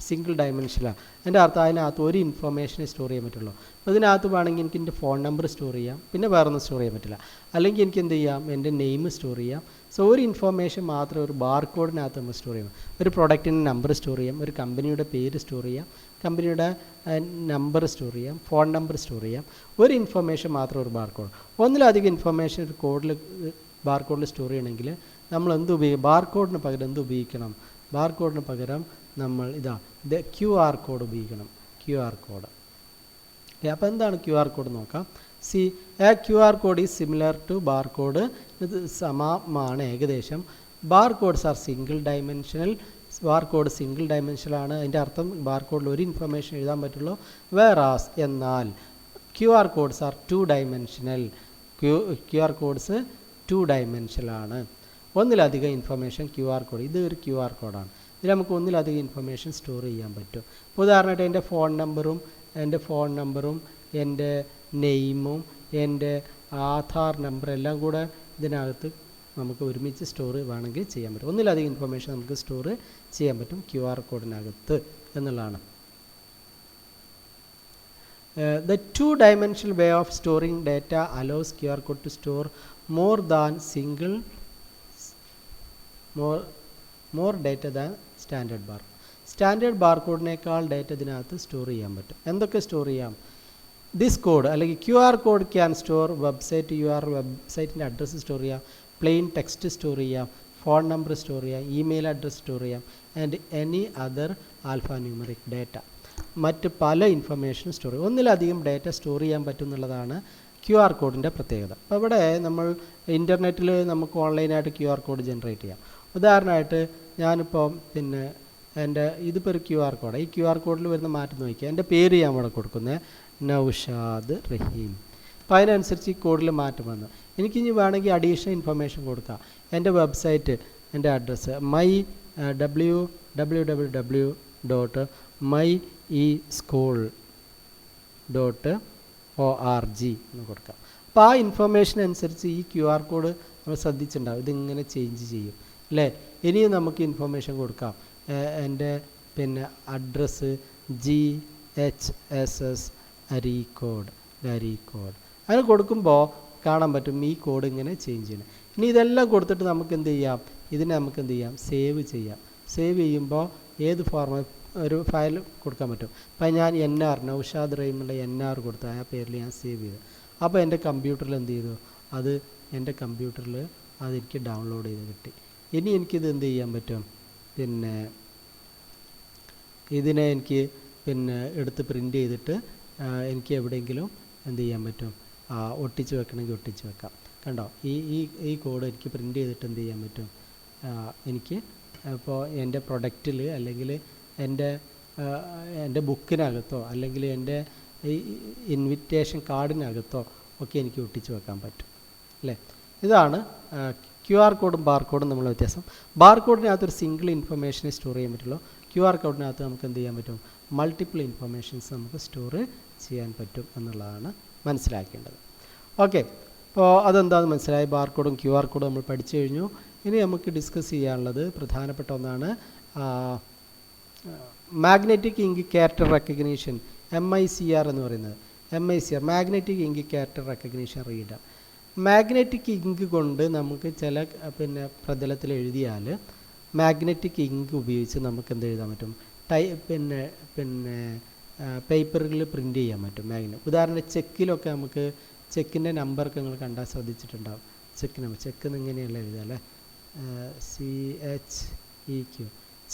സിംഗിൾ ഡയമെൻഷനാണ്. എൻ്റെ അർത്ഥം അതിനകത്ത് ഒരു ഇൻഫർമേഷനെ സ്റ്റോർ ചെയ്യാൻ പറ്റുള്ളൂ. അപ്പോൾ ഇതിനകത്ത് വേണമെങ്കിൽ എനിക്ക് എൻ്റെ ഫോൺ നമ്പർ സ്റ്റോർ ചെയ്യാം, പിന്നെ വേറെ ഒന്നും സ്റ്റോർ ചെയ്യാൻ പറ്റില്ല. അല്ലെങ്കിൽ എനിക്ക് എന്ത് ചെയ്യാം? എൻ്റെ നെയിം സ്റ്റോർ ചെയ്യാം. സോ ഒരു ഇൻഫർമേഷൻ മാത്രം ഒരു ബാർകോഡിനകത്ത് നമ്മൾ സ്റ്റോർ ചെയ്യാം. ഒരു പ്രൊഡക്റ്റിൻ്റെ നമ്പർ സ്റ്റോർ ചെയ്യാം, ഒരു കമ്പനിയുടെ പേര് സ്റ്റോർ ചെയ്യാം, കമ്പനിയുടെ നമ്പർ സ്റ്റോർ ചെയ്യാം, ഫോൺ നമ്പർ സ്റ്റോർ ചെയ്യാം. ഒരു ഇൻഫർമേഷൻ മാത്രം ഒരു ബാർകോഡ്. ഒന്നിലധികം ഇൻഫർമേഷൻ ഒരു ബാർകോഡിൽ സ്റ്റോർ ചെയ്യണമെങ്കിൽ നമ്മൾ ബാർകോഡിന് പകരം എന്ത് ഉപയോഗിക്കണം? ബാർകോഡിന് പകരം നമ്മൾ QR കോഡ് ഉപയോഗിക്കണം. QR code. അപ്പോൾ എന്താണ് QR കോഡ് നോക്കാം. QR code is similar to barcode. ഇത് സമാനമാണ് ഏകദേശം. Barcodes are single dimensional. Barcode single ഡയമെൻഷനാണ്. അതിൻ്റെ അർത്ഥം ബാർകോഡിൽ ഒരു ഇൻഫർമേഷൻ എഴുതാൻ പറ്റുള്ളൂ. എന്നാൽ QR codes are 2 dimensional. QR codes 2 ഡയമെൻഷനാണ്. ഒന്നിലധികം ഇൻഫർമേഷൻ QR കോഡ്. ഇത് ഒരു QR കോഡാണ്. ഇതിൽ നമുക്ക് ഒന്നിലധികം ഇൻഫർമേഷൻ സ്റ്റോർ ചെയ്യാൻ പറ്റും. ഇപ്പോൾ ഉദാഹരണമായിട്ട് എൻ്റെ ഫോൺ നമ്പറും എൻ്റെ നെയിമും എൻ്റെ ആധാർ നമ്പർ എല്ലാം കൂടെ ഇതിനകത്ത് നമുക്ക് ഒരുമിച്ച് സ്റ്റോർ വേണമെങ്കിൽ ചെയ്യാൻ പറ്റും. ഒന്നിലധികം ഇൻഫർമേഷൻ നമുക്ക് സ്റ്റോർ ചെയ്യാൻ പറ്റും QR കോഡിനകത്ത് എന്നുള്ളതാണ്. The 2-dimensional way of storing data allows QR code to store more data than standard bar. Standard ബാർകോഡിനേക്കാൾ ഡേറ്റ ഇതിനകത്ത് സ്റ്റോർ ചെയ്യാൻ പറ്റും. എന്തൊക്കെ സ്റ്റോർ ചെയ്യാം? ദിസ് കോഡ് അല്ലെങ്കിൽ QR code can store website URL, വെബ്സൈറ്റിൻ്റെ അഡ്രസ്സ് സ്റ്റോർ ചെയ്യാം, പ്ലെയിൻ ടെക്സ്റ്റ് സ്റ്റോർ ചെയ്യാം, ഫോൺ നമ്പർ സ്റ്റോർ ചെയ്യാം, ഇമെയിൽ അഡ്രസ്സ് സ്റ്റോർ ചെയ്യാം, and any other alphanumeric data. മറ്റ് പല ഇൻഫർമേഷൻ സ്റ്റോർ ചെയ്യും. ഒന്നിലധികം ഡേറ്റ സ്റ്റോർ ചെയ്യാൻ പറ്റും എന്നുള്ളതാണ് QR കോഡിൻ്റെ പ്രത്യേകത. അപ്പോൾ ഇവിടെ നമ്മൾ ഇൻ്റർനെറ്റിൽ നമുക്ക് ഓൺലൈനായിട്ട് QR കോഡ് ജനറേറ്റ് ചെയ്യാം. ഉദാഹരണമായിട്ട് ഞാനിപ്പോൾ ഇതിപ്പോൾ ഒരു QR കോഡാണ്. ഈ QR കോഡിൽ വരുന്ന മാറ്റം നോക്കിയാൽ എൻ്റെ പേര് ഞാൻ ഇവിടെ കൊടുക്കുന്നത് നൗഷാദ് റഹീം. അപ്പോൾ അതിനനുസരിച്ച് ഈ കോഡിൽ മാറ്റം വന്നു. എനിക്കിനി വേണമെങ്കിൽ അഡീഷണൽ ഇൻഫർമേഷൻ കൊടുക്കാം. എൻ്റെ വെബ്സൈറ്റ്, എൻ്റെ അഡ്രസ്സ് www.myeschool.org എന്ന് കൊടുക്കാം. അപ്പോൾ ആ ഇൻഫർമേഷൻ അനുസരിച്ച് ഈ QR കോഡ് നമ്മൾ ശ്രദ്ധിച്ചിട്ടുണ്ടാവും, ഇതിങ്ങനെ ചേഞ്ച് ചെയ്യും അല്ലേ. ഇനിയും നമുക്ക് ഇൻഫർമേഷൻ കൊടുക്കാം. എൻ്റെ അഡ്രസ്സ് GHSS അരീക്കോട്. അങ്ങനെ കൊടുക്കുമ്പോൾ കാണാൻ പറ്റും ഈ കോഡ് ഇങ്ങനെ ചേഞ്ച് ചെയ്യണം. ഇനി ഇതെല്ലാം കൊടുത്തിട്ട് നമുക്ക് എന്ത് ചെയ്യാം? ഇതിനെ നമുക്ക് എന്ത് ചെയ്യാം? സേവ് ചെയ്യാം. സേവ് ചെയ്യുമ്പോൾ ഏത് ഫോർമാറ്റ് ഒരു ഫയൽ കൊടുക്കാൻ പറ്റും. അപ്പം ഞാൻ നൗഷാദ് റഹീമിൻ്റെ NR കൊടുത്തു, ആ പേരിൽ ഞാൻ സേവ് ചെയ്തു. അപ്പോൾ എൻ്റെ കമ്പ്യൂട്ടറിൽ എന്ത് ചെയ്തു? എൻ്റെ കമ്പ്യൂട്ടറിൽ അതെനിക്ക് ഡൗൺലോഡ് ചെയ്ത് കിട്ടി. ഇനി എനിക്കിത് എന്ത് ചെയ്യാൻ പറ്റും? ഇതിനെ എനിക്ക് എടുത്ത് പ്രിൻ്റ് ചെയ്തിട്ട് എനിക്ക് എവിടെയെങ്കിലും എന്ത് ചെയ്യാൻ പറ്റും? ഒട്ടിച്ച് വെക്കണമെങ്കിൽ ഒട്ടിച്ച് വെക്കാം. കണ്ടോ, ഈ കോഡ് എനിക്ക് പ്രിൻ്റ് ചെയ്തിട്ട് എന്ത് ചെയ്യാൻ പറ്റും? എനിക്ക് ഇപ്പോൾ എൻ്റെ പ്രൊഡക്റ്റിൽ അല്ലെങ്കിൽ എൻ്റെ ബുക്കിനകത്തോ അല്ലെങ്കിൽ എൻ്റെ ഈ ഇൻവിറ്റേഷൻ കാർഡിനകത്തോ ഒക്കെ എനിക്ക് ഒട്ടിച്ച് വെക്കാൻ പറ്റും അല്ലേ. ഇതാണ് QR കോഡും ബാർകോഡും തമ്മിലുള്ള വ്യത്യാസം. ബാർകോഡിനകത്തൊരു സിംഗിൾ ഇൻഫർമേഷനെ സ്റ്റോർ ചെയ്യാൻ പറ്റുള്ളൂ. QR കോഡിനകത്ത് നമുക്ക് എന്ത് ചെയ്യാൻ പറ്റും? മൾട്ടിപ്പിൾ ഇൻഫർമേഷൻസ് നമുക്ക് സ്റ്റോർ ചെയ്യാൻ പറ്റും എന്നുള്ളതാണ് മനസ്സിലാക്കേണ്ടത്. ഓക്കെ, അപ്പോൾ അതെന്താണെന്ന് മനസ്സിലായി. ബാർകോഡും QR കോഡും നമ്മൾ പഠിച്ചു കഴിഞ്ഞു. ഇനി നമുക്ക് ഡിസ്കസ് ചെയ്യാനുള്ളത് പ്രധാനപ്പെട്ട ഒന്നാണ് magnetic ink character recognition, MICR എന്ന് പറയുന്നത്. MICR magnetic ink character recognition reader. Magnetic ink കൊണ്ട് നമുക്ക് ചില പിന്നെ പ്രതലത്തിൽ എഴുതിയാൽ മാഗ്നറ്റിക് ഇങ്ക് ഉപയോഗിച്ച് നമുക്ക് എന്ത് എഴുതാൻ പറ്റും, പിന്നെ പേപ്പറുകളിൽ പ്രിൻ്റ് ചെയ്യാൻ പറ്റും ഉദാഹരണം ചെക്കിലൊക്കെ നമുക്ക് ചെക്കിൻ്റെ നമ്പറൊക്കെ നിങ്ങൾ കണ്ടാൽ ശ്രദ്ധിച്ചിട്ടുണ്ടാവും. ചെക്ക് നമ്പർ, ചെക്ക് ഇങ്ങനെയല്ല എഴുതുക അല്ലേ, CHEQ,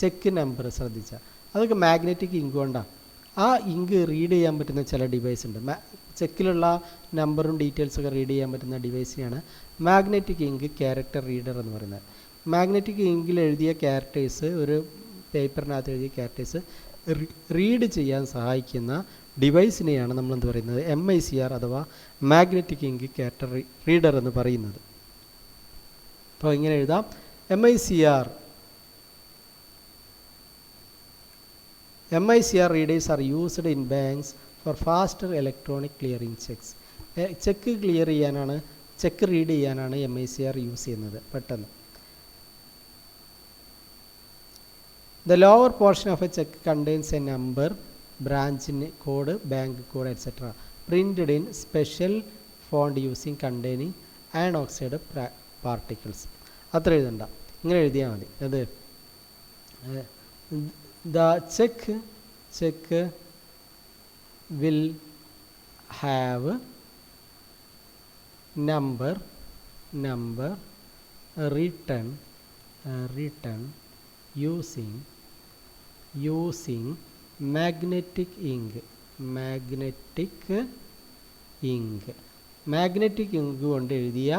ചെക്ക് നമ്പർ ശ്രദ്ധിച്ചാൽ അതൊക്കെ മാഗ്നറ്റിക് ഇങ്ക് കൊണ്ടാണ്. ആ ഇങ്ക് റീഡ് ചെയ്യാൻ പറ്റുന്ന ചില ഡിവൈസ് ഉണ്ട്. ചെക്കിലുള്ള നമ്പറും ഡീറ്റെയിൽസൊക്കെ റീഡ് ചെയ്യാൻ പറ്റുന്ന ഡിവൈസിനെയാണ് മാഗ്നറ്റിക് ഇങ്ക് ക്യാരക്ടർ റീഡർ എന്ന് പറയുന്നത്. മാഗ്നറ്റിക് ഇങ്കിൽ എഴുതിയ ക്യാരക്ടേഴ്സ്, ഒരു പേപ്പറിനകത്ത് എഴുതിയ ക്യാരക്ടേഴ്സ് റീഡ് ചെയ്യാൻ സഹായിക്കുന്ന ഡിവൈസിനെയാണ് നമ്മൾ എന്ത് പറയുന്നത്, MICR അഥവാ മാഗ്നറ്റിക് ഇങ്ക് ക്യാരക്ടർ റീഡർ എന്ന് പറയുന്നത്. അപ്പോൾ ഇങ്ങനെ എഴുതാം, MICR readers are used in banks for faster electronic clearing checks. Check clear ചെയ്യാനാണ്, ചെക്ക് റീഡ് ചെയ്യാനാണ് MICR യൂസ് ചെയ്യുന്നത് പെട്ടെന്ന്. The lower portion of a check contains a number, branch code, bank code, etc. printed in special font using containing iron oxide particles. അത്ര എഴുതണ്ട, ഇങ്ങനെ എഴുതിയാൽ മതി. അത് the check will have number written using magnetic ink. Magnetic ink കൊണ്ട് എഴുതിയ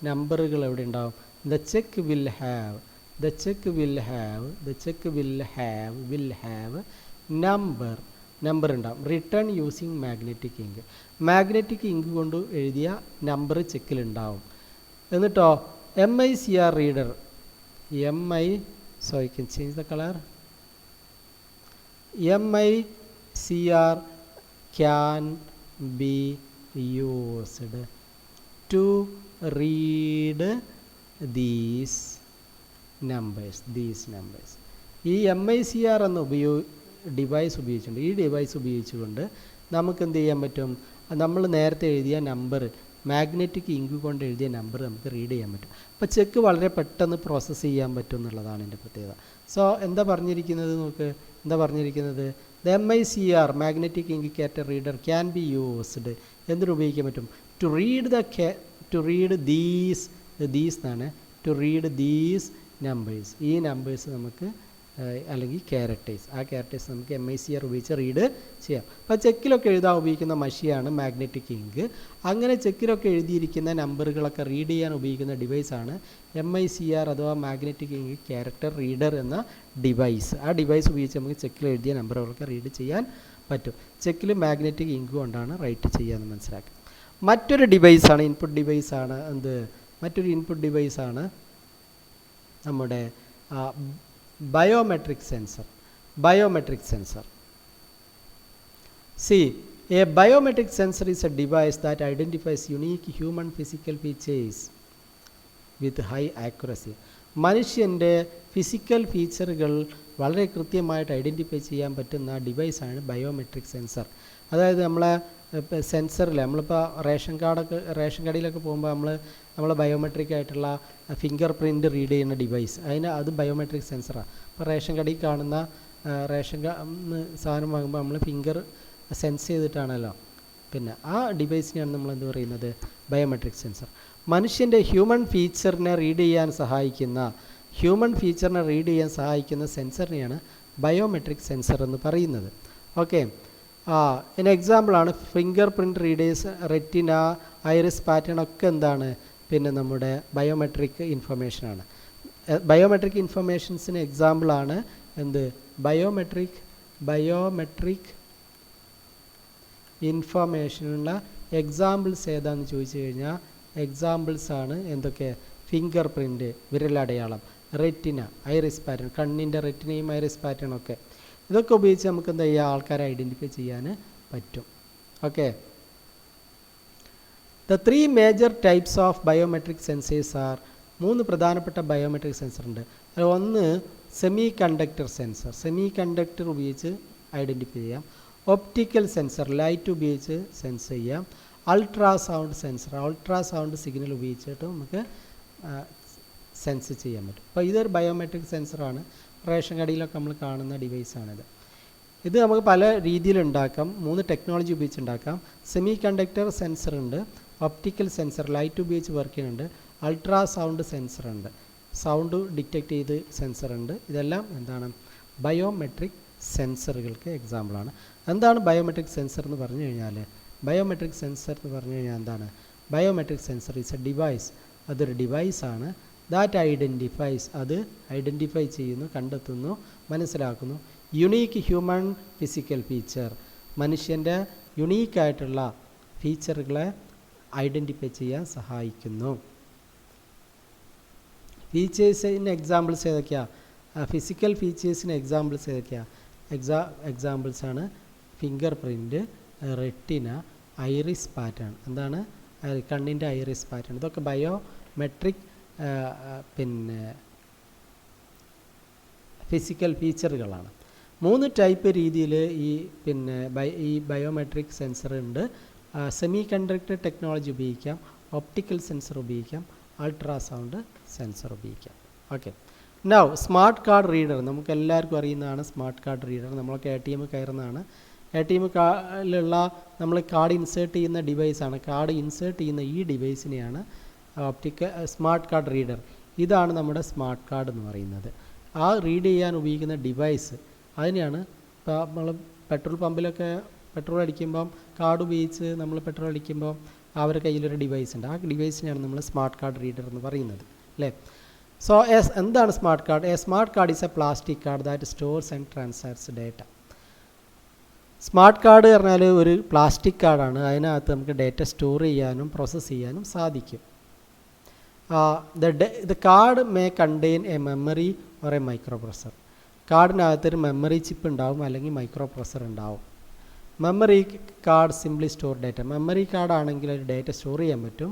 നമ്പറുകൾ എവിടെ ഉണ്ടാവും? The check will have number ഉണ്ടാവും, return using magnetic ink. Magnetic ink കൊണ്ട് എഴുതിയ നമ്പർ ചെക്കിലുണ്ടാവും. എന്നിട്ടോ MICR reader, so you can change the color. MICR can be used to read these numbers. ഈ MICR എന്ന ഡിവൈസ് ഉപയോഗിച്ചുകൊണ്ട്, ഈ ഡിവൈസ് ഉപയോഗിച്ചുകൊണ്ട് നമുക്ക് എന്ത് ചെയ്യാൻ പറ്റും, നമ്മൾ നേരത്തെ എഴുതിയ നമ്പർ, മാഗ്നറ്റിക് ഇങ്ക് കൊണ്ട് എഴുതിയ നമ്പർ നമുക്ക് റീഡ് ചെയ്യാൻ പറ്റും. അപ്പോൾ ചെക്ക് വളരെ പെട്ടെന്ന് പ്രോസസ്സ് ചെയ്യാൻ പറ്റും എന്നുള്ളതാണ് എൻ്റെ പ്രത്യേകത. സോ എന്താ പറഞ്ഞിരിക്കുന്നത് നോക്ക്, എന്താ പറഞ്ഞിരിക്കുന്നത്, the MICR magnetic ink character reader can be used എന്തിനു ഉപയോഗിക്കാൻ പറ്റും, ടു റീഡ് ദീസ് എന്നാണ്, ടു റീഡ് ദീസ് നമ്പേഴ്സ്. ഈ നമ്പേഴ്സ് നമുക്ക് അല്ലെങ്കിൽ ക്യാരക്ടേഴ്സ്, ആ ക്യാരക്ടേഴ്സ് നമുക്ക് MICR ഉപയോഗിച്ച് റീഡ് ചെയ്യാം. അപ്പോൾ ചെക്കിലൊക്കെ എഴുതാൻ ഉപയോഗിക്കുന്ന മഷിയാണ് മാഗ്നറ്റിക് ഇങ്ക്. അങ്ങനെ ചെക്കിലൊക്കെ എഴുതിയിരിക്കുന്ന നമ്പറുകളൊക്കെ റീഡ് ചെയ്യാൻ ഉപയോഗിക്കുന്ന ഡിവൈസാണ് MICR അഥവാ മാഗ്നറ്റിക് ഇങ്ക് ക്യാരക്ടർ റീഡർ എന്ന ഡിവൈസ്. ആ ഡിവൈസ് ഉപയോഗിച്ച് നമുക്ക് ചെക്കിൽ എഴുതിയ നമ്പറുകളൊക്കെ റീഡ് ചെയ്യാൻ പറ്റും. ചെക്കിൽ മാഗ്നറ്റിക് ഇങ്ക് കൊണ്ടാണ് റൈറ്റ് ചെയ്യാമെന്ന് മനസ്സിലാക്കുക. മറ്റൊരു ഡിവൈസാണ്, ഇൻപുട്ട് ഡിവൈസാണ് മറ്റൊരു ഇൻപുട്ട് ഡിവൈസാണ് നമ്മുടെ biometric sensor. See, a biometric sensor is a device that identifies unique human physical features with high accuracy. മനുഷ്യൻ്റെ ഫിസിക്കൽ ഫീച്ചറുകൾ വളരെ കൃത്യമായിട്ട് ഐഡൻറ്റിഫൈ ചെയ്യാൻ പറ്റുന്ന ഡിവൈസാണ് ബയോമെട്രിക് സെൻസർ. അതായത് നമ്മളെ സെൻസറിൽ നമ്മളിപ്പോൾ റേഷൻ കടയിലൊക്കെ പോകുമ്പോൾ നമ്മൾ ബയോമെട്രിക് ആയിട്ടുള്ള ഫിംഗർ പ്രിൻറ്റ് റീഡ് ചെയ്യുന്ന ഡിവൈസ്, അത് ബയോമെട്രിക് സെൻസറാണ്. ഇപ്പോൾ റേഷൻ കടയിൽ കാണുന്ന സാധനം വാങ്ങുമ്പോൾ നമ്മൾ ഫിംഗർ സെൻസ് ചെയ്തിട്ടാണല്ലോ, പിന്നെ ആ ഡിവൈസിനെയാണ് നമ്മൾ എന്ത് പറയുന്നത്, ബയോമെട്രിക് സെൻസർ. മനുഷ്യൻ്റെ ഹ്യൂമൻ ഫീച്ചറിനെ റീഡ് ചെയ്യാൻ സഹായിക്കുന്ന സെൻസറിനെയാണ് ബയോമെട്രിക് സെൻസർ എന്ന് പറയുന്നത്. ഓക്കെ, ഒരു എക്സാമ്പിളാണ് finger print readers, retina, iris pattern ഒക്കെ എന്താണ്, പിന്നെ നമ്മുടെ ബയോമെട്രിക് ഇൻഫർമേഷനാണ്. ബയോമെട്രിക് ഇൻഫർമേഷൻസിന് എക്സാമ്പിളാണ് എന്ത്, ബയോമെട്രിക് ഇൻഫർമേഷനുള്ള എക്സാമ്പിൾസ് ഏതാണെന്ന് ചോദിച്ചു കഴിഞ്ഞാൽ എക്സാമ്പിൾസാണ് എന്തൊക്കെ, ഫിംഗർ പ്രിൻറ്റ് വിരലടയാളം, റെറ്റിന, ഐറിസ് പാറ്റേൺ, കണ്ണിൻ്റെ റെറ്റിനയും ഐറിസ് പാറ്റേണൊക്കെ, ഇതൊക്കെ ഉപയോഗിച്ച് നമുക്ക് എന്താ ചെയ്യുക, ആൾക്കാരെ ഐഡൻറ്റിഫൈ ചെയ്യാൻ പറ്റും. Okay, the 3 major types of biometric sensors are, 3 പ്രധാനപ്പെട്ട ബയോമെട്രിക് സെൻസർ ഉണ്ട്. ഒന്ന് semiconductor sensor, semiconductor ഉപയോഗിച്ച് ഐഡൻറ്റിഫൈ ചെയ്യാം. ഒപ്റ്റിക്കൽ സെൻസർ ലൈറ്റ് ഉപയോഗിച്ച് സെൻസ് ചെയ്യാം. അൾട്രാസൗണ്ട് സെൻസർ അൾട്രാസൗണ്ട് സിഗ്നൽ ഉപയോഗിച്ചിട്ട് നമുക്ക് സെൻസ് ചെയ്യാൻ പറ്റും. അപ്പോൾ ഇതൊരു ബയോമെട്രിക് സെൻസറാണ്. റേഷൻ കടയിലൊക്കെ നമ്മൾ കാണുന്ന ഡിവൈസാണിത്. ഇത് നമുക്ക് പല രീതിയിലുണ്ടാക്കാം. 3 ടെക്നോളജി ഉപയോഗിച്ച് ഉണ്ടാക്കാം. സെമി കണ്ടക്ടർ സെൻസർ ഉണ്ട്, ഒപ്റ്റിക്കൽ സെൻസർ ലൈറ്റ് ഉപയോഗിച്ച് വർക്ക് ചെയ്യുന്നുണ്ട്, അൾട്രാസൗണ്ട് സെൻസർ ഉണ്ട്, സൗണ്ട് ഡിറ്റക്റ്റ് ചെയ്ത് സെൻസർ ഉണ്ട്. ഇതെല്ലാം എന്താണ് ബയോമെട്രിക് സെൻസറുകൾക്ക് എക്സാമ്പിളാണ്. എന്താണ് ബയോമെട്രിക് സെൻസർ എന്ന് പറഞ്ഞു കഴിഞ്ഞാൽ, ബയോമെട്രിക് സെൻസർ എന്ന് പറഞ്ഞു കഴിഞ്ഞാൽ എന്താണ്? Biometric sensor is A device. അതൊരു ഡിവൈസാണ്. ദാറ്റ് ഐഡൻറ്റിഫൈസ്, അത് ഐഡൻറ്റിഫൈ ചെയ്യുന്നു, കണ്ടെത്തുന്നു, മനസ്സിലാക്കുന്നു യുണീക്ക് ഹ്യൂമൻ ഫിസിക്കൽ ഫീച്ചർ, മനുഷ്യൻ്റെ യുണീക്കായിട്ടുള്ള ഫീച്ചറുകളെ ഐഡൻറ്റിഫൈ ചെയ്യാൻ സഹായിക്കുന്നു. ഫീച്ചേഴ്സിന് എക്സാമ്പിൾസ് ഏതൊക്കെയാണ്? ഫിസിക്കൽ ഫീച്ചേഴ്സിന് എക്സാമ്പിൾസ് ഏതൊക്കെയാണ്? എക്സാമ്പിൾസാണ് finger print, retina, iris pattern. എന്താണ്? കണ്ണിൻ്റെ ഐറിസ് പാറ്റേൺ. ഇതൊക്കെ ബയോമെട്രിക് ഫിസിക്കൽ ഫീച്ചറുകളാണ്. 3 ടൈപ്പ് രീതിയിൽ ഈ ബയോമെട്രിക് സെൻസർ ഉണ്ട്. സെമി കണ്ടക്ടർ ടെക്നോളജി ഉപയോഗിക്കാം, ഒപ്റ്റിക്കൽ സെൻസർ ഉപയോഗിക്കാം, അൾട്രാസൗണ്ട് സെൻസർ ഉപയോഗിക്കാം. Okay, now smart card reader. നമുക്ക് എല്ലാവർക്കും അറിയുന്നതാണ് സ്മാർട്ട് കാർഡ് റീഡർ. നമ്മളൊക്കെ ATM കയറുന്നതാണ്. ATM കാർഡിലുള്ള നമ്മൾ കാർഡ് ഇൻസേർട്ട് ചെയ്യുന്ന ഡിവൈസാണ്. കാർഡ് ഇൻസേർട്ട് ചെയ്യുന്ന ഈ ഡിവൈസിനെയാണ് സ്മാർട്ട് കാർഡ് റീഡർ. ഇതാണ് നമ്മുടെ സ്മാർട്ട് കാർഡ് എന്ന് പറയുന്നത്. ആ റീഡ് ചെയ്യാൻ ഉപയോഗിക്കുന്ന ഡിവൈസ് അതിനെയാണ് ഇപ്പോൾ നമ്മൾ പെട്രോൾ പമ്പിലൊക്കെ പെട്രോൾ അടിക്കുമ്പം കാർഡ് ഉപയോഗിച്ച് നമ്മൾ പെട്രോൾ അടിക്കുമ്പോൾ അവരുടെ കയ്യിലൊരു ഡിവൈസ് ഉണ്ട്. ആ ഡിവൈസിനെയാണ് നമ്മൾ സ്മാർട്ട് കാർഡ് റീഡർ എന്ന് പറയുന്നത്, അല്ലേ? സോ എന്താണ് smart card? A smart card is a plastic card that stores and transfers data. Smart card പറഞ്ഞാൽ ഒരു പ്ലാസ്റ്റിക് കാർഡാണ്. അതിനകത്ത് നമുക്ക് ഡേറ്റ സ്റ്റോർ ചെയ്യാനും പ്രോസസ്സ് ചെയ്യാനും സാധിക്കും. The card may contain a memory or a microprocessor. കാർഡിനകത്തൊരു മെമ്മറി ചിപ്പ് ഉണ്ടാവും, അല്ലെങ്കിൽ മൈക്രോ പ്രൊസസ്സർ ഉണ്ടാവും. Memory card simply store data. Memory കാർഡാണെങ്കിൽ ഒരു ഡേറ്റ സ്റ്റോർ ചെയ്യാൻ പറ്റും.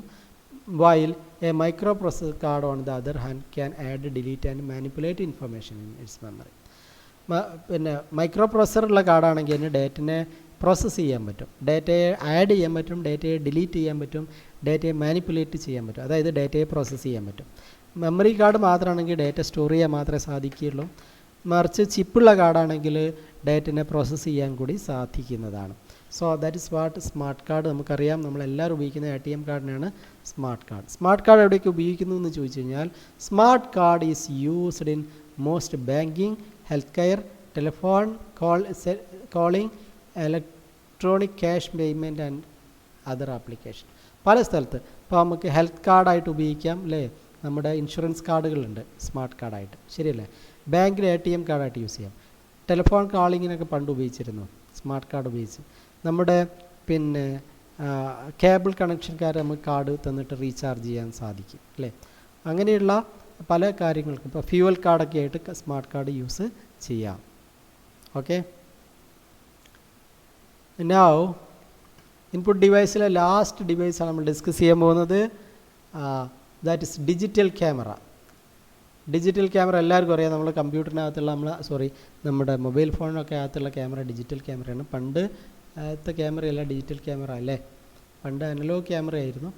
While a microprocessor card on the other hand can add, delete and manipulate information in its memory. മൈക്രോ പ്രൊസസ്സറുള്ള കാർഡാണെങ്കിൽ അതിന് ഡേറ്റിനെ പ്രോസസ്സ് ചെയ്യാൻ പറ്റും, ഡേറ്റയെ ആഡ് ചെയ്യാൻ പറ്റും, ഡേറ്റയെ ഡിലീറ്റ് ചെയ്യാൻ പറ്റും, ഡേറ്റയെ മാനിപ്പുലേറ്റ് ചെയ്യാൻ പറ്റും. അതായത് ഡേറ്റയെ പ്രോസസ്സ് ചെയ്യാൻ പറ്റും. മെമ്മറി കാർഡ് മാത്രമാണെങ്കിൽ ഡേറ്റ സ്റ്റോർ ചെയ്യാൻ മാത്രമേ സാധിക്കുകയുള്ളൂ. മറിച്ച് ചിപ്പുള്ള കാർഡാണെങ്കിൽ ഡേറ്റിനെ പ്രോസസ്സ് ചെയ്യാൻ കൂടി സാധിക്കുന്നതാണ്. So that is what smart card. നമുക്കറിയാം, നമ്മളെല്ലാവരും ഉപയോഗിക്കുന്ന ATM കാർഡിനാണ് സ്മാർട്ട് കാർഡ്. സ്മാർട്ട് കാർഡ് എവിടെയൊക്കെ ഉപയോഗിക്കുന്നു എന്ന് ചോദിച്ചു കഴിഞ്ഞാൽ, smart card is used in most banking, health care, telephone calling, electronic cash payment and other application. പല സ്ഥലത്ത് ഇപ്പോൾ നമുക്ക് ഹെൽത്ത് കാർഡായിട്ട് ഉപയോഗിക്കാം, അല്ലേ? നമ്മുടെ ഇൻഷുറൻസ് കാർഡുകളുണ്ട് സ്മാർട്ട് കാർഡായിട്ട്, ശരിയല്ലേ? ബാങ്കിൽ ATM കാർഡായിട്ട് യൂസ് ചെയ്യാം. ടെലിഫോൺ കോളിങ്ങിനൊക്കെ പണ്ട് ഉപയോഗിച്ചിരുന്നു സ്മാർട്ട് കാർഡ് ഉപയോഗിച്ച്. നമ്മുടെ കേബിൾ കണക്ഷൻകാർ നമുക്ക് കാർഡ് തന്നിട്ട് റീചാർജ് ചെയ്യാൻ സാധിക്കും, അല്ലേ? അങ്ങനെയുള്ള പല കാര്യങ്ങൾക്കും ഇപ്പോൾ ഫ്യൂവൽ കാർഡൊക്കെ ആയിട്ട് സ്മാർട്ട് കാർഡ് യൂസ് ചെയ്യാം. ഓക്കെ, നൗ ഇൻപുട്ട് ഡിവൈസിലെ ലാസ്റ്റ് ഡിവൈസാണ് നമ്മൾ ഡിസ്കസ് ചെയ്യാൻ പോകുന്നത്. That is digital camera. Digital camera എല്ലാവർക്കും അറിയാം. നമ്മൾ കമ്പ്യൂട്ടറിനകത്തുള്ള നമ്മുടെ മൊബൈൽ ഫോണിനൊക്കെ അകത്തുള്ള ക്യാമറ ഡിജിറ്റൽ ക്യാമറയാണ്. പണ്ടത്തെ ക്യാമറയല്ല ഡിജിറ്റൽ ക്യാമറ, അല്ലേ? പണ്ട് അനലോഗ് ക്യാമറ ആയിരുന്നു.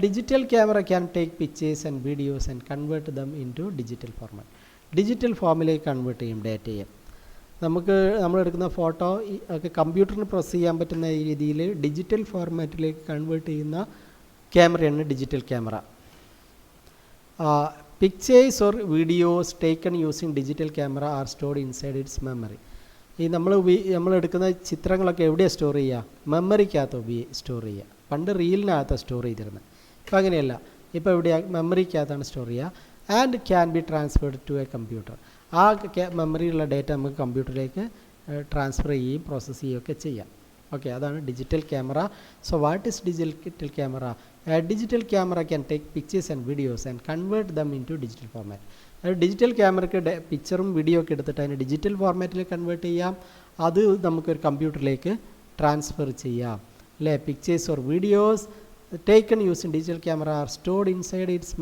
Digital camera can take pictures and videos and convert them into digital format. Digital ഫോമിലേക്ക് കൺവേർട്ട് ചെയ്യും ഡേറ്റയെ. നമ്മളെടുക്കുന്ന ഫോട്ടോ ഒക്കെ കമ്പ്യൂട്ടറിന് പ്രസ് ചെയ്യാൻ പറ്റുന്ന രീതിയിൽ ഡിജിറ്റൽ ഫോർമാറ്റിലേക്ക് കൺവേർട്ട് ചെയ്യുന്ന ക്യാമറയാണ് digital camera. Pictures or videos taken using digital camera are stored inside it's memory. ഈ നമ്മളെടുക്കുന്ന ചിത്രങ്ങളൊക്കെ എവിടെയാണ് സ്റ്റോർ ചെയ്യുക? മെമ്മറിക്കകത്ത് സ്റ്റോർ ചെയ്യുക. പണ്ട് റീലിനകത്താണ് സ്റ്റോർ ചെയ്തിരുന്നത്. ഇപ്പോൾ അങ്ങനെയല്ല. ഇപ്പോൾ എവിടെയാണ്? മെമ്മറിക്കകത്താണ് സ്റ്റോർ ചെയ്യുക. And can be transferred to a computer. ആ മെമ്മറിയിലുള്ള ഡേറ്റ നമുക്ക് കമ്പ്യൂട്ടറിലേക്ക് ട്രാൻസ്ഫർ ചെയ്യുകയും പ്രോസസ്സ് ചെയ്യുകയൊക്കെ ചെയ്യാം. ഓക്കെ, അതാണ് digital camera. So what is digital camera? Digital camera can take pictures and videos and convert them into digital format. Digital ക്യാമറയ്ക്ക് പിക്ചറും വീഡിയോ ഒക്കെ എടുത്തിട്ട് അതിന് ഡിജിറ്റൽ ഫോർമാറ്റിൽ കൺവേർട്ട് ചെയ്യാം. അത് നമുക്കൊരു കമ്പ്യൂട്ടറിലേക്ക് ട്രാൻസ്ഫർ ചെയ്യാം, അല്ലേ? Pictures or videos taken using digital camera are stored inside its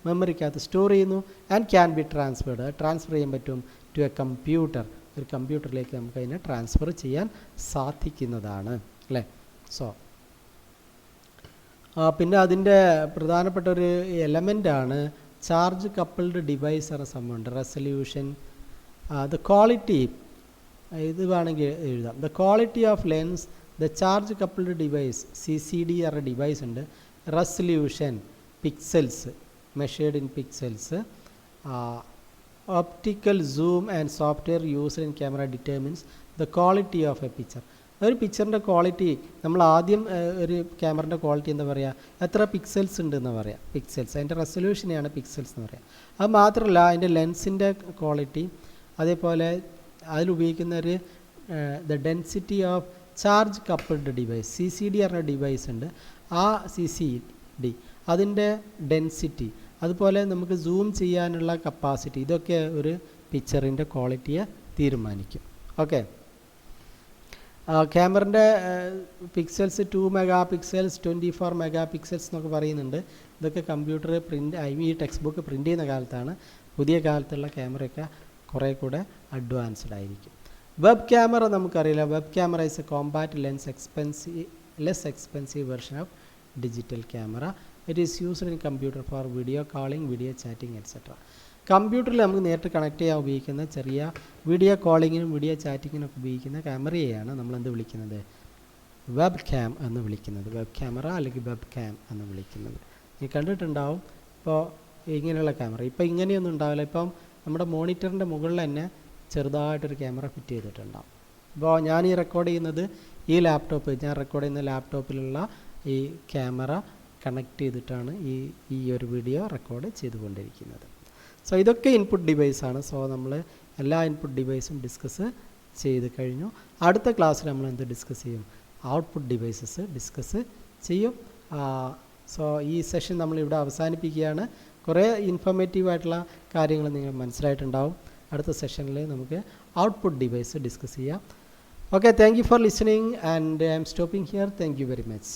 മെമ്മറിക്കകത്ത് സ്റ്റോർ ചെയ്യുന്നു. ആൻഡ് ക്യാൻ ബി ട്രാൻസ്ഫർ ചെയ്യാൻ പറ്റും ടു എ കമ്പ്യൂട്ടർ, ഒരു കമ്പ്യൂട്ടറിലേക്ക് നമുക്ക് അതിനെ ട്രാൻസ്ഫർ ചെയ്യാൻ സാധിക്കുന്നതാണ് അല്ലേ. സോ പിന്നെ അതിൻ്റെ പ്രധാനപ്പെട്ട ഒരു എലമെൻ്റാണ് ചാർജ് കപ്പിൾഡ് ഡിവൈസ് എന്ന സംഭവമുണ്ട്. റെസൊല്യൂഷൻ, ദ ക്വാളിറ്റി, ഇത് വേണമെങ്കിൽ എഴുതാം. The quality of lens, the charge coupled device, CCD എന്ന ഡിവൈസ് ഉണ്ട്. Resolution, pixels, measured in pixels. Optical zoom and software used in camera determines the quality of A picture. ഒരു പിക്ചറിൻ്റെ quality നമ്മൾ ആദ്യം ഒരു ക്യാമറൻ്റെ quality എന്താ പറയുക, എത്ര പിക്സൽസ് ഉണ്ടെന്ന് പറയാം. പിക്സൽസ്, അതിൻ്റെ റെസൊല്യൂഷനെയാണ് പിക്സൽസ് എന്ന് പറയുക. അത് മാത്രമല്ല അതിൻ്റെ ലെൻസിൻ്റെ ക്വാളിറ്റി, അതേപോലെ അതിലുപയോഗിക്കുന്ന ഒരു the density of charge coupled device, CCD പറഞ്ഞ ഡിവൈസ് ഉണ്ട്. ആ CCD അതിൻ്റെ ഡെൻസിറ്റി, അതുപോലെ നമുക്ക് സൂം ചെയ്യാനുള്ള കപ്പാസിറ്റി, ഇതൊക്കെ ഒരു പിക്ചറിൻ്റെ ക്വാളിറ്റിയെ തീരുമാനിക്കും. ഓക്കെ, ക്യാമറൻ്റെ pixels 2 megapixels, 24 megapixels എന്നൊക്കെ പറയുന്നുണ്ട്. ഇതൊക്കെ കമ്പ്യൂട്ടർ ഈ ടെക്സ്റ്റ് ബുക്ക് പ്രിൻ്റ് ചെയ്യുന്ന കാലത്താണ്. പുതിയ കാലത്തുള്ള ക്യാമറയൊക്കെ കുറേ കൂടെ അഡ്വാൻസ്ഡ് ആയിരിക്കും. വെബ് ക്യാമറ നമുക്കറിയില്ല. Web camera is A compact lens less expensive version of digital camera. It is used in computer four video calling, video chatting etcetera. കമ്പ്യൂട്ടറിൽ നമുക്ക് നേരിട്ട് കണക്ട് ചെയ്യാൻ ഉപയോഗിക്കുന്ന ചെറിയ വീഡിയോ കോളിങ്ങിനും വീഡിയോ ചാറ്റിങ്ങിനൊക്കെ ഉപയോഗിക്കുന്ന ക്യാമറയെയാണ് നമ്മളെന്ത് വിളിക്കുന്നത്, വെബ് ക്യാം എന്ന് വിളിക്കുന്നത്. വെബ് ക്യാമറ അല്ലെങ്കിൽ വെബ് ക്യാം എന്ന് വിളിക്കുന്നത് നീ കണ്ടിട്ടുണ്ടാവും. ഇപ്പോൾ ഇങ്ങനെയുള്ള ക്യാമറ ഇപ്പോൾ ഇങ്ങനെയൊന്നും ഉണ്ടാവില്ല. ഇപ്പം നമ്മുടെ മോണിറ്ററിൻ്റെ മുകളിൽ തന്നെ ചെറുതായിട്ടൊരു ക്യാമറ ഫിറ്റ് ചെയ്തിട്ടുണ്ടാവും. ഇപ്പോൾ ഞാൻ ഈ റെക്കോർഡ് ചെയ്യുന്നത് ഈ ലാപ്ടോപ്പ്, ഞാൻ റെക്കോർഡ് ചെയ്യുന്ന ലാപ്ടോപ്പിലുള്ള ഈ ക്യാമറ കണക്ട് ചെയ്തിട്ടാണ് ഈ ഒരു വീഡിയോ റെക്കോർഡ് ചെയ്തുകൊണ്ടിരിക്കുന്നത്. സോ ഇതൊക്കെ ഇൻപുട്ട് ഡിവൈസാണ്. സോ നമ്മൾ എല്ലാ ഇൻപുട്ട് ഡിവൈസും ഡിസ്കസ് ചെയ്ത് കഴിഞ്ഞു. അടുത്ത ക്ലാസ്സിൽ നമ്മൾ എന്ത് ഡിസ്കസ് ചെയ്യും, ഔട്ട്പുട്ട് ഡിവൈസസ് ഡിസ്കസ് ചെയ്യും. സോ ഈ സെഷൻ നമ്മളിവിടെ അവസാനിപ്പിക്കുകയാണ്. കുറേ ഇൻഫോർമേറ്റീവായിട്ടുള്ള കാര്യങ്ങൾ നിങ്ങൾ മനസ്സിലായിട്ടുണ്ടാവും. അടുത്ത സെഷനിൽ നമുക്ക് ഔട്ട്പുട്ട് ഡിവൈസ് ഡിസ്കസ് ചെയ്യാം. Okay, thank you for listening and I M stopping here. Thank you very much.